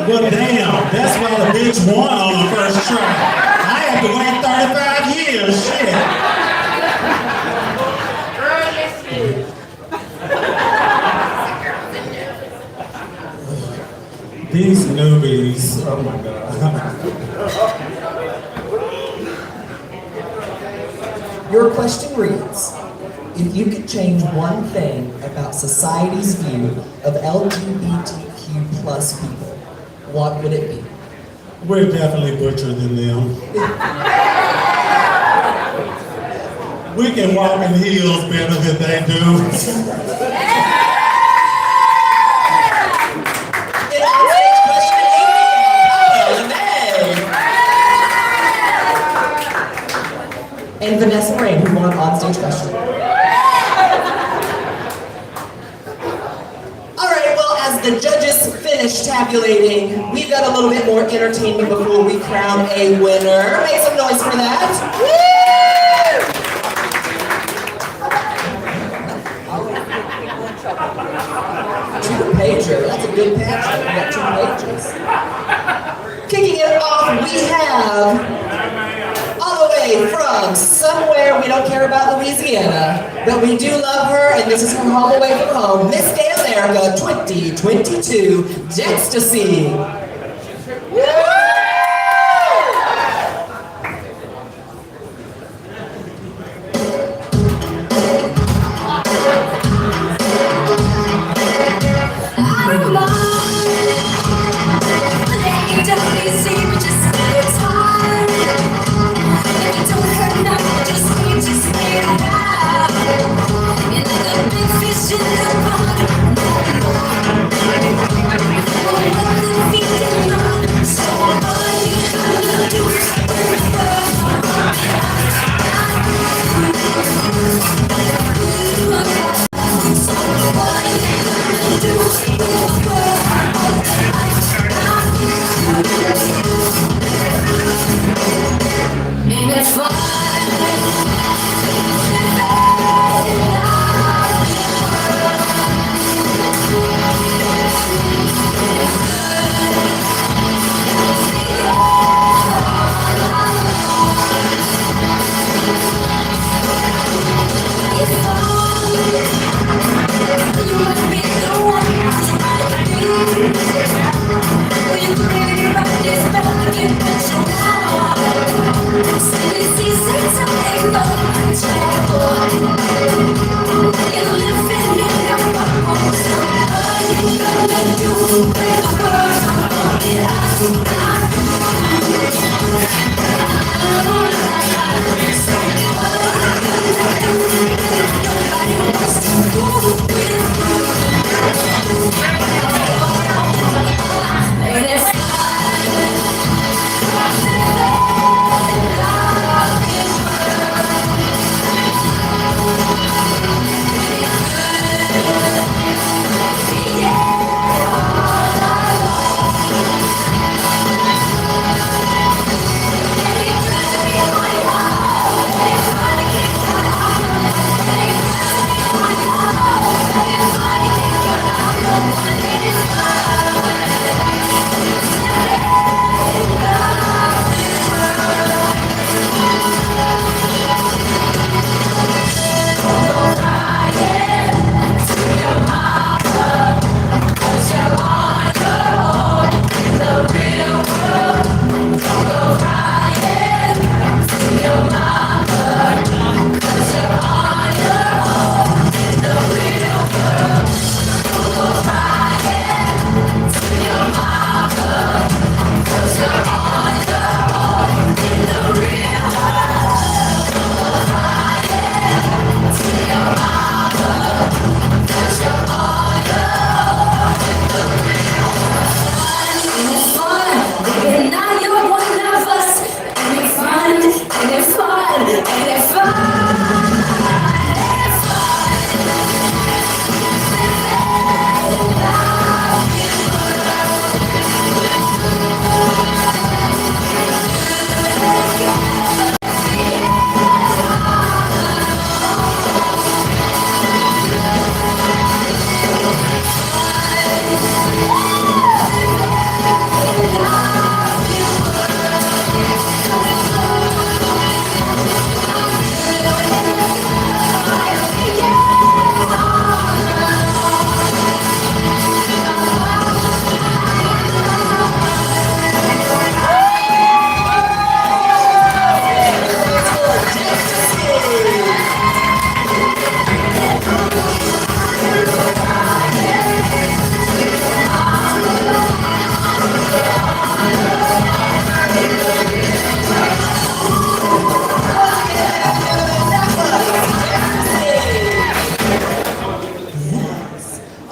Well, damn, that's why the bitch won on the first try. I had to wait 35 years, shit. These newbies, oh my God. Your question reads, if you could change one thing about society's view of LGBTQ plus people, what would it be? We're definitely butcher than them. We can walk in heels better than they do. And Vanessa Rain, who won on stage question. All right, well, as the judges finish tabulating, we've got a little bit more entertainment before we crown a winner. Make some noise for that. Woo! Two-pager, that's a good pager. We got 2 pages. Kicking it off, we have all the way from somewhere we don't care about Louisiana, but we do love her, and this is from all the way from home, Miss Gay America 2022, Jeckstasy.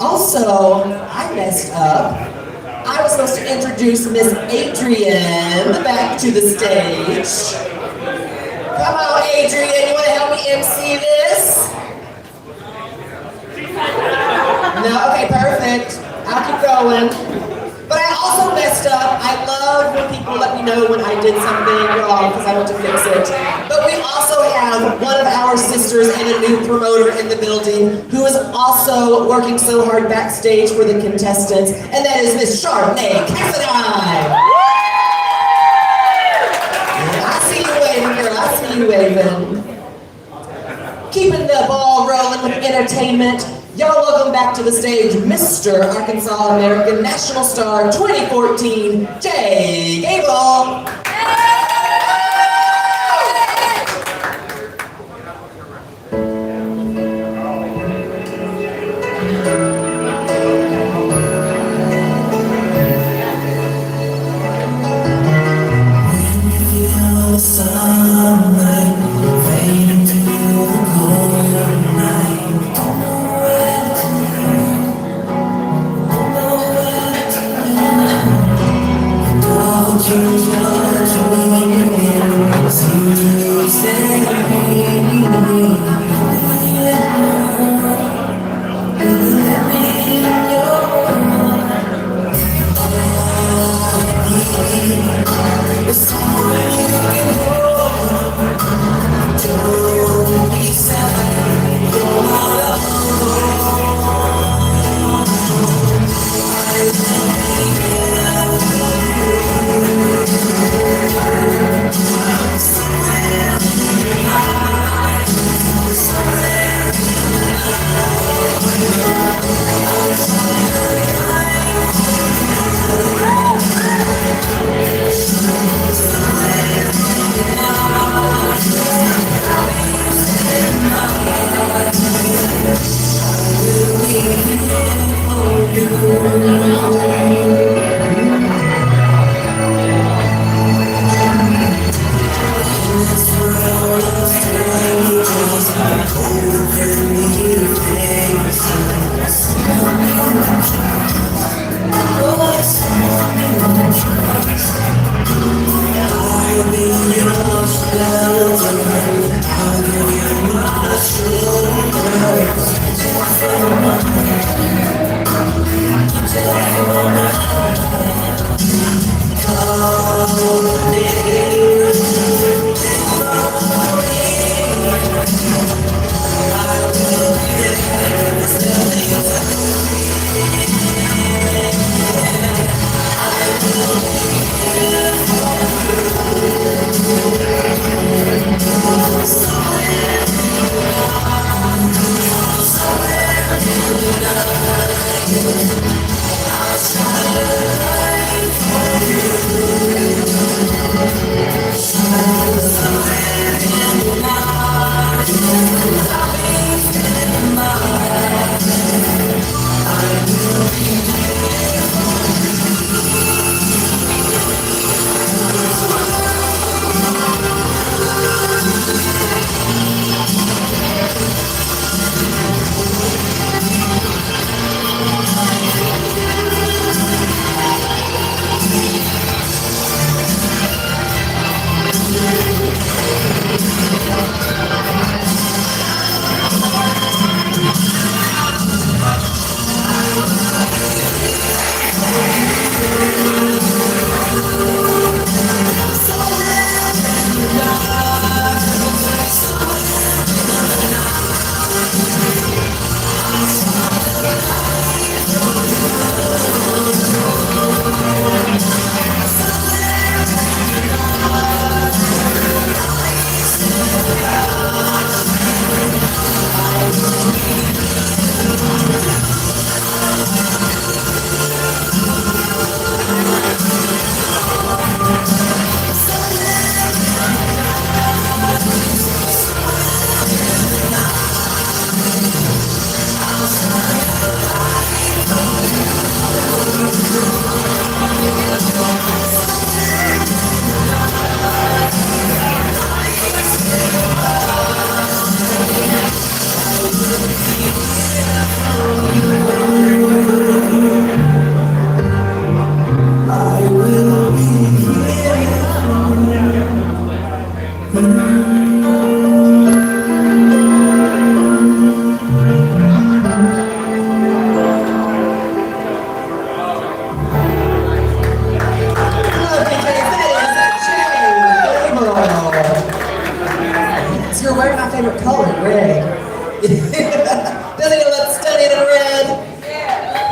Also, I messed up. I was supposed to introduce Miss Adrienne back to the stage. Come on, Adrienne, you want to help me MC this? No? Okay, perfect. I'll keep going. But I also messed up. I love when people let me know when I did something wrong because I want to fix it. But we also have one of our sisters and a new promoter in the building who is also working so hard backstage for the contestants, and that is Miss Chardonnay Cassadine. I see you waving, girl. I see you waving. Keeping the ball rolling with entertainment. Y'all welcome back to the stage, Mr. Arkansas American National Star 2014, Jay Gable.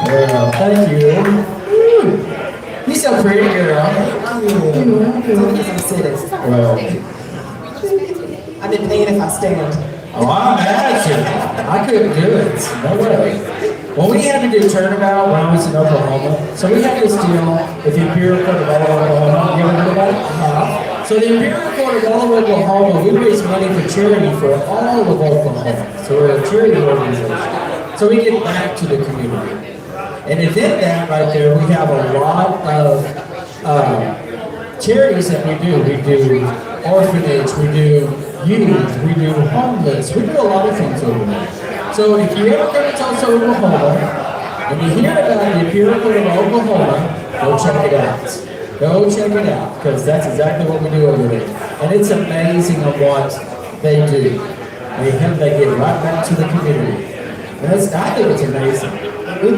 Well, thank you. You're so pretty, girl. Well, I've been paying if I stand. oh, I imagine. I couldn't do it. No way. Well, we had to do turnabout when I was in Oklahoma. So we had this deal with the Imperial Court of Oklahoma. You ever heard about it? So the Imperial Court of Oklahoma, we raise money for charity for all of Oklahoma. So we're a charity organization. So we give back to the community. And within that right there, we have a lot of charities that we do. We do orphanage, we do youth, we do homeless, we do a lot of things over there. So if you ever come to Tulsa, Oklahoma, and you hear about the Imperial Court of Oklahoma, go check it out. Go check it out, because that's exactly what we do over there. And it's amazing of what they do. They give right back to the community. And I think it's amazing. I mean,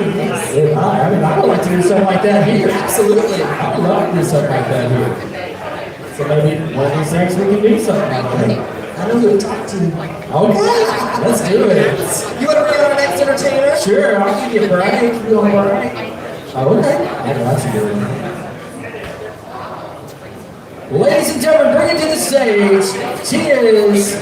I would like to do something like that here. Absolutely. I would love to do something like that here. So maybe one of these days we can do something like that. I know who to talk to. Okay, let's do it. You want to bring on our next entertainer? Sure, I'll give you a break. You want a break? Oh, okay. I got you. Ladies and gentlemen, bring it to the stage. She is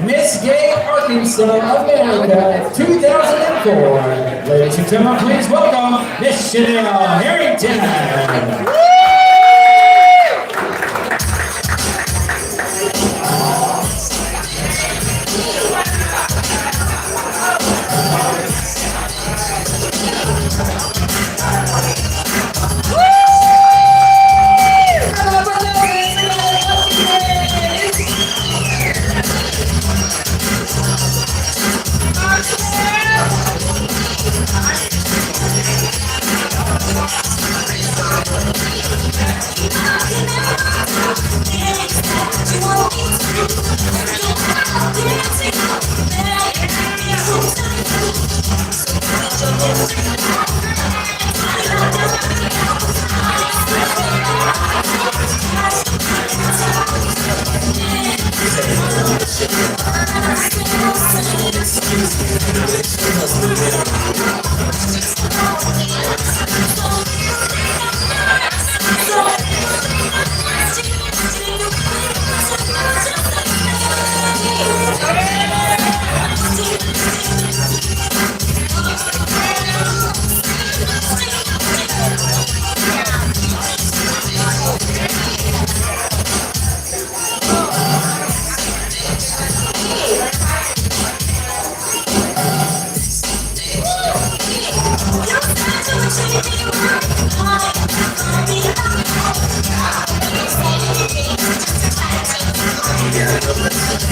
Miss Gay Arkansas America 2004. Ladies and gentlemen, please welcome Miss Chanel Harrington. Ladies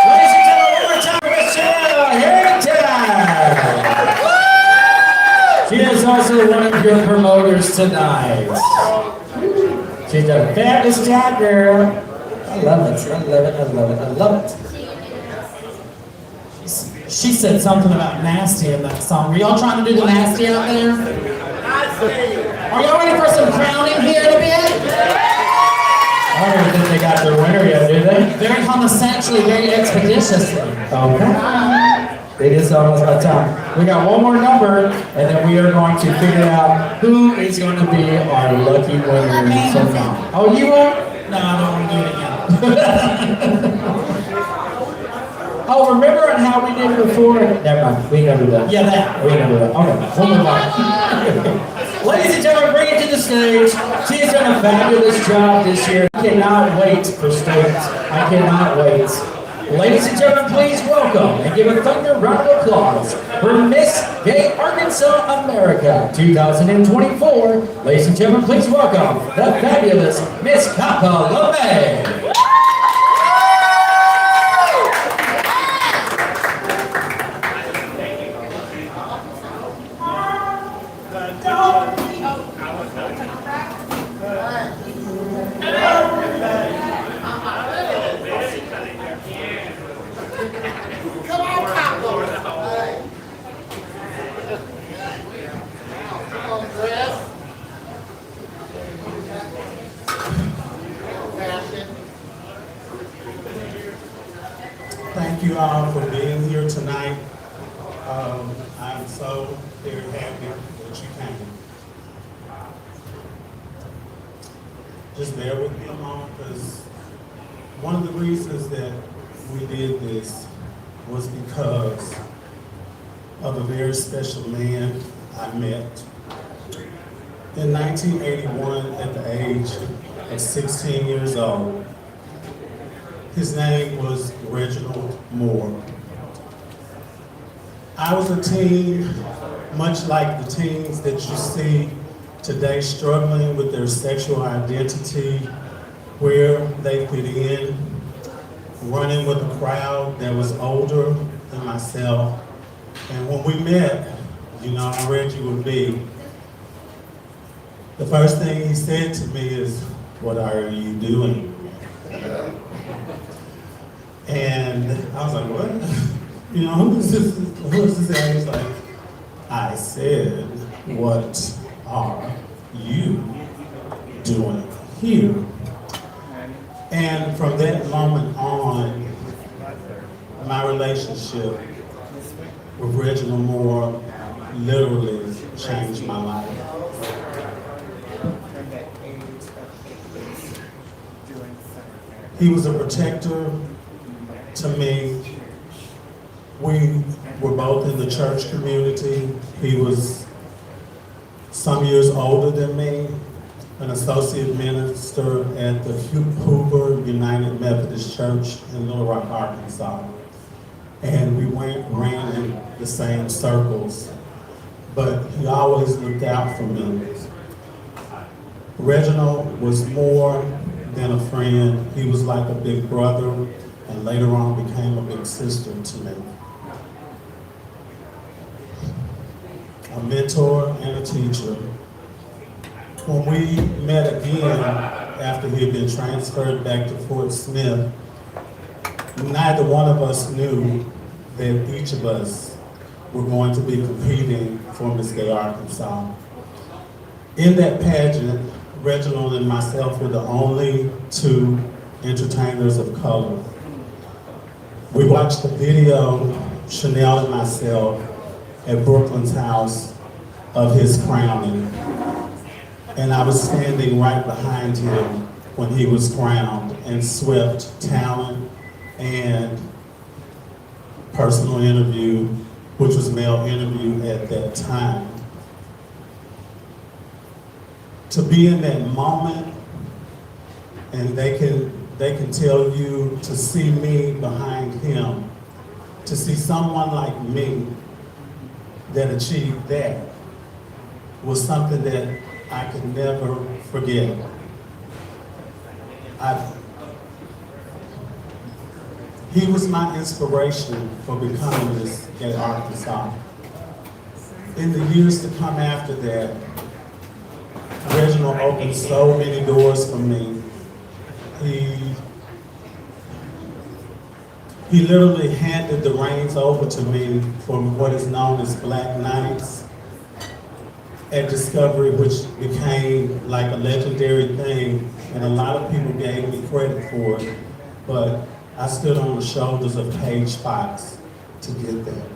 and gentlemen, one more time, Miss Chanel Harrington. also one of your promoters tonight. She's a fabulous job, girl. I love it, I love it, I love it, I love it. She said something about nasty in that song. Are y'all trying to do the nasty out there? Are y'all ready for some crowning here in a bit? I don't even think they got their winner yet, do they? Very homosexually, very expeditiously. Okay. It is almost about time. We got one more number, and then we are going to figure out who is going to be our lucky winner. Oh, you are? No, I don't want to do it again. Oh, remember on how we did it before? Never mind. We ain't gonna do that. Yeah, that. We ain't gonna do that. Okay, we'll move on. Ladies and gentlemen, bring it to the stage. She has done a fabulous job this year. I cannot wait for state. I cannot wait. Ladies and gentlemen, please welcome and give a thunder round of applause for Miss Gay Arkansas America 2024. Ladies and gentlemen, please welcome the fabulous Miss Kappa LeMay. Thank you all for being here tonight. I'm so very happy that you came. Just bear with me a moment, because one of the reasons that we did this was because of a very special man I met in 1981 at the age of 16 years old. His name was Reginald Moore. I was a teen, much like the teens that you see today struggling with their sexual identity, where they fit in, running with a crowd that was older than myself. And when we met, you know how Reggie would be, the first thing he said to me is, "What are you doing?" And I was like, "What?" You know, who is this? He's like, "I said, what are you doing here?" And from that moment on, my relationship with Reginald Moore literally changed my life. He was a protector to me. We were both in the church community. He was some years older than me, an associate minister at the Hoover United Methodist Church in Little Rock, Arkansas. And we ran in the same circles, but he always looked out for me. Reginald was more than a friend. He was like a big brother, and later on became a big sister to me. A mentor and a teacher. When we met again after he had been transferred back to Fort Smith, neither one of us knew that each of us were going to be competing for Miss Gay Arkansas. In that pageant, Reginald and myself were the only two entertainers of color. We watched the video, Chanel and myself, at Brooklyn's house of his crowning. And I was standing right behind him when he was crowned and swept talent and personal interview, which was male interview at that time. To be in that moment, and they can tell you to see me behind him, to see someone like me that achieved that was something that I could never forget. He was my inspiration for becoming Miss Gay Arkansas. in the years to come after that, Reginald opened so many doors for me. He literally handed the reins over to me for what is known as Black Nights at Discovery, which became like a legendary thing, and a lot of people gave me credit for it, but I stood on the shoulders of Paige Fox to get there.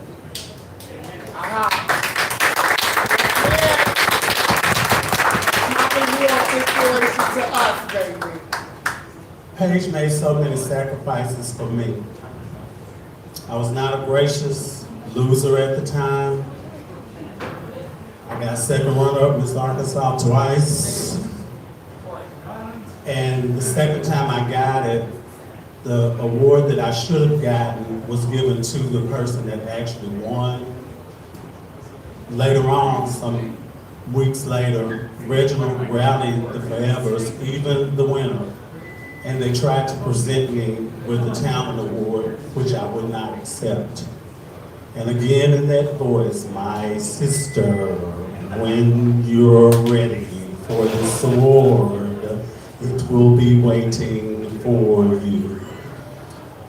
Paige made so many sacrifices for me. I was not a gracious loser at the time. I got second runner-up Miss Arkansas twice. And the second time I got it, the award that I should have gotten was given to the person that actually won. Later on, some weeks later, Reginald rallied the Forevers, even the winner, and they tried to present me with the Talent Award, which I would not accept. And again in that voice, my sister, when you're ready for this award, it will be waiting for you.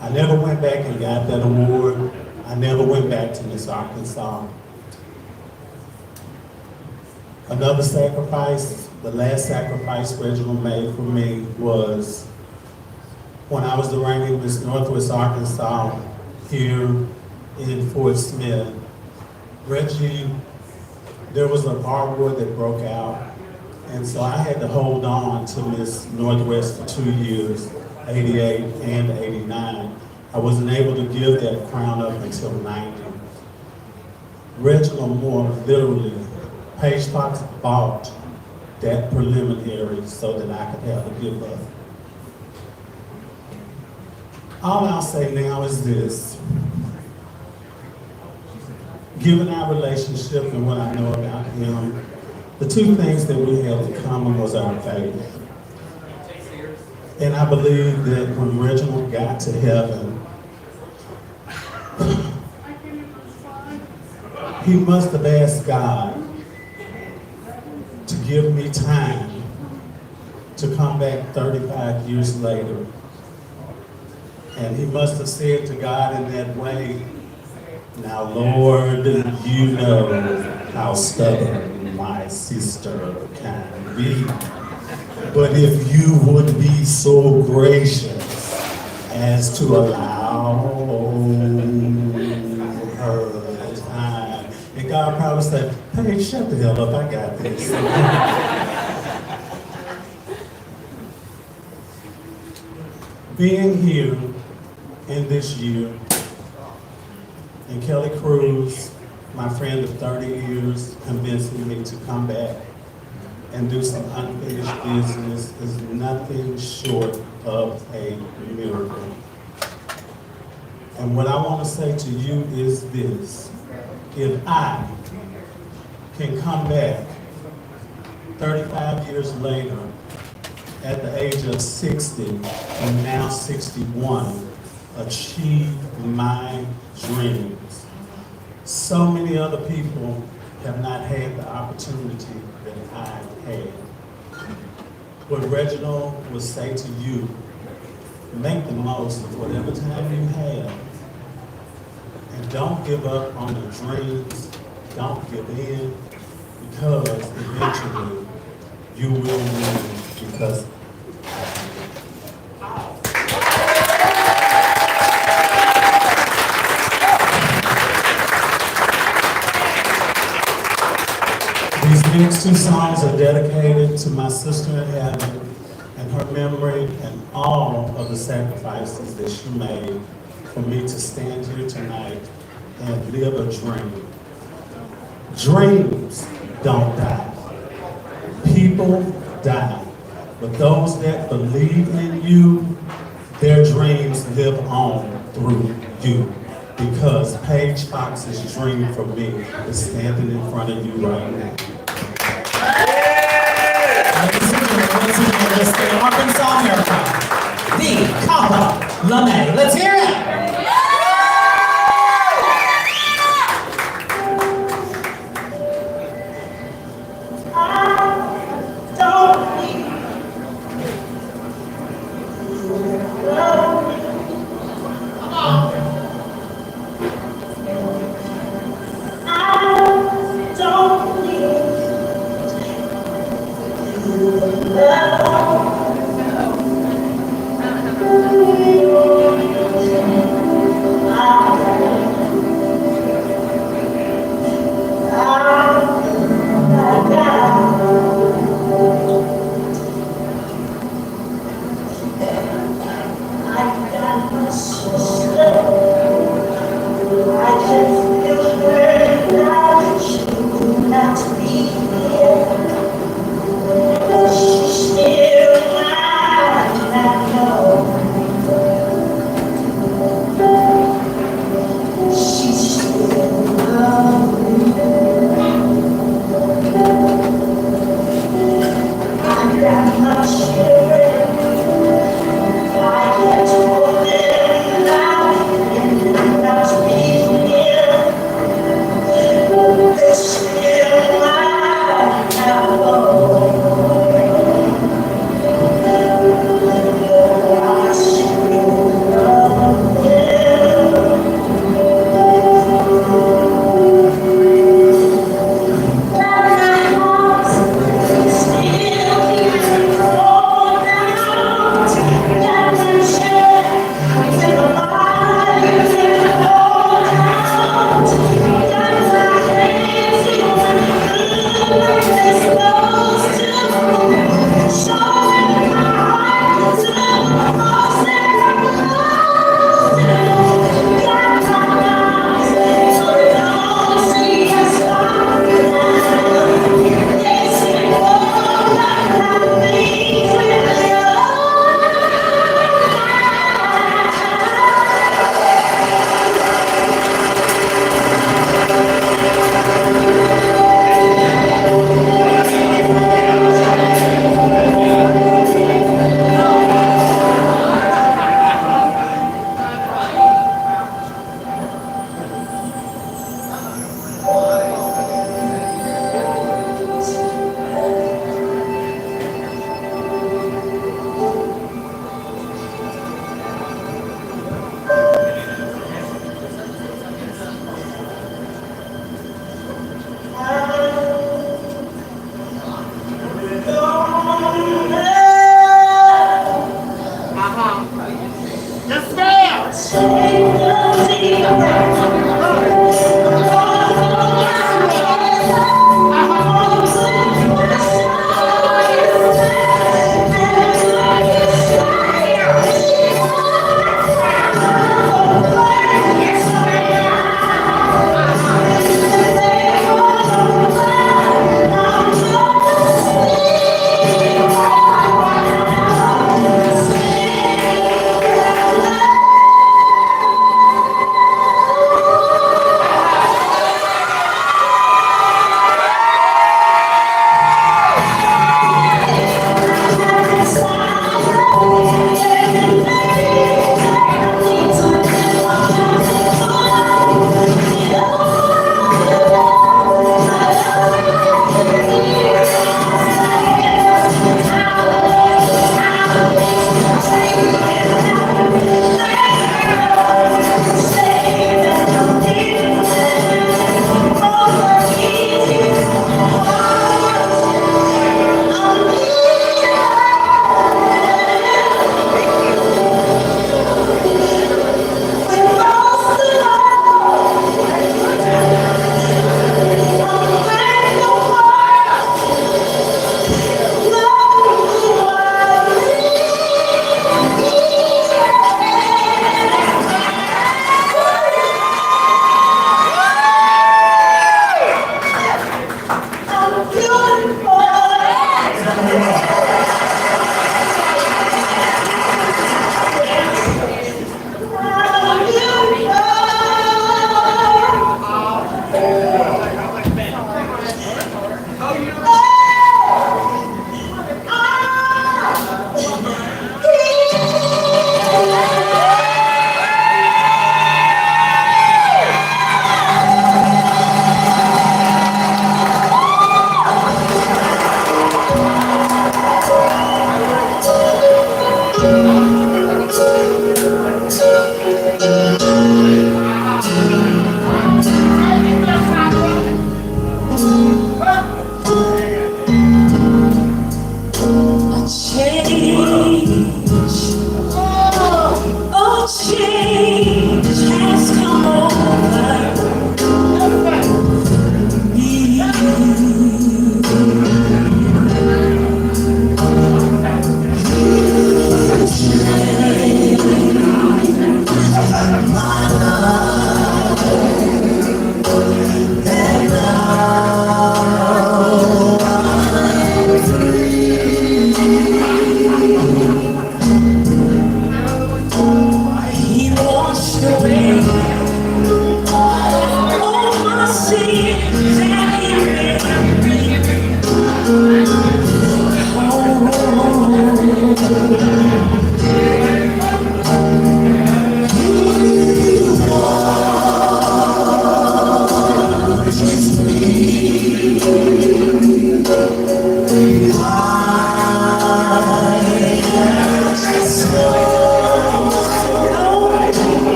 I never went back and got that award. I never went back to Miss Arkansas. Another sacrifice, the last sacrifice Reginald made for me was when I was the reigning Miss Northwest Arkansas here in Fort Smith. Reggie, there was a bar war that broke out, and so I had to hold on to Miss Northwest for 2 years, 88 and 89. I wasn't able to give that crown up until 90. Reginald Moore literally, Paige Fox bought that preliminary so that I could have a give up. All I'll say now is this. Given our relationship and what I know about him, the two things that we had in common was our faith. And I believe that when Reginald got to heaven, he must have asked God to give me time to come back 35 years later. And he must have said to God in that way, now Lord, you know how stubborn my sister can be. But if you would be so gracious as to allow her time. And God probably said, hey, shut the hell up, I got this. Being here in this year, and Kelly Cruz, my friend of 30 years, convincing me to come back and do some unfinished business is nothing short of a miracle. And what I want to say to you is this: if I can come back 35 years later at the age of 60 and now 61, achieve my dreams. So many other people have not had the opportunity that I had. What Reginald would say to you, make the most of whatever time you have. And don't give up on your dreams. Don't give in, because eventually you will win, because these next two songs are dedicated to my sister in heaven and her memory and all of the sacrifices that she made for me to stand here tonight and live a dream. Dreams don't die. People die. But those that believe in you, their dreams live on through you. Because Paige Fox's dream for me is standing in front of you right now. Ladies and gentlemen, once again, let's stay Arkansas, America. The Kappa Lame. Let's hear it!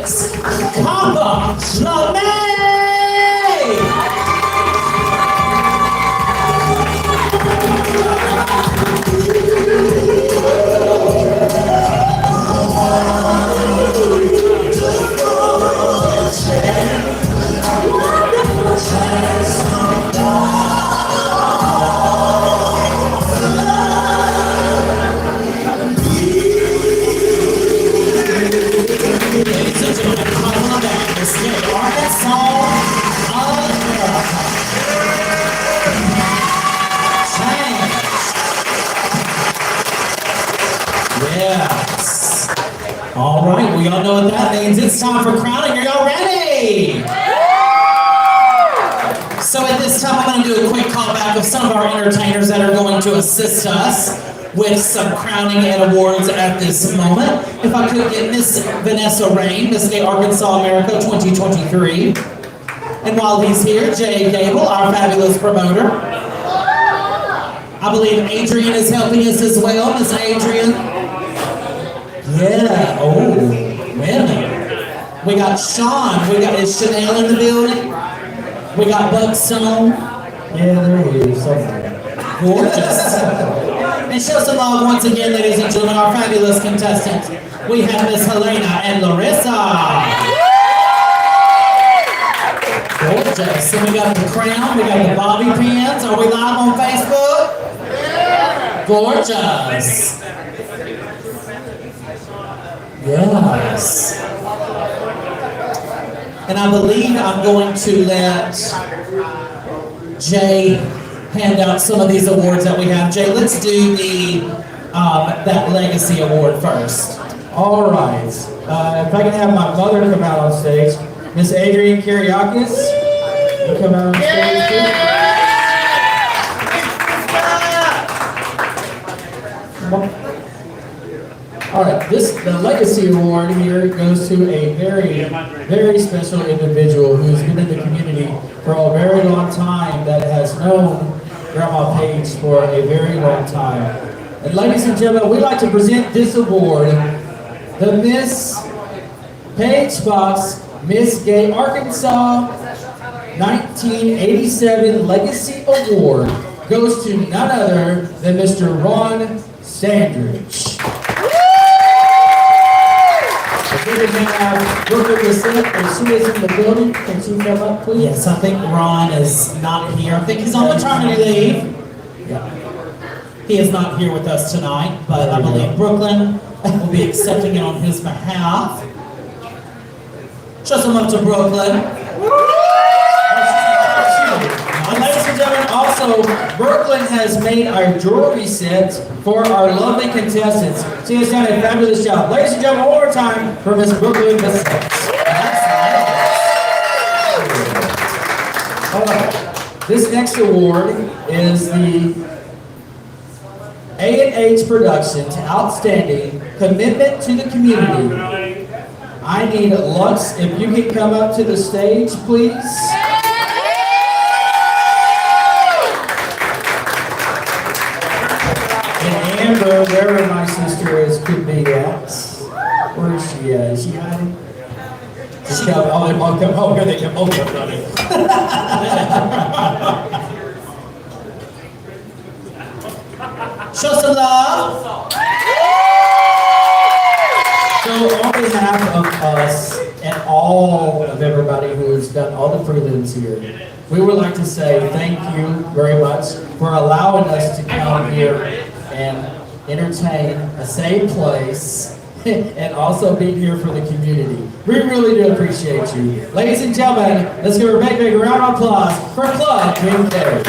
is Kaba Lamay! Yes. All right, we all know what that means. It's time for crowning. Are y'all ready? So at this time, I'm going to do a quick callback of some of our entertainers that are going to assist us with some crowning and awards at this moment. If I could get Miss Vanessa Rain, Miss Gay Arkansas America 2023. And while he's here, Jay Gable, our fabulous promoter. I believe Adrian is helping us as well. Miss Adrian. Yeah, oh, wait a minute. We got Sean, is Chanel in the building? We got Buckstone. Yeah, there he is. Somewhere. Gorgeous. And show some love once again, ladies and gentlemen, our fabulous contestants. We have Miss Helena and Larissa. Gorgeous. And we got the crown, we got the bobby pins. Are we live on Facebook? Gorgeous. Yes. And I believe I'm going to let Jay hand out some of these awards that we have. Jay, let's do the that legacy award first. All right. If I can have my mother come out on stage, Miss Adrian Kyriakis, you come out on stage too. All right, the legacy award here goes to a very, very special individual who's been in the community for a very long time, that has known Grandma Paige for a very long time. And ladies and gentlemen, we'd like to present this award, the Miss Paige Fox Miss Gay Arkansas 1987 Legacy Award goes to none other than Mr. Ron Sandridge. We're going to have Brooklyn Lisette, and she is in the building. Can she come up, please? Yes, I think Ron is not here. I think he's on maternity leave. Yeah. He is not here with us tonight, but I believe Brooklyn will be accepting it on his behalf. Show some love to Brooklyn. And ladies and gentlemen, also, Brooklyn has made our jewelry set for our lovely contestants. She has done a fabulous job. Ladies and gentlemen, one more time for Miss Brooklyn Bissett. All right. This next award is the A&H Production to Outstanding Commitment to the Community. I need Lux, if you could come up to the stage, please. And Amber, wherever my sister is, could be at. Where is she at? Is she hiding? Just come, oh, they won't come. Oh, here they come. Oh, they're running. Show some love. So on behalf of us and all of everybody who has done all the prelims here, we would like to say thank you very much for allowing us to come here and entertain a safe place and also being here for the community. We really do appreciate you. Ladies and gentlemen, let's give a big, big round of applause for Club King K.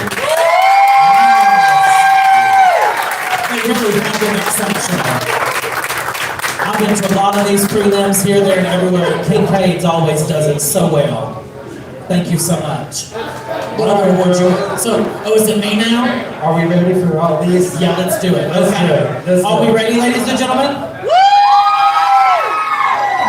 They really have been exceptional. I've been to a lot of these prelims here, there, and everywhere. King Page always does it so well. Thank you so much. What other awards you? So, oh, is it me now? Are we ready for all these? Yeah, let's do it. Let's do it. Are we ready, ladies and gentlemen?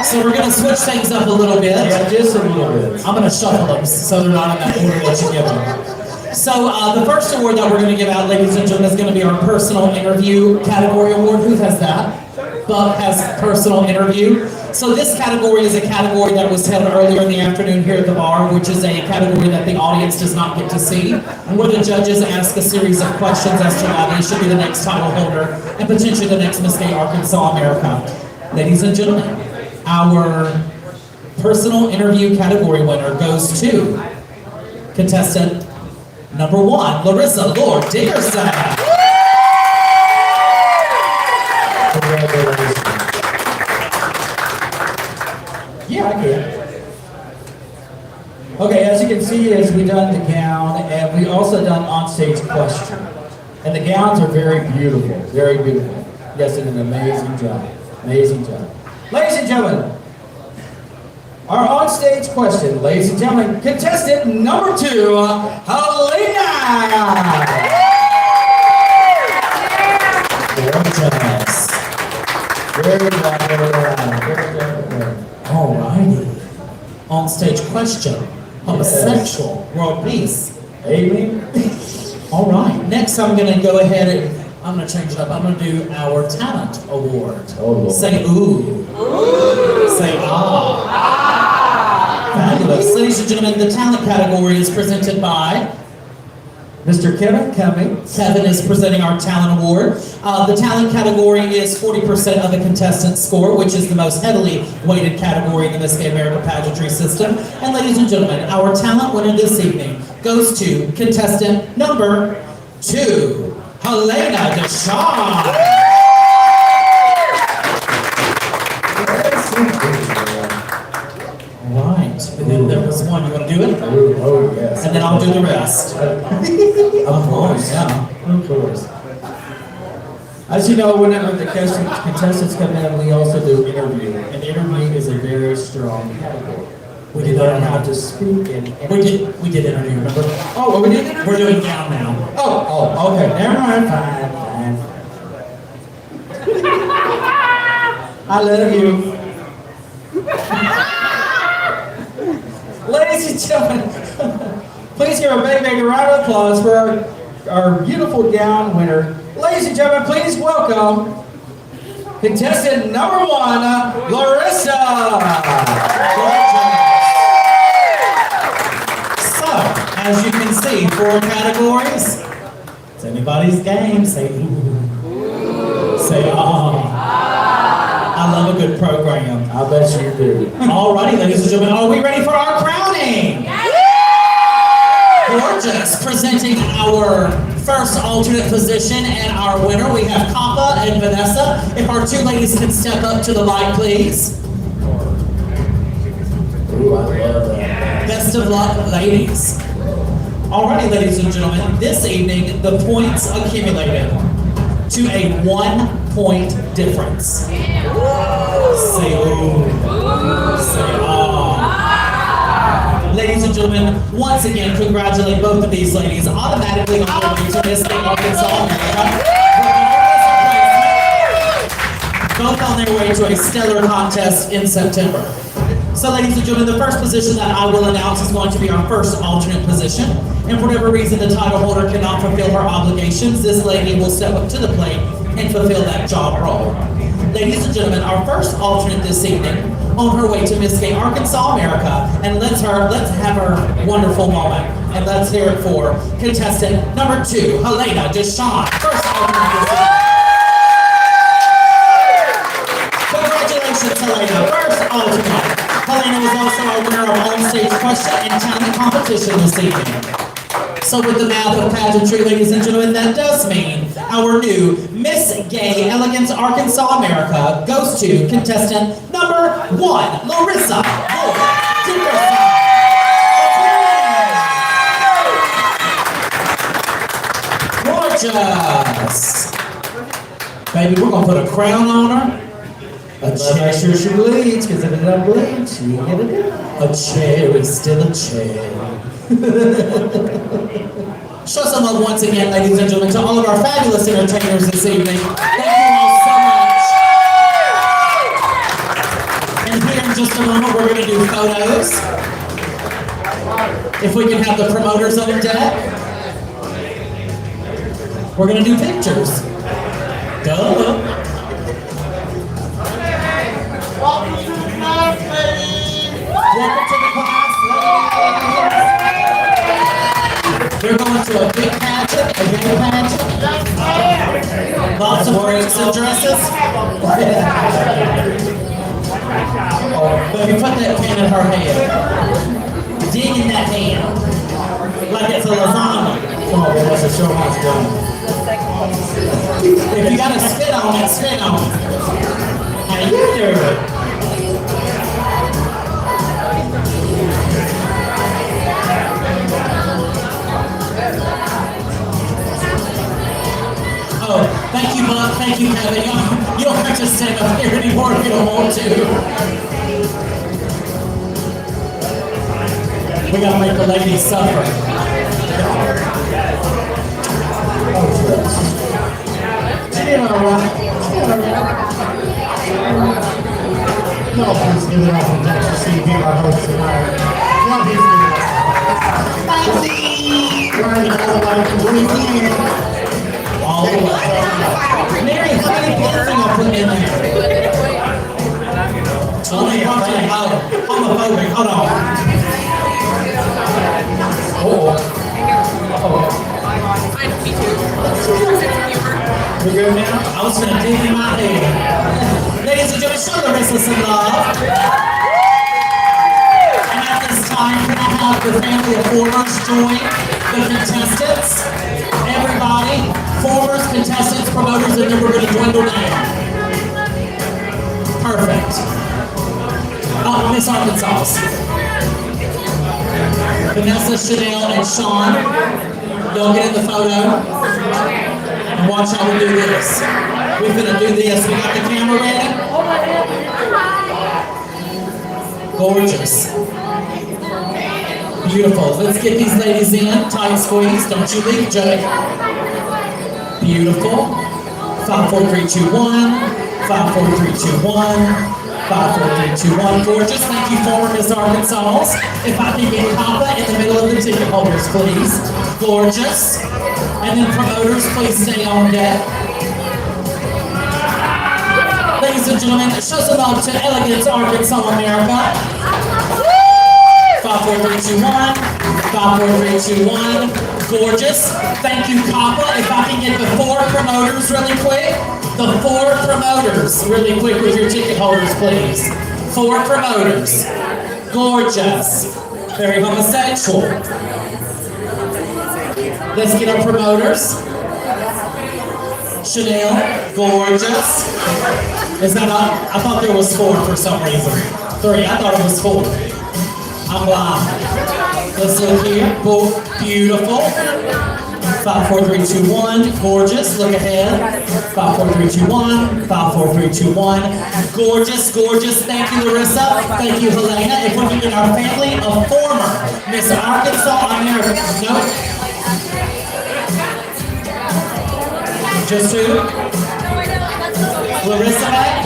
So we're going to switch things up a little bit. Yeah, just a little bit. I'm going to shuffle them so they're not in that order that you give them. So the first award that we're going to give out, ladies and gentlemen, is going to be our personal interview category award. Who has that? Buck has personal interview. So this category is a category that was held earlier in the afternoon here at the bar, which is a category that the audience does not get to see, where the judges ask a series of questions as to why they should be the next title holder and potentially the next Miss Gay Arkansas America. Ladies and gentlemen, our personal interview category winner goes to contestant number 1, Larissa Lord Dickerson. Congratulations. Yeah, I can. Okay, as you can see, is we done the gown, and we also done on-stage question. And the gowns are very beautiful, very beautiful. You guys did an amazing job, amazing job. Ladies and gentlemen, our on-stage question, ladies and gentlemen, contestant number 2, Helena! Gorgeous. Very good. Alrighty. On stage question. Homosexual. World peace. Amen. Alright. Next I'm gonna go ahead and I'm gonna change it up. I'm gonna do our talent award. Oh, Lord. Say ooh. Say ah. Fabulous. Ladies and gentlemen, the talent category is presented by Mr. Kevin Cummings. Kevin is presenting our talent award. The talent category is 40% of the contestant score, which is the most heavily weighted category in the Miss Gay America pageantry system. And ladies and gentlemen, our talent winner this evening goes to contestant number 2, Helena Deshawn. Right, and then there was one. You want to do it? Oh, yes. And then I'll do the rest. Of course, yeah. Of course. As you know, whenever the contestants come in, we also do interview. And interview is a very strong category. We did learn how to speak and We did interview, remember? Oh, we did interview? We're doing gown now. Oh, okay. Never mind. Fine. I love you. Ladies and gentlemen, please give a big round of applause for our beautiful gown winner. Ladies and gentlemen, please welcome contestant number 1, Larissa. So, as you can see, 4 categories. It's anybody's game. Say ooh. Say ah. I love a good program. I bet you do. Alrighty, ladies and gentlemen, are we ready for our crowning? Gorgeous. Presenting our first alternate position and our winner, we have Kappa and Vanessa. If our 2 ladies can step up to the light, please. Ooh, I love that. Best of luck, ladies. Alrighty, ladies and gentlemen, this evening, the points accumulated to a 1-point difference. Say ooh. Say ah. Ladies and gentlemen, once again, congratulate both of these ladies automatically on their way to Miss Gay Arkansas America. Both on their way to a stellar contest in September. So ladies and gentlemen, the first position that I will announce is going to be our first alternate position. And for whatever reason the title holder cannot fulfill her obligations, this lady will step up to the plate and fulfill that job role. Ladies and gentlemen, our first alternate this evening on her way to Miss Gay Arkansas America, and let's have her wonderful moment. And let's hear it for contestant number 2, Helena Deshawn. First alternate this evening. Congratulations, Helena. First alternate. Helena was also a winner of on-stage question and talent competition this evening. So with the math of pageantry, ladies and gentlemen, that does mean our new Miss Gay Elegance Arkansas America goes to contestant number 1, Larissa Lord Dickerson. Gorgeous. Baby, we're gonna put a crown on her. A Make sure she bleeds, because if it doesn't bleed, she ain't gonna do it. A cherry, still a cherry. Show some love once again, ladies and gentlemen, to all of our fabulous entertainers this evening. Thank you all so much. And here in just a moment, we're going to do photos. If we can have the promoters on deck. We're going to do pictures. Duh. to a big pageant, a gay pageant. Lots of freaks and dresses. But you put that pen in her hand. Dig in that hand. Like it's a lasagna. Come on, man, that's a show house done. If you gotta spit on it, spit on it. How you doing? Oh, thank you, Buck. Thank you, Kevin. You don't have to stand up here anymore if you don't want to. We gotta make the ladies suffer. No, please give it up for Dr. C. being our host tonight. One, please give it up. Right, all the way to weekend. All the way. Mary, how many pins am I putting in there? Only homophobic. Hold on. We good now? I was gonna dig in my head. Ladies and gentlemen, show the rest of some love. And at this time, can I have the family of formers join the contestants? Everybody, formers, contestants, promoters, and then we're gonna dwindle down. Perfect. Oh, Miss Arkansas. Vanessa, Chanel, and Sean, y'all get in the photo. And watch how we do this. We're gonna do this. We got the camera ready? Gorgeous. Beautiful. Let's get these ladies in. Tight squeeze. Don't you leave, Jay. Beautiful. 5, 4, 3, 2, 1. 5, 4, 3, 2, 1. 5, 4, 3, 2, 1. Gorgeous. Thank you, former Miss Arkansas. If I can get Papa in the middle of the ticket holders, please. Gorgeous. And then promoters, please stay on deck. Ladies and gentlemen, show some love to Elegance, Arkansas, America. 5, 4, 3, 2, 1. 5, 4, 3, 2, 1. Gorgeous. Thank you, Papa. If I can get the 4 promoters really quick. The 4 promoters really quick with your ticket holders, please. 4 promoters. Gorgeous. Very homosexual. Let's get our promoters. Chanel, gorgeous. Is that I thought there was 4 for some reason. 3, I thought it was 4. I'm blind. Let's look here. Beautiful. 5, 4, 3, 2, 1. Gorgeous. Look ahead. 5, 4, 3, 2, 1. 5, 4, 3, 2, 1. Gorgeous, gorgeous. Thank you, Larissa. Thank you, Helena. If we can get our family of former Miss Arkansas, America. Nope. Just 2? Larissa back?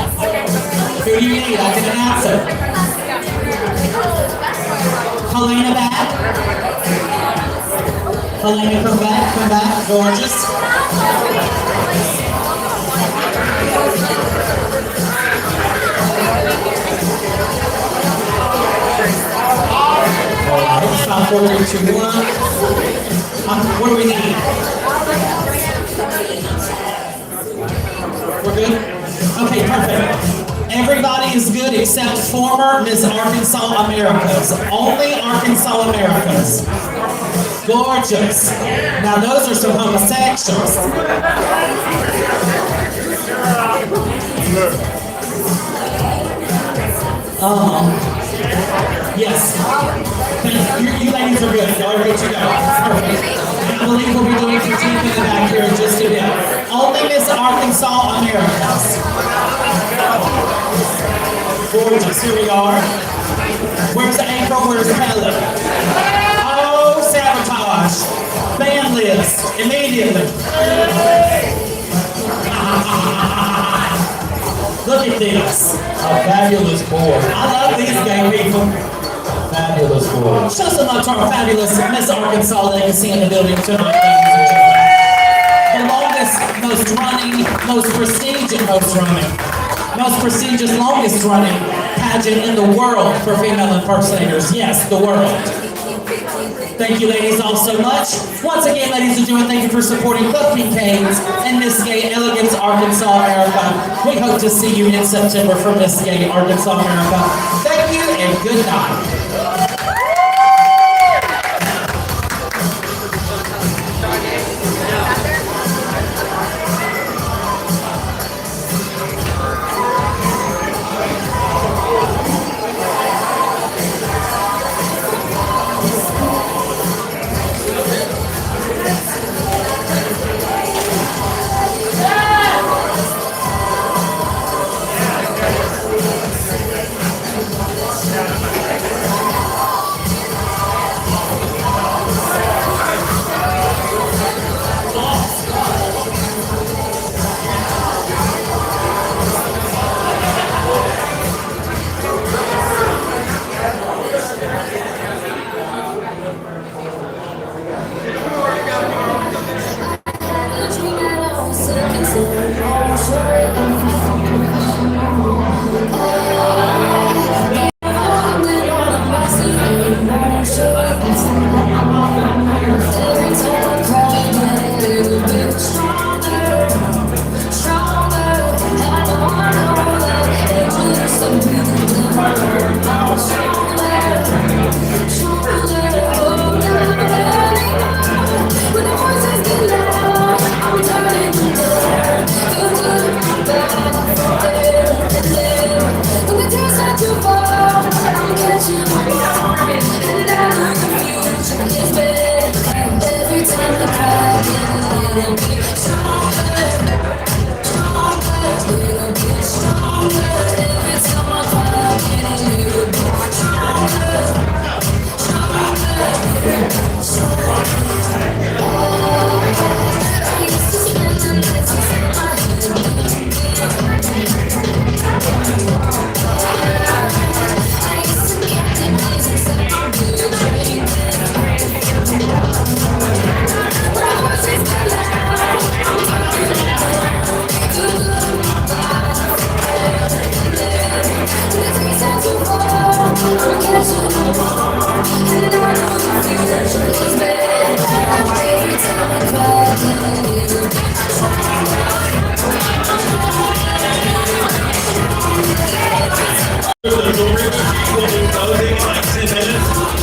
Who do you need? I can announce it. Helena back? Helena, come back, gorgeous. Alright, 5, 4, 3, 2, 1. What do we need? We're good? Okay, perfect. Everybody is good except former Miss Arkansas Americas. Only Arkansas Americas. Gorgeous. Now those are some homosexuals. Yes. You ladies are good. Y'all are good to go. Perfect. I believe we'll be doing some team in the back here in just a bit. Only Miss Arkansas Americas. Gorgeous. Here we are. Where's April? Where's Kelly? Oh, sabotage. Ban list. Immediately. Look at this. A fabulous board. I love these gay people. Fabulous board. Show some love to our fabulous Miss Arkansas legacy in the building tonight, ladies and gentlemen. The longest, most running, most prestigious, longest running pageant in the world for female impersonators. Yes, the world. Thank you, ladies, all so much. Once again, ladies and gentlemen, thank you for supporting Club Canes and Miss Gay Elegance, Arkansas, America. We hope to see you in September for Miss Gay, Arkansas, America. Thank you and good night.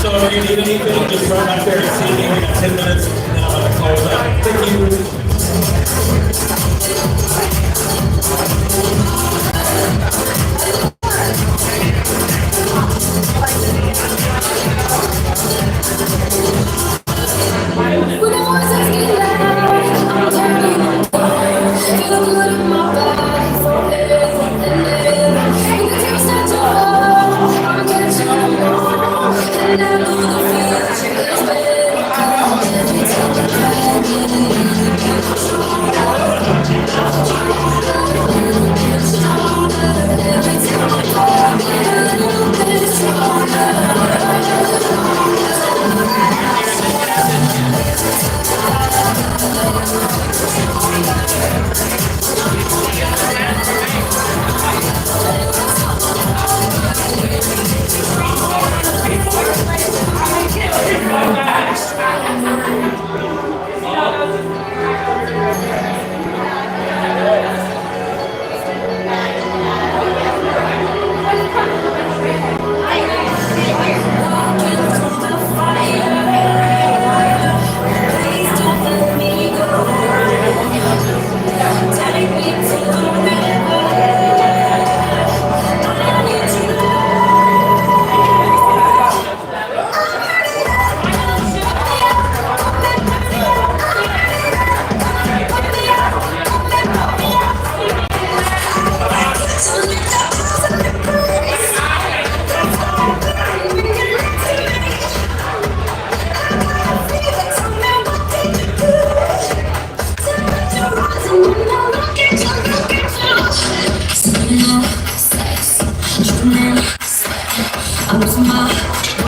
So if you need anything, just run back there and see me. We got 10 minutes, and then I'm going to close up. Thank you.